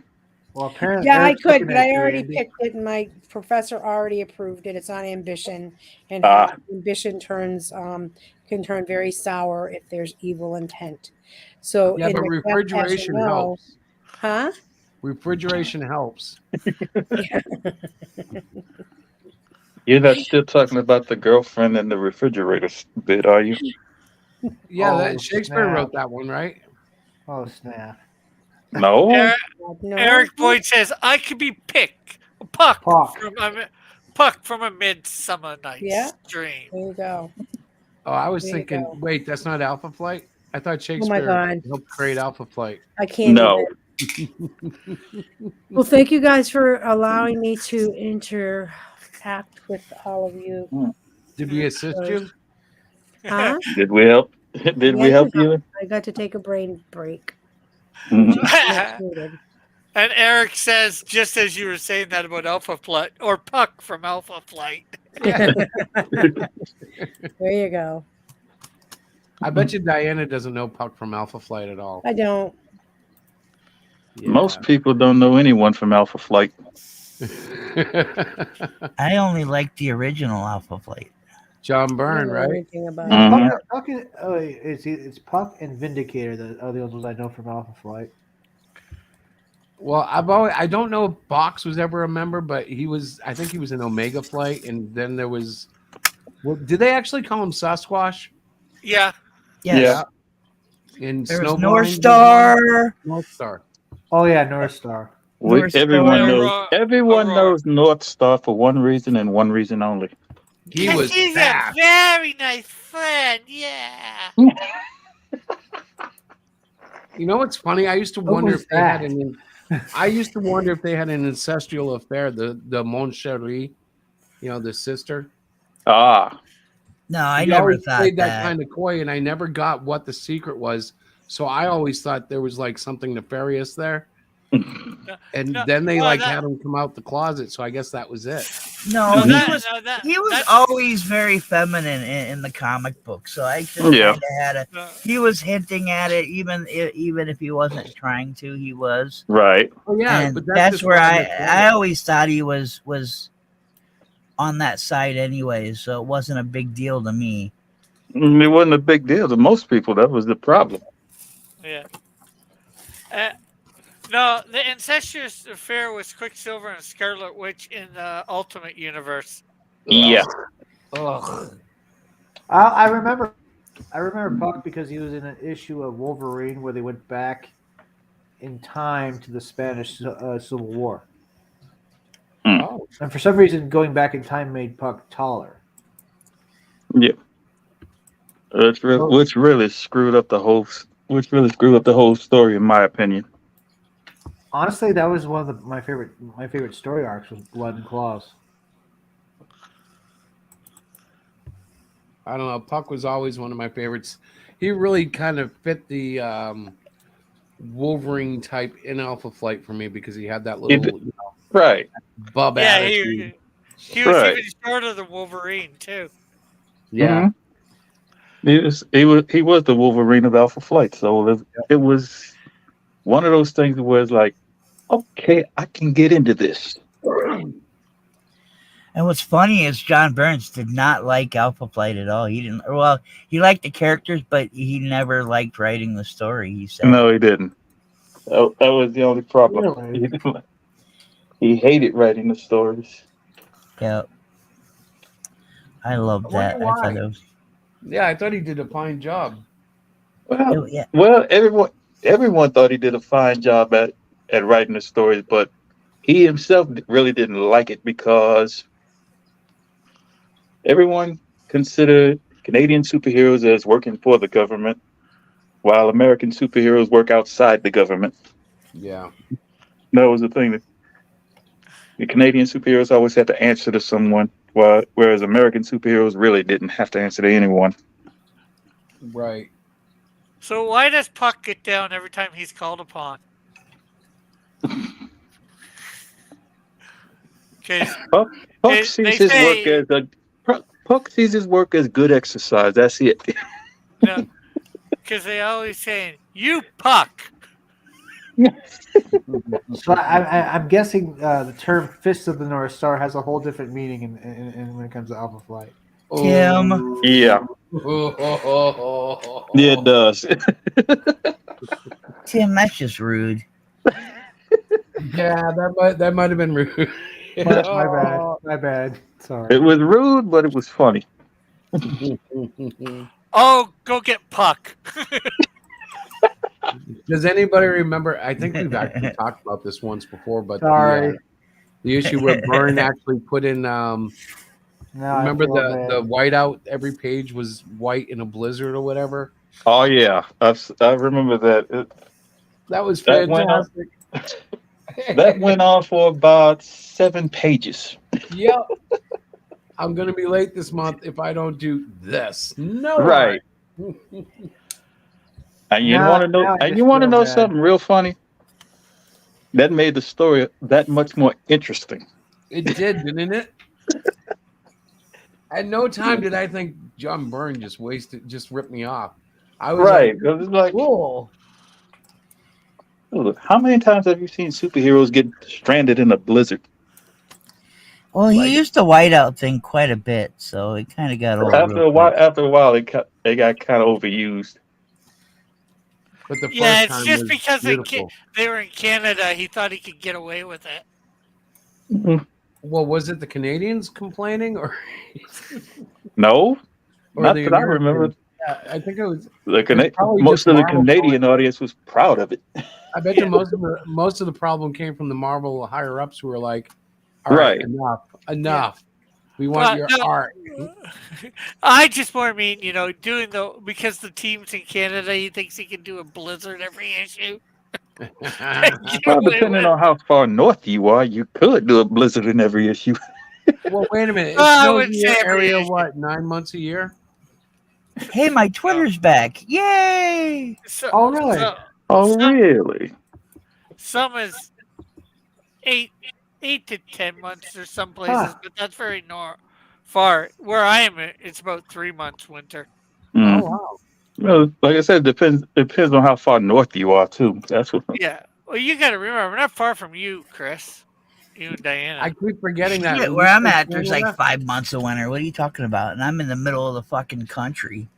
Speaker 9: Well, apparently,
Speaker 7: Yeah, I
Speaker 9: Eric's
Speaker 7: could,
Speaker 9: looking
Speaker 7: but
Speaker 9: at
Speaker 7: I
Speaker 9: you,
Speaker 7: already
Speaker 9: Andy.
Speaker 7: picked it, and my professor already approved it. It's on ambition, and how ambition can turn very sour if there's evil intent. So,
Speaker 5: Yeah,
Speaker 7: in
Speaker 5: but
Speaker 7: Macbeth, as you
Speaker 5: refrigeration
Speaker 7: know-
Speaker 5: helps.
Speaker 7: Huh?
Speaker 5: Refrigeration helps.
Speaker 11: You're not still talking about the girlfriend in the refrigerator bit, are you?
Speaker 5: Yeah,
Speaker 9: Oh,
Speaker 5: that Shakespeare
Speaker 9: snap.
Speaker 5: wrote that one, right?
Speaker 9: Oh, snap.
Speaker 11: No.
Speaker 8: Eric Boyd says, I could be Puck from a Midsummer Night's Dream.
Speaker 7: There you go.
Speaker 5: Oh, I was
Speaker 7: There you
Speaker 5: thinking,
Speaker 7: go.
Speaker 5: wait, that's not Alpha Flight? I thought Shakespeare
Speaker 7: God.
Speaker 5: helped create Alpha Flight.
Speaker 7: I can't.
Speaker 11: No.
Speaker 7: Well, thank you guys for allowing me to interact with all of you.
Speaker 5: Did we assist you?
Speaker 7: Huh?
Speaker 11: Did we help? Did we help you?
Speaker 7: I got to take a brain break.
Speaker 11: Mhm.
Speaker 8: And Eric says, just as you were saying that about Alpha Flight, or Puck from Alpha Flight.
Speaker 7: There you go.
Speaker 5: I bet you Diana doesn't know Puck from Alpha Flight at all.
Speaker 7: I don't.
Speaker 5: Yeah.
Speaker 11: Most people don't know anyone from Alpha Flight.
Speaker 10: I only like the original Alpha Flight.
Speaker 5: John
Speaker 7: I
Speaker 5: Byrne,
Speaker 7: don't know
Speaker 5: right?
Speaker 7: anything about
Speaker 11: Mhm.
Speaker 7: it.
Speaker 9: It's Puck and Vindicator that are the ones I know from Alpha Flight.
Speaker 5: Well, I don't know if Box was ever a member, but I think he was in Omega Flight, and then there was. Well, did they actually call him Sasquatch?
Speaker 8: Yeah.
Speaker 10: Yes.
Speaker 5: Yeah. In
Speaker 10: There was
Speaker 5: Snowblind,
Speaker 10: North Star.
Speaker 5: North Star.
Speaker 9: Oh yeah, North Star.
Speaker 11: Everyone knows.
Speaker 8: Aurora.
Speaker 11: Everyone
Speaker 8: Aurora.
Speaker 11: knows North Star for one reason and one reason only.
Speaker 5: He was
Speaker 8: He's
Speaker 5: fast.
Speaker 8: a very nice friend. Yeah.
Speaker 5: You know what's funny? I used to wonder if they had I used to wonder if they had an ancestral affair. The Mon Cherie, the sister.
Speaker 11: Ah.
Speaker 10: No, I
Speaker 5: He
Speaker 10: never
Speaker 5: always
Speaker 10: thought
Speaker 5: played
Speaker 10: that.
Speaker 5: kind of coy, and I never got what the secret was. So I always thought there was like something nefarious there. And then they had him come out the closet. So I guess that was it.
Speaker 10: No, he was always very feminine in the comic book. So I just kind of had he was hinting at it, even if he wasn't trying to. He was
Speaker 11: right.
Speaker 5: Oh yeah,
Speaker 10: and
Speaker 5: but
Speaker 10: that's where I always thought he was on that side anyway. So it wasn't a big deal to me.
Speaker 11: It wasn't a big deal to most people. That was the problem.
Speaker 8: Yeah. No, the incestuous affair was Quicksilver and Scarlet Witch in the Ultimate Universe.
Speaker 11: Yeah.
Speaker 5: Ugh.
Speaker 9: I remember Puck because he was in an issue of Wolverine where they went back in time to the Spanish Civil War.
Speaker 5: Oh.
Speaker 9: And for some reason, going back in time made Puck taller.
Speaker 11: Yeah. Which really screwed up the whole story, in my opinion.
Speaker 9: Honestly, that was one of my favorite story arcs was Blood and Claws.
Speaker 5: I don't know. Puck was always one of my favorites. He really kind of fit the Wolverine type in Alpha Flight for me because he had that little
Speaker 11: right
Speaker 5: bub attitude.
Speaker 8: He was even shorter than Wolverine too.
Speaker 5: Yeah.
Speaker 11: Mm-hmm. He was the Wolverine of Alpha Flight, so it was one of those things where it's like, okay, I can get into this.
Speaker 10: And what's funny is John Burns did not like Alpha Flight at all. He didn't. Well, he liked the characters, but he never liked writing the story. He said,
Speaker 11: "No, he didn't. That was the only problem.
Speaker 9: Really?
Speaker 11: He hated writing the stories."
Speaker 10: Yeah, I love that. I thought it was.
Speaker 5: Yeah, I thought he did a fine job.
Speaker 11: Well, everyone thought he did a fine job at writing the stories, but he himself really didn't like it because everyone considered Canadian superheroes as working for the government, while American superheroes work outside the government.
Speaker 5: Yeah.
Speaker 11: That was the thing. The Canadian superheroes always had to answer to someone, whereas American superheroes really didn't have to answer to anyone.
Speaker 5: Right.
Speaker 8: So why does Puck get down every time he's called upon?
Speaker 11: Puck sees his work as good exercise. That's it.
Speaker 8: Because they always saying, "You Puck."
Speaker 9: So I'm guessing the term "Fist of the North Star" has a whole different meaning in when it comes to Alpha Flight.
Speaker 10: Tim.
Speaker 11: Yeah. Yeah, it does.
Speaker 10: Tim, that's just rude.
Speaker 5: Yeah, that might have been rude.
Speaker 9: My bad. Sorry.
Speaker 11: It was rude, but it was funny.
Speaker 8: Oh, go get Puck.
Speaker 5: Does anybody remember? I think we've actually talked about this once before, but
Speaker 9: sorry.
Speaker 5: The issue where Byrne actually put in. Remember the whiteout? Every page was white in a blizzard or whatever.
Speaker 11: Oh yeah, I remember that.
Speaker 5: That was fantastic.
Speaker 11: That went on for about 7 pages.
Speaker 5: Yep. I'm gonna be late this month if I don't do this. No.
Speaker 11: Right. And you want to know? And you want to know something real funny? That made the story that much more interesting.
Speaker 5: It did, didn't it? At no time did I think John Byrne just ripped me off. I was
Speaker 11: right. It was like,
Speaker 5: cool.
Speaker 11: How many times have you seen superheroes get stranded in a blizzard?
Speaker 10: Well, he used the whiteout thing quite a bit, so it kind of got old.
Speaker 11: After a while, it got kind of overused.
Speaker 5: But the
Speaker 8: Yeah,
Speaker 5: first
Speaker 8: it's
Speaker 5: time
Speaker 8: just
Speaker 5: was
Speaker 8: because
Speaker 5: beautiful.
Speaker 8: they were in Canada, he thought he could get away with it.
Speaker 5: Well, was it the Canadians complaining or
Speaker 11: No,
Speaker 5: or
Speaker 11: not
Speaker 5: the
Speaker 11: that I remember.
Speaker 5: Americans? Yeah, I think it was
Speaker 11: The
Speaker 5: probably
Speaker 11: most
Speaker 5: just
Speaker 11: of the
Speaker 5: Marvel
Speaker 11: Canadian audience was proud of it.
Speaker 5: I bet you most of the problem came from the Marvel higher ups who were like, "All right,
Speaker 11: Right.
Speaker 5: enough. We want your art."
Speaker 8: I just more mean, doing because the team's in Canada, he thinks he can do a blizzard every issue.
Speaker 11: Well, depending on how far north you are, you could do a blizzard in every issue.
Speaker 5: Well, wait a minute. It
Speaker 8: I
Speaker 5: snows
Speaker 8: would
Speaker 5: in
Speaker 8: say
Speaker 5: your
Speaker 8: every
Speaker 5: area
Speaker 8: issue.
Speaker 5: what 9 months a year?
Speaker 10: Hey, my Twitter's back! Yay!
Speaker 9: Oh, really?
Speaker 11: Really?
Speaker 8: Some is 8 to 10 months or some places, but that's very far. Where I am, it's about 3 months winter.
Speaker 5: Oh wow.
Speaker 11: Well, like I said, depends on how far north you are too. That's what.
Speaker 8: Yeah. Well, you got to remember, we're not far from you, Chris. You and Diana.
Speaker 5: I keep forgetting that.
Speaker 10: Shit,
Speaker 5: When
Speaker 10: where
Speaker 5: you
Speaker 10: I'm
Speaker 5: say
Speaker 10: at, there's like
Speaker 5: Canada-
Speaker 10: 5 months of winter. What are you talking about? And I'm in the middle of the fucking country.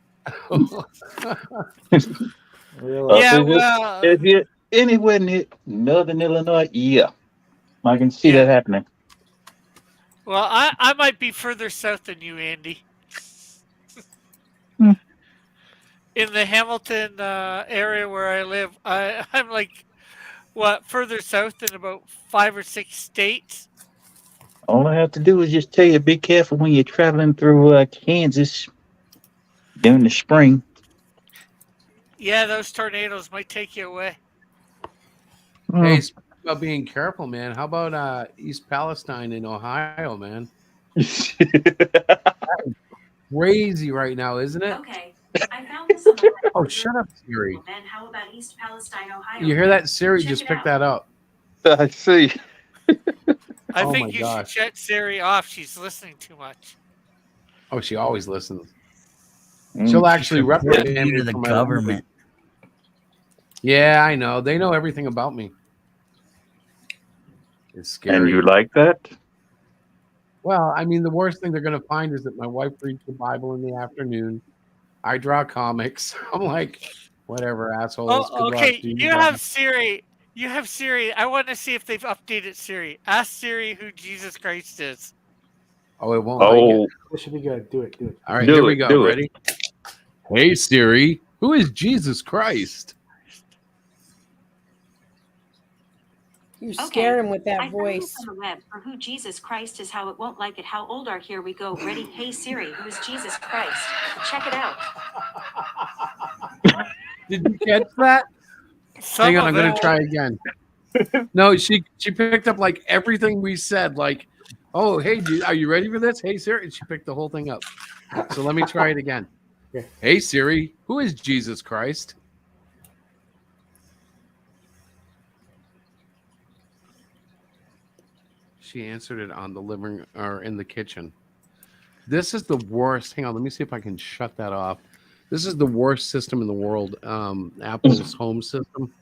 Speaker 11: If you're anywhere near northern Illinois, yeah, I can see that happening.
Speaker 8: Well, I might be further south than you, Andy. In the Hamilton area where I live, I'm like, further south than about 5 or 6 states?
Speaker 11: All I have to do is just tell you, be careful when you're traveling through Kansas during the spring.
Speaker 8: Yeah, those tornadoes might take you away.
Speaker 5: Hey, speaking about being careful, man. How about East Palestine in Ohio, man? Crazy right now, isn't it?
Speaker 12: Okay. I found this on the
Speaker 5: Oh, shut up, Siri.
Speaker 12: Then how about East Palestine, Ohio?
Speaker 5: You hear that? Siri
Speaker 12: Check
Speaker 5: just
Speaker 12: it
Speaker 5: picked
Speaker 12: out.
Speaker 5: that up.
Speaker 11: I see.
Speaker 8: I
Speaker 5: Oh
Speaker 8: think
Speaker 5: my
Speaker 8: you
Speaker 5: gosh.
Speaker 8: should shut Siri off. She's listening too much.
Speaker 5: Oh, she always listens.
Speaker 11: Mm.
Speaker 5: She'll actually reprimand
Speaker 10: You
Speaker 5: me
Speaker 10: to the
Speaker 5: for my
Speaker 10: government.
Speaker 5: language. Yeah, I know. They know everything about me. It's scary.
Speaker 11: And you like that?
Speaker 5: Well, I mean, the worst thing they're going to find is that my wife reads the Bible in the afternoon. I draw comics. I'm like, whatever, assholes.
Speaker 8: Oh,
Speaker 5: Good
Speaker 8: okay.
Speaker 5: luck to you
Speaker 8: You
Speaker 5: guys.
Speaker 8: have Siri. You have Siri. I want to see if they've updated Siri. Ask Siri who Jesus Christ is.
Speaker 5: Oh, it won't. Like it.
Speaker 9: This should be good. Do it.
Speaker 5: All right,
Speaker 11: Do
Speaker 5: here we
Speaker 11: it,
Speaker 5: go.
Speaker 11: do it.
Speaker 5: Ready? Hey, Siri. Who is Jesus Christ?
Speaker 7: You scare him with that
Speaker 12: I found
Speaker 7: voice.
Speaker 12: this on the web for who Jesus Christ is, how it won't like it, how old are. Here we go. Ready? Hey Siri, who is Jesus Christ? Check it out.
Speaker 5: Did you catch that? Hang on, I'm going to try again. No, she picked up like everything we said. Like, oh, hey, are you ready for this? Hey, Siri. And she picked the whole thing up. So let me try it again.
Speaker 9: Yeah.
Speaker 5: Hey, Siri. Who is Jesus Christ? She answered it on the living or in the kitchen. This is the worst. Hang on, let me see if I can shut that off. This is the worst system in the world. Apple's home system.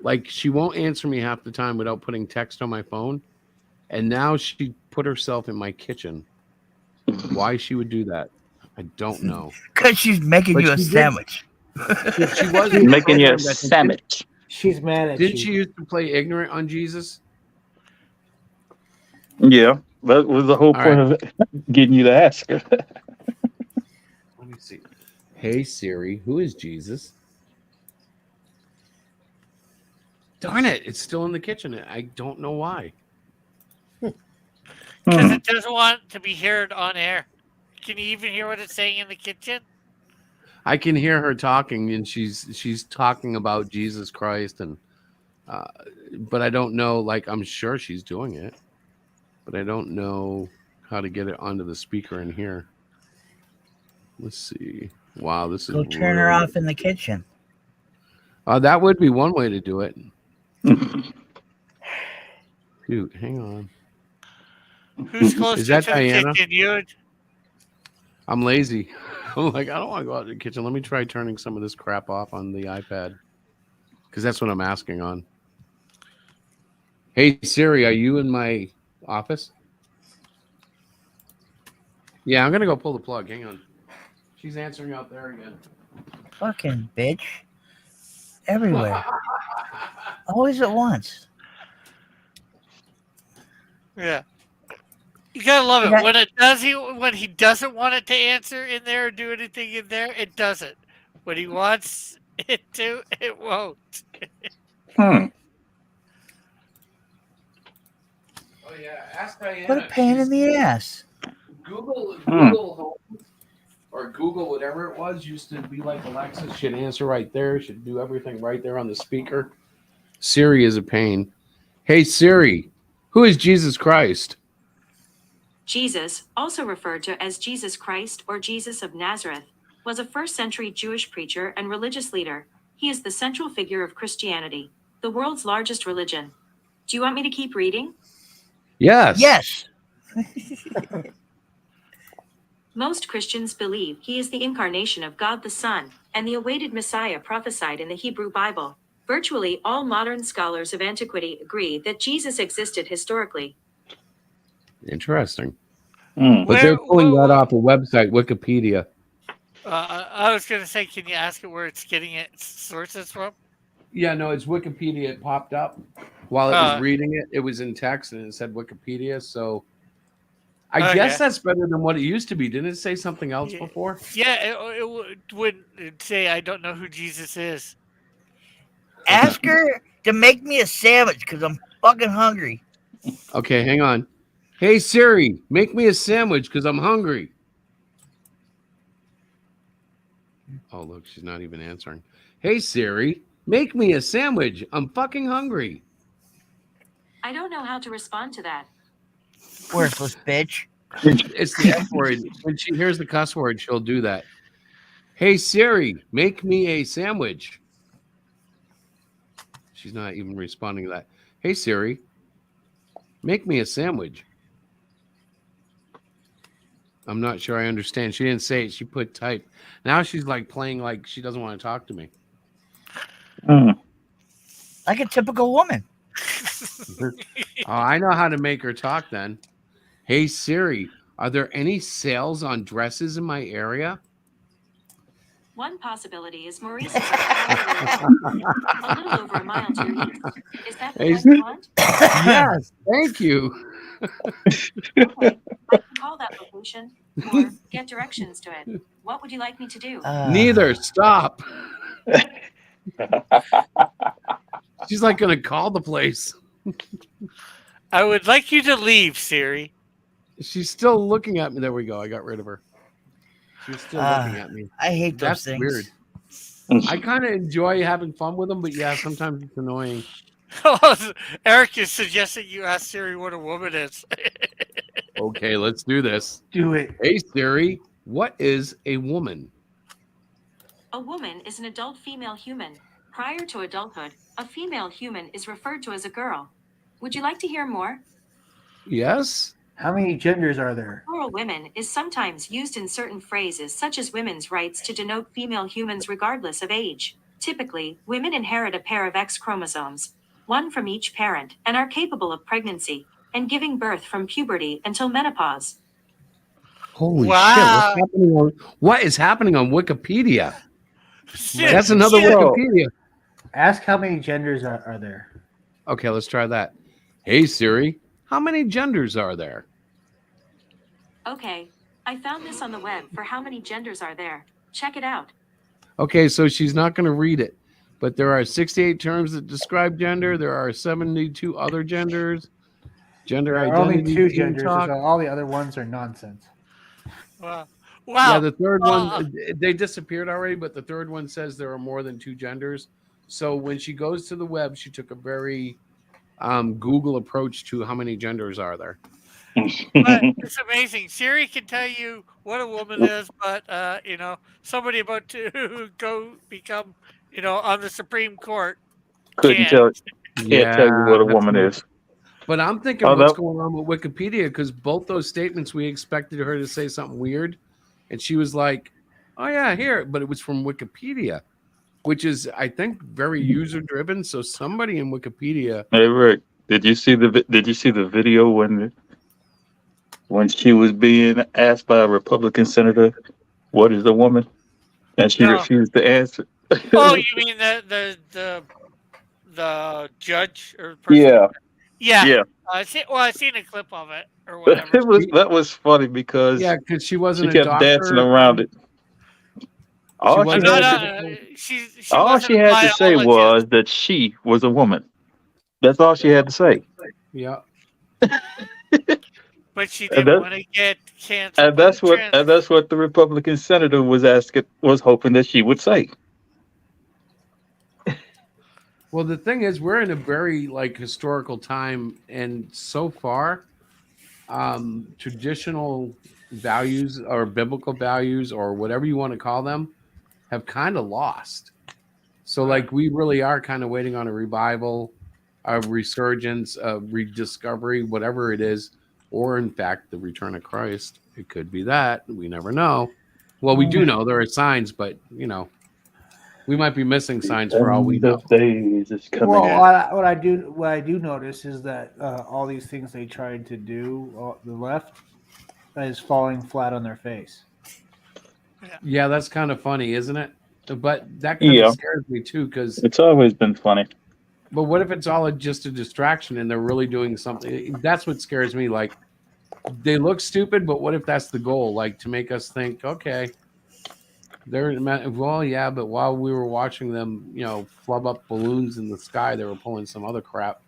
Speaker 5: Like, she won't answer me half the time without putting text on my phone. And now she put herself in my kitchen. Why she would do that, I don't know.
Speaker 10: Because she's making
Speaker 5: But
Speaker 10: you a
Speaker 5: she did-
Speaker 10: sandwich.
Speaker 5: She was
Speaker 11: Making you a
Speaker 5: programmed, I think.
Speaker 11: sandwich.
Speaker 9: She's mad at
Speaker 5: Didn't
Speaker 9: you.
Speaker 5: she used to play ignorant on Jesus?
Speaker 11: Yeah, that was the whole
Speaker 5: All
Speaker 11: point of it, getting you to ask her.
Speaker 5: Let me see. Hey Siri, who is Jesus? Darn it, it's still in the kitchen. I don't know why.
Speaker 8: Because it doesn't want to be heard on air. Can you even hear what it's saying in the kitchen?
Speaker 5: I can hear her talking, and she's talking about Jesus Christ, and but I don't know. Like, I'm sure she's doing it, but I don't know how to get it onto the speaker in here. Let's see. Wow, this is
Speaker 10: Go turn her
Speaker 5: really-
Speaker 10: off in the kitchen.
Speaker 5: That would be one way to do it. Dude, hang on.
Speaker 8: Who's closer
Speaker 5: Is that
Speaker 8: to the
Speaker 5: Diana?
Speaker 8: kitchen? You?
Speaker 5: I'm lazy. I'm like, I don't want to go out to the kitchen. Let me try turning some of this crap off on the iPad. Because that's what I'm asking on. Hey, Siri, are you in my office? Yeah, I'm going to go pull the plug. Hang on. She's answering out there again.
Speaker 10: Fucking bitch. everywhere. Always at once.
Speaker 8: Yeah. You gotta love it.
Speaker 10: Yeah.
Speaker 8: When he doesn't want it to answer in there or do anything in there, it doesn't. When he wants it to, it won't.
Speaker 11: Hmm.
Speaker 5: Oh yeah, ask Diana.
Speaker 10: What a pain in the ass.
Speaker 5: Google
Speaker 11: Hmm.
Speaker 5: Home or Google whatever it was used to be like Alexa. Should answer right there. Should do everything right there on the speaker. Siri is a pain. Hey Siri, who is Jesus Christ?
Speaker 12: Jesus, also referred to as Jesus Christ or Jesus of Nazareth, was a first-century Jewish preacher and religious leader. He is the central figure of Christianity, the world's largest religion. Do you want me to keep reading?
Speaker 5: Yes.
Speaker 10: Yes.
Speaker 12: Most Christians believe he is the incarnation of God the Son and the awaited Messiah prophesied in the Hebrew Bible. Virtually all modern scholars of antiquity agree that Jesus existed historically.
Speaker 5: Interesting.
Speaker 11: Hmm.
Speaker 5: But they're pulling that off a website, Wikipedia.
Speaker 8: I was going to say, can you ask it where it's getting its sources from?
Speaker 5: Yeah, no, it's Wikipedia. It popped up while it was reading it. It was in text and it said Wikipedia. So I guess that's better than what it used to be. Didn't it say something else before?
Speaker 8: Yeah, it wouldn't say, I don't know who Jesus is.
Speaker 10: Ask her to make me a sandwich because I'm fucking hungry.
Speaker 5: Okay, hang on. Hey Siri, make me a sandwich because I'm hungry. Oh, look, she's not even answering. Hey Siri, make me a sandwich. I'm fucking hungry.
Speaker 12: I don't know how to respond to that.
Speaker 10: Worthless bitch.
Speaker 5: It's the F word. When she hears the cuss word, she'll do that. Hey Siri, make me a sandwich. She's not even responding to that. Hey Siri, make me a sandwich. I'm not sure I understand. She didn't say it. She put type. Now she's like playing like she doesn't want to talk to me.
Speaker 10: Like a typical woman.
Speaker 5: Oh, I know how to make her talk then. Hey Siri, are there any sales on dresses in my area?
Speaker 12: One possibility is Maurice is a little over a mile to your east. Is that the one you want?
Speaker 5: Yes, thank you.
Speaker 12: Okay, I can call that location or get directions to it. What would you like me to do?
Speaker 5: Neither. Stop. She's like going to call the place.
Speaker 8: I would like you to leave, Siri.
Speaker 5: She's still looking at me. There we go. I got rid of her. She's still looking at me.
Speaker 10: I hate those
Speaker 5: That's
Speaker 10: things.
Speaker 5: Weird. I kind of enjoy having fun with them, but yeah, sometimes it's annoying.
Speaker 8: Eric is suggesting you ask Siri what a woman is.
Speaker 5: Okay, let's do this.
Speaker 9: Do it.
Speaker 5: Hey Siri, what is a woman?
Speaker 12: A woman is an adult female human. Prior to adulthood, a female human is referred to as a girl. Would you like to hear more?
Speaker 5: Yes.
Speaker 9: How many genders are there?
Speaker 12: Plural women is sometimes used in certain phrases such as women's rights to denote female humans regardless of age. Typically, women inherit a pair of X chromosomes, one from each parent, and are capable of pregnancy and giving birth from puberty until menopause.
Speaker 5: Holy shit! What is happening on Wikipedia? That's another Wikipedia.
Speaker 9: Ask how many genders are there.
Speaker 5: Okay, let's try that. Hey Siri, how many genders are there?
Speaker 12: Okay, I found this on the web for how many genders are there. Check it out.
Speaker 5: Okay, so she's not going to read it, but there are 68 terms that describe gender. There are 72 other genders. Gender
Speaker 9: There are
Speaker 5: identity.
Speaker 9: only two genders, so all the other ones are nonsense.
Speaker 8: Wow.
Speaker 5: Yeah, the third one, they disappeared already, but the third one says there are more than two genders. So when she goes to the web, she took a very Google approach to how many genders are there.
Speaker 8: But it's amazing. Siri can tell you what a woman is, but somebody about to go become, on the Supreme Court
Speaker 11: can't tell you what a woman is.
Speaker 5: But I'm thinking what's going on with Wikipedia, because both those statements we expected her to say something weird, and she was like, "Oh yeah, here," but it was from Wikipedia, which is I think very user driven. So somebody in Wikipedia.
Speaker 11: Hey Rick, did you see the video when she was being asked by a Republican senator, "What is a woman?" and she refused to answer?
Speaker 8: Oh, you mean the judge or person?
Speaker 11: Yeah,
Speaker 8: Yeah.
Speaker 11: yeah.
Speaker 8: I seen a clip of it or whatever.
Speaker 11: That was funny because
Speaker 5: Yeah, because she
Speaker 11: she
Speaker 5: wasn't a
Speaker 11: kept dancing
Speaker 5: doctor.
Speaker 11: around it. All she
Speaker 5: wasn't
Speaker 8: No,
Speaker 11: had
Speaker 5: a
Speaker 8: no,
Speaker 11: to,
Speaker 5: medical.
Speaker 8: she
Speaker 11: all
Speaker 8: wasn't
Speaker 11: she
Speaker 8: a
Speaker 11: had to say
Speaker 8: biologist.
Speaker 11: was that she was a woman. That's all she had to say.
Speaker 5: Yeah.
Speaker 8: But she
Speaker 11: And
Speaker 8: didn't
Speaker 11: that,
Speaker 8: want to get canceled
Speaker 11: and
Speaker 8: by the
Speaker 11: that's what
Speaker 8: trans.
Speaker 11: and that's what the Republican senator was hoping that she would say.
Speaker 5: Well, the thing is, we're in a very like historical time, and so far, traditional values or biblical values or whatever you want to call them have kind of lost. So, like, we really are kind of waiting on a revival, a resurgence, a rediscovery, whatever it is, or in fact, the return of Christ. It could be that. We never know. Well, we do know there are signs, but we might be missing signs for all we
Speaker 11: End
Speaker 5: know.
Speaker 11: of days is coming.
Speaker 9: Well,
Speaker 8: Yeah.
Speaker 9: what I do notice is that all these things they tried to do, the left, is falling flat on their face.
Speaker 5: Yeah, that's kind of funny, isn't it? But that kind
Speaker 11: Yeah,
Speaker 5: of scares me too, because
Speaker 11: it's always been funny.
Speaker 5: but what if it's all just a distraction and they're really doing something? That's what scares me. Like, they look stupid, but what if that's the goal? Like, to make us think, okay, well, yeah, but while we were watching them, flub up balloons in the sky, they were pulling some other crap.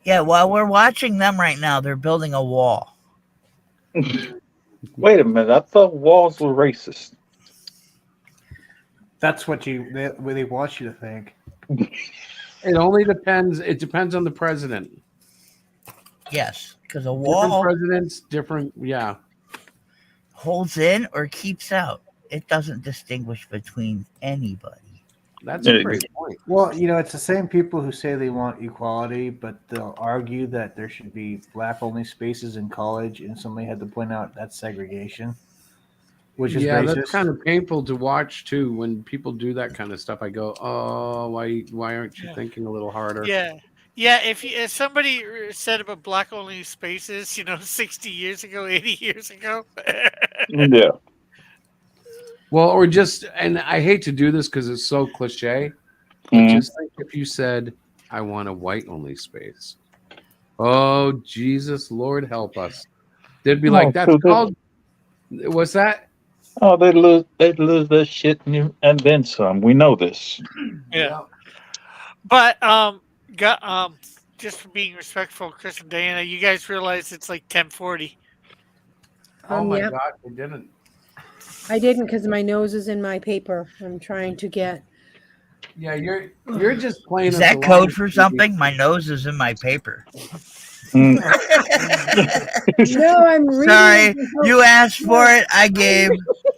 Speaker 10: Yeah, while we're watching them right now, they're building a wall.
Speaker 11: Wait a minute, I thought walls were racist.
Speaker 9: That's what they want you to think.
Speaker 5: It only depends. It depends on the president.
Speaker 10: Yes, because a
Speaker 5: Different
Speaker 10: wall
Speaker 5: presidents, different. Yeah,
Speaker 10: holds in or keeps out. It doesn't distinguish between anybody.
Speaker 5: that's a great point.
Speaker 9: Well, it's the same people who say they want equality, but they'll argue that there should be black-only spaces in college, and somebody had to point out that's segregation, which is racist.
Speaker 5: That's kind of painful to watch too. When people do that kind of stuff, I go, "Oh, why aren't you thinking a little harder?"
Speaker 8: Yeah. If somebody said about black only spaces, 60 years ago, 80 years ago.
Speaker 11: Yeah.
Speaker 5: Well, or just, and I hate to do this because it's so cliche, but just think if you said, "I want a white only space." Oh, Jesus, Lord help us! They'd be like, "That's called." What's that?
Speaker 11: Oh, they'd lose their shit and then some. We know this.
Speaker 8: Yeah. But just for being respectful, Chris and Diana, you guys realize it's like 10:40.
Speaker 5: Oh my
Speaker 7: Yep.
Speaker 5: God, they didn't.
Speaker 7: I didn't because my nose is in my paper. I'm trying to get.
Speaker 5: Yeah, you're just playing.
Speaker 10: Is that code for something? My nose is in my paper.
Speaker 7: No, I'm reading.
Speaker 10: Sorry, you asked for it. I gave.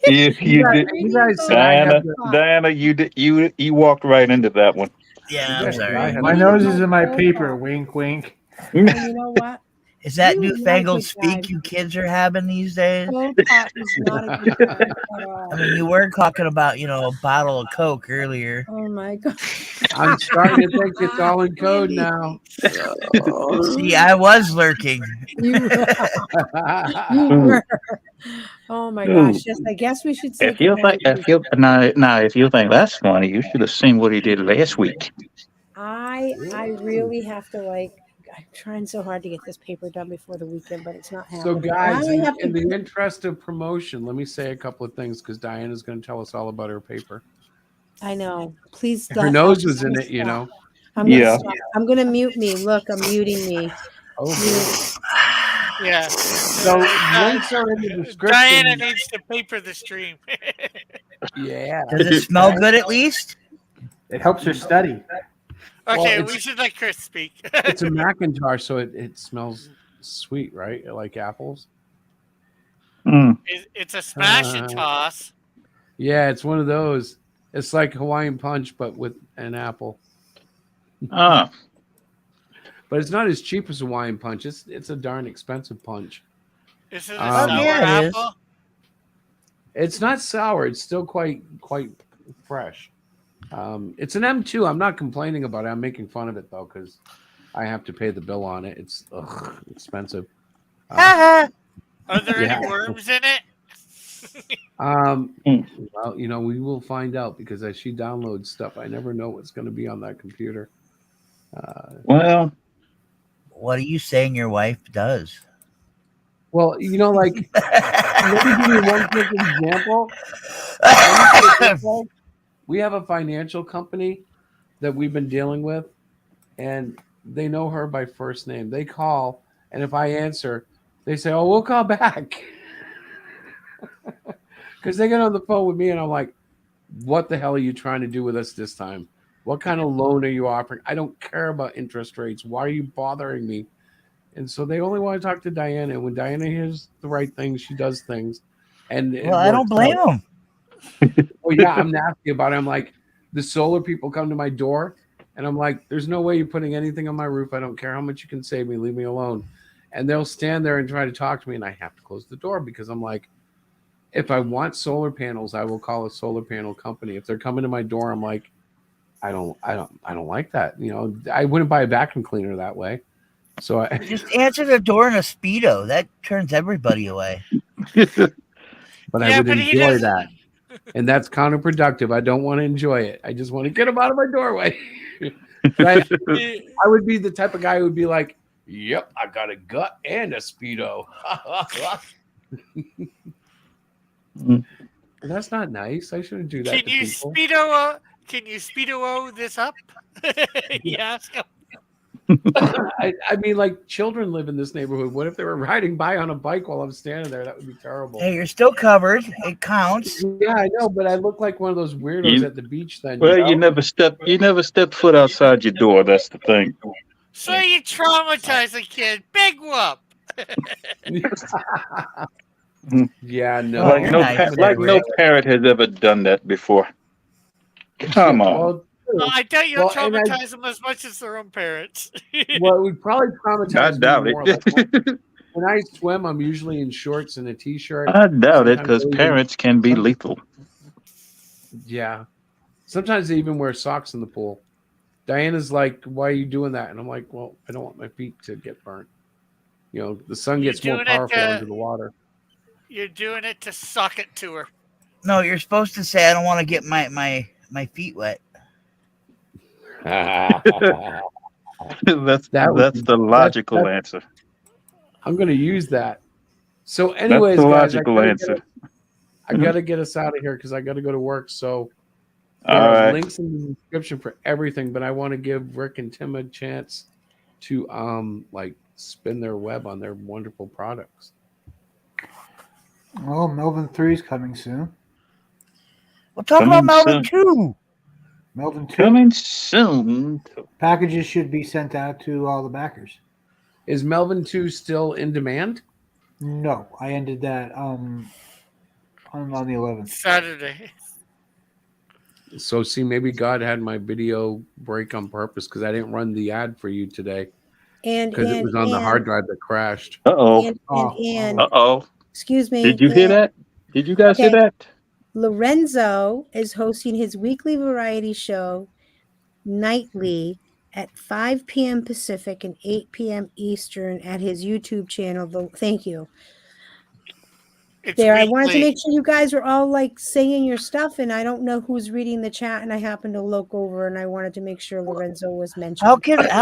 Speaker 11: You did,
Speaker 5: You guys said I have
Speaker 11: Diana, you walked right into that one.
Speaker 10: Yeah, I'm sorry.
Speaker 9: My nose is in my paper. Wink, wink.
Speaker 7: And you know what?
Speaker 10: Is that
Speaker 7: You
Speaker 10: newfangled
Speaker 7: like it,
Speaker 10: speak
Speaker 7: guys.
Speaker 10: you kids are having these days?
Speaker 7: Cold pot is not a good time at all.
Speaker 10: I mean, you were talking about, a bottle of Coke earlier.
Speaker 7: Oh my God.
Speaker 5: I'm starting to think it's all in code now.
Speaker 10: See, I was lurking.
Speaker 7: You were. Oh my gosh. Yes, I guess we should say
Speaker 11: If you think that's funny, you should have seen what he did last week.
Speaker 7: I really have to I'm trying so hard to get this paper done before the weekend, but it's not happening.
Speaker 5: So, guys,
Speaker 7: I have
Speaker 5: in
Speaker 7: to-
Speaker 5: the interest of promotion, let me say a couple of things because Diana's going to tell us all about her paper.
Speaker 7: I know. Please
Speaker 5: Her
Speaker 7: stop.
Speaker 5: nose was in it, you know.
Speaker 7: I'm gonna stop. I'm gonna mute me. Look, I'm muting me.
Speaker 5: Oh,
Speaker 8: Yeah.
Speaker 5: So links are in the description.
Speaker 8: Diana needs to paper the stream.
Speaker 5: Yeah.
Speaker 10: Does it smell good at least?
Speaker 9: It helps her study.
Speaker 8: Okay,
Speaker 5: Well,
Speaker 8: we should let Chris speak.
Speaker 5: It's a Macintosh, so it smells sweet, right? Like apples.
Speaker 8: It's a smash and toss.
Speaker 5: Yeah, it's one of those. It's like Hawaiian punch, but with an apple.
Speaker 11: Ah.
Speaker 5: But it's not as cheap as Hawaiian punch. It's a darn expensive punch.
Speaker 8: Is it a sour
Speaker 10: yeah, it is.
Speaker 8: apple?
Speaker 5: It's not sour. It's still quite fresh. It's an M2. I'm not complaining about it. I'm making fun of it though because I have to pay the bill on it. It's expensive.
Speaker 8: Are there any worms in it?
Speaker 5: Well, we will find out because as she downloads stuff, I never know what's going to be on that computer.
Speaker 11: Well,
Speaker 10: What are you saying your wife does?
Speaker 5: Well, like, let me give you one quick example. Let me put it this way. We have a financial company that we've been dealing with, and they know her by first name. They call, and if I answer, they say, "Oh, we'll call back," because they get on the phone with me, and I'm like, "What the hell are you trying to do with us this time? What kind of loan are you offering? I don't care about interest rates. Why are you bothering me?" And so they only want to talk to Diana. And when Diana hears the right things, she does things, and it
Speaker 10: Well, I don't
Speaker 5: works
Speaker 10: blame
Speaker 5: out.
Speaker 10: them.
Speaker 5: Oh yeah, I'm nasty about it. I'm like, the solar people come to my door, and I'm like, "There's no way you're putting anything on my roof. I don't care how much you can save me. Leave me alone." And they'll stand there and try to talk to me, and I have to close the door because I'm like, if I want solar panels, I will call a solar panel company. If they're coming to my door, I'm like, I don't like that. I wouldn't buy a vacuum cleaner that way. So I
Speaker 10: Just answer the door in a Speedo. That turns everybody away.
Speaker 5: but I would enjoy that. And that's counterproductive. I don't want to enjoy it. I just want to get them out of my doorway. But I would be the type of guy who would be like, "Yep, I got a gut and a Speedo." That's not nice. I shouldn't do that to people.
Speaker 8: Can you Speedo this up? Yes.
Speaker 5: I mean, like, children live in this neighborhood. What if they were riding by on a bike while I'm standing there? That would be terrible.
Speaker 10: Hey, you're still covered. It counts.
Speaker 5: Yeah, I know, but I look like one of those weirdos at the beach then.
Speaker 11: Well, you never step foot outside your door. That's the thing.
Speaker 8: So you traumatize a kid. Big whoop.
Speaker 5: Yeah, no.
Speaker 11: Like no parent has ever done that before. Come on.
Speaker 8: I doubt you'll traumatize them as much as their own parents.
Speaker 5: Well, it would probably traumatize
Speaker 11: I doubt
Speaker 5: me
Speaker 11: it.
Speaker 5: more. Like, when I swim, I'm usually in shorts and a t-shirt.
Speaker 11: I doubt it because parents can be lethal.
Speaker 5: Yeah. Sometimes they even wear socks in the pool. Diana's like, "Why are you doing that?" And I'm like, "Well, I don't want my feet to get burnt. The sun gets more powerful under the water."
Speaker 8: You're doing it to suck it to her.
Speaker 10: No, you're supposed to say, "I don't want to get my feet wet."
Speaker 11: That's the logical answer.
Speaker 5: I'm going to use that. So, anyways,
Speaker 11: that's the
Speaker 5: guys,
Speaker 11: logical answer.
Speaker 5: I got to get us out of here because I got to go to work. So,
Speaker 11: there
Speaker 5: are
Speaker 11: right.
Speaker 5: links in the description for everything. But I want to give Rick and Tim a chance to spin their web on their wonderful products.
Speaker 9: Well, Melvin 3 is coming soon.
Speaker 10: We'll talk about Melvin 2.
Speaker 9: Melvin 2.
Speaker 11: Coming soon.
Speaker 9: Packages should be sent out to all the backers.
Speaker 5: Is Melvin 2 still in demand?
Speaker 9: No, I ended that on the 11th.
Speaker 8: Saturday.
Speaker 5: So, see, maybe God had my video break on purpose because I didn't run the ad for you today. Because it was on the hard drive that crashed.
Speaker 11: Uh-oh.
Speaker 7: Excuse me.
Speaker 11: Did you hear that? Did you guys hear that?
Speaker 7: Lorenzo is hosting his weekly variety show nightly at 5 p.m. Pacific and 8 p.m. Eastern at his YouTube channel. Thank you. I wanted to make sure you guys were all saying your stuff, and I don't know who's reading the chat, and I happened to look over, and I wanted to make sure Lorenzo was mentioned.
Speaker 10: How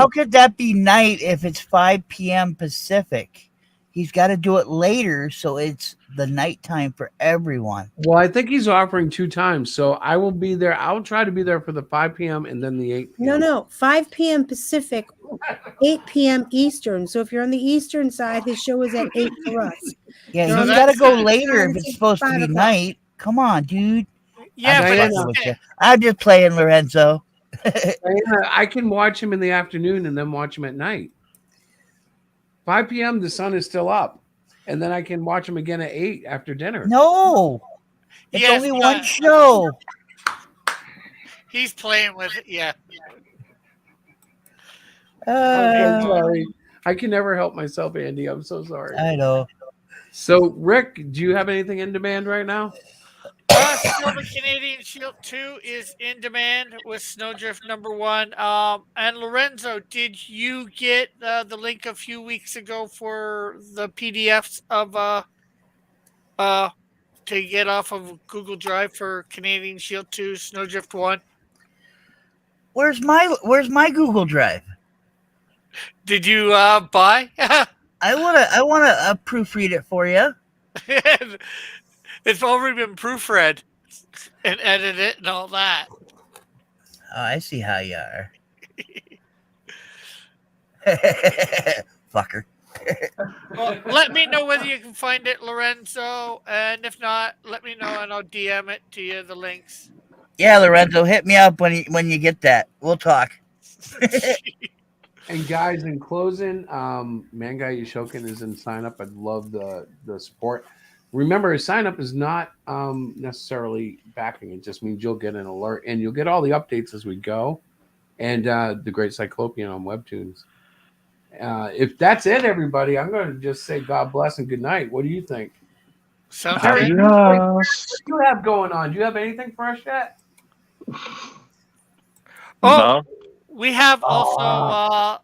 Speaker 10: could that be night if it's 5 p.m. Pacific? He's got to do it later, so it's the nighttime for everyone.
Speaker 5: Well, I think he's offering 2 times, so I will be there. I'll try to be there for the 5 p.m. and then the 8 p.m.
Speaker 7: No, 5 p.m. Pacific, 8 p.m. Eastern. So if you're on the Eastern side, his show is at 8 for us.
Speaker 10: Yeah, he's got to go later if it's supposed to be night. Come on, dude.
Speaker 8: Yeah,
Speaker 10: I'm just playing, Lorenzo.
Speaker 5: Diana, I can watch him in the afternoon and then watch him at night. 5 p.m. the sun is still up, and then I can watch him again at 8 after dinner.
Speaker 10: No, it's only one show.
Speaker 8: He's playing with it. Yeah.
Speaker 5: I'm sorry. I can never help myself, Andy. I'm so sorry.
Speaker 10: I know.
Speaker 5: So, Rick, do you have anything in demand right now?
Speaker 8: Still the Canadian Shield 2 is in demand with Snowdrift #1. And Lorenzo, did you get the link a few weeks ago for the PDFs of to get off of Google Drive for Canadian Shield 2 Snowdrift 1?
Speaker 10: Where's my Google Drive?
Speaker 8: Did you buy?
Speaker 10: I wanna proofread it for you.
Speaker 8: It's already been proofread and edited and all that.
Speaker 10: Oh, I see how you are. Fucker.
Speaker 8: Well, let me know whether you can find it, Lorenzo, and if not, let me know and I'll DM it to you, the links.
Speaker 10: Yeah, Lorenzo, hit me up when you get that. We'll talk.
Speaker 5: And guys, in closing, Mangai Yoshokin is in sign up. I'd love the support. Remember, sign up is not necessarily backing. It just means you'll get an alert and you'll get all the updates as we go. And the Great Cyclopean on Webtoons. If that's it, everybody, I'm going to just say God bless and good night. What do you think?
Speaker 8: Sounds
Speaker 5: Terry,
Speaker 8: good.
Speaker 5: what do you have going on? Do you have anything fresh yet?
Speaker 8: Oh, we have also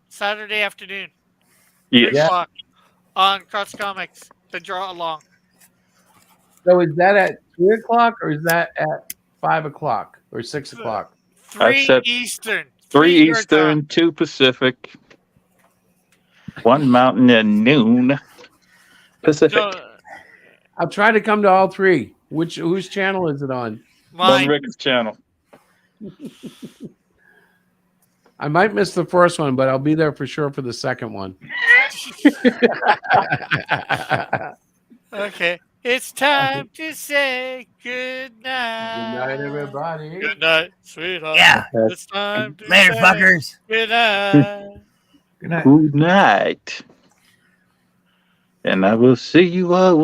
Speaker 8: Saturday afternoon.
Speaker 11: Yes.
Speaker 8: 3 o'clock on Cross Comics, the draw along.
Speaker 5: So is that at 3 o'clock or is that at 5 o'clock or 6 o'clock?
Speaker 8: 3 Eastern.
Speaker 11: 3 Eastern, 2 Pacific, 1 Mountain, and noon Pacific.
Speaker 5: I'll try to come to all 3. Whose channel is it on?
Speaker 11: On Rick's channel.
Speaker 5: I might miss the first one, but I'll be there for sure for the second one.
Speaker 8: Okay. It's time to say good night.
Speaker 5: Good night, everybody.
Speaker 8: Good night, sweetheart.
Speaker 10: Yeah.
Speaker 8: It's time to
Speaker 10: Later,
Speaker 8: say
Speaker 10: fuckers.
Speaker 8: good night.
Speaker 9: Good night.
Speaker 11: Good night. And I will see you all.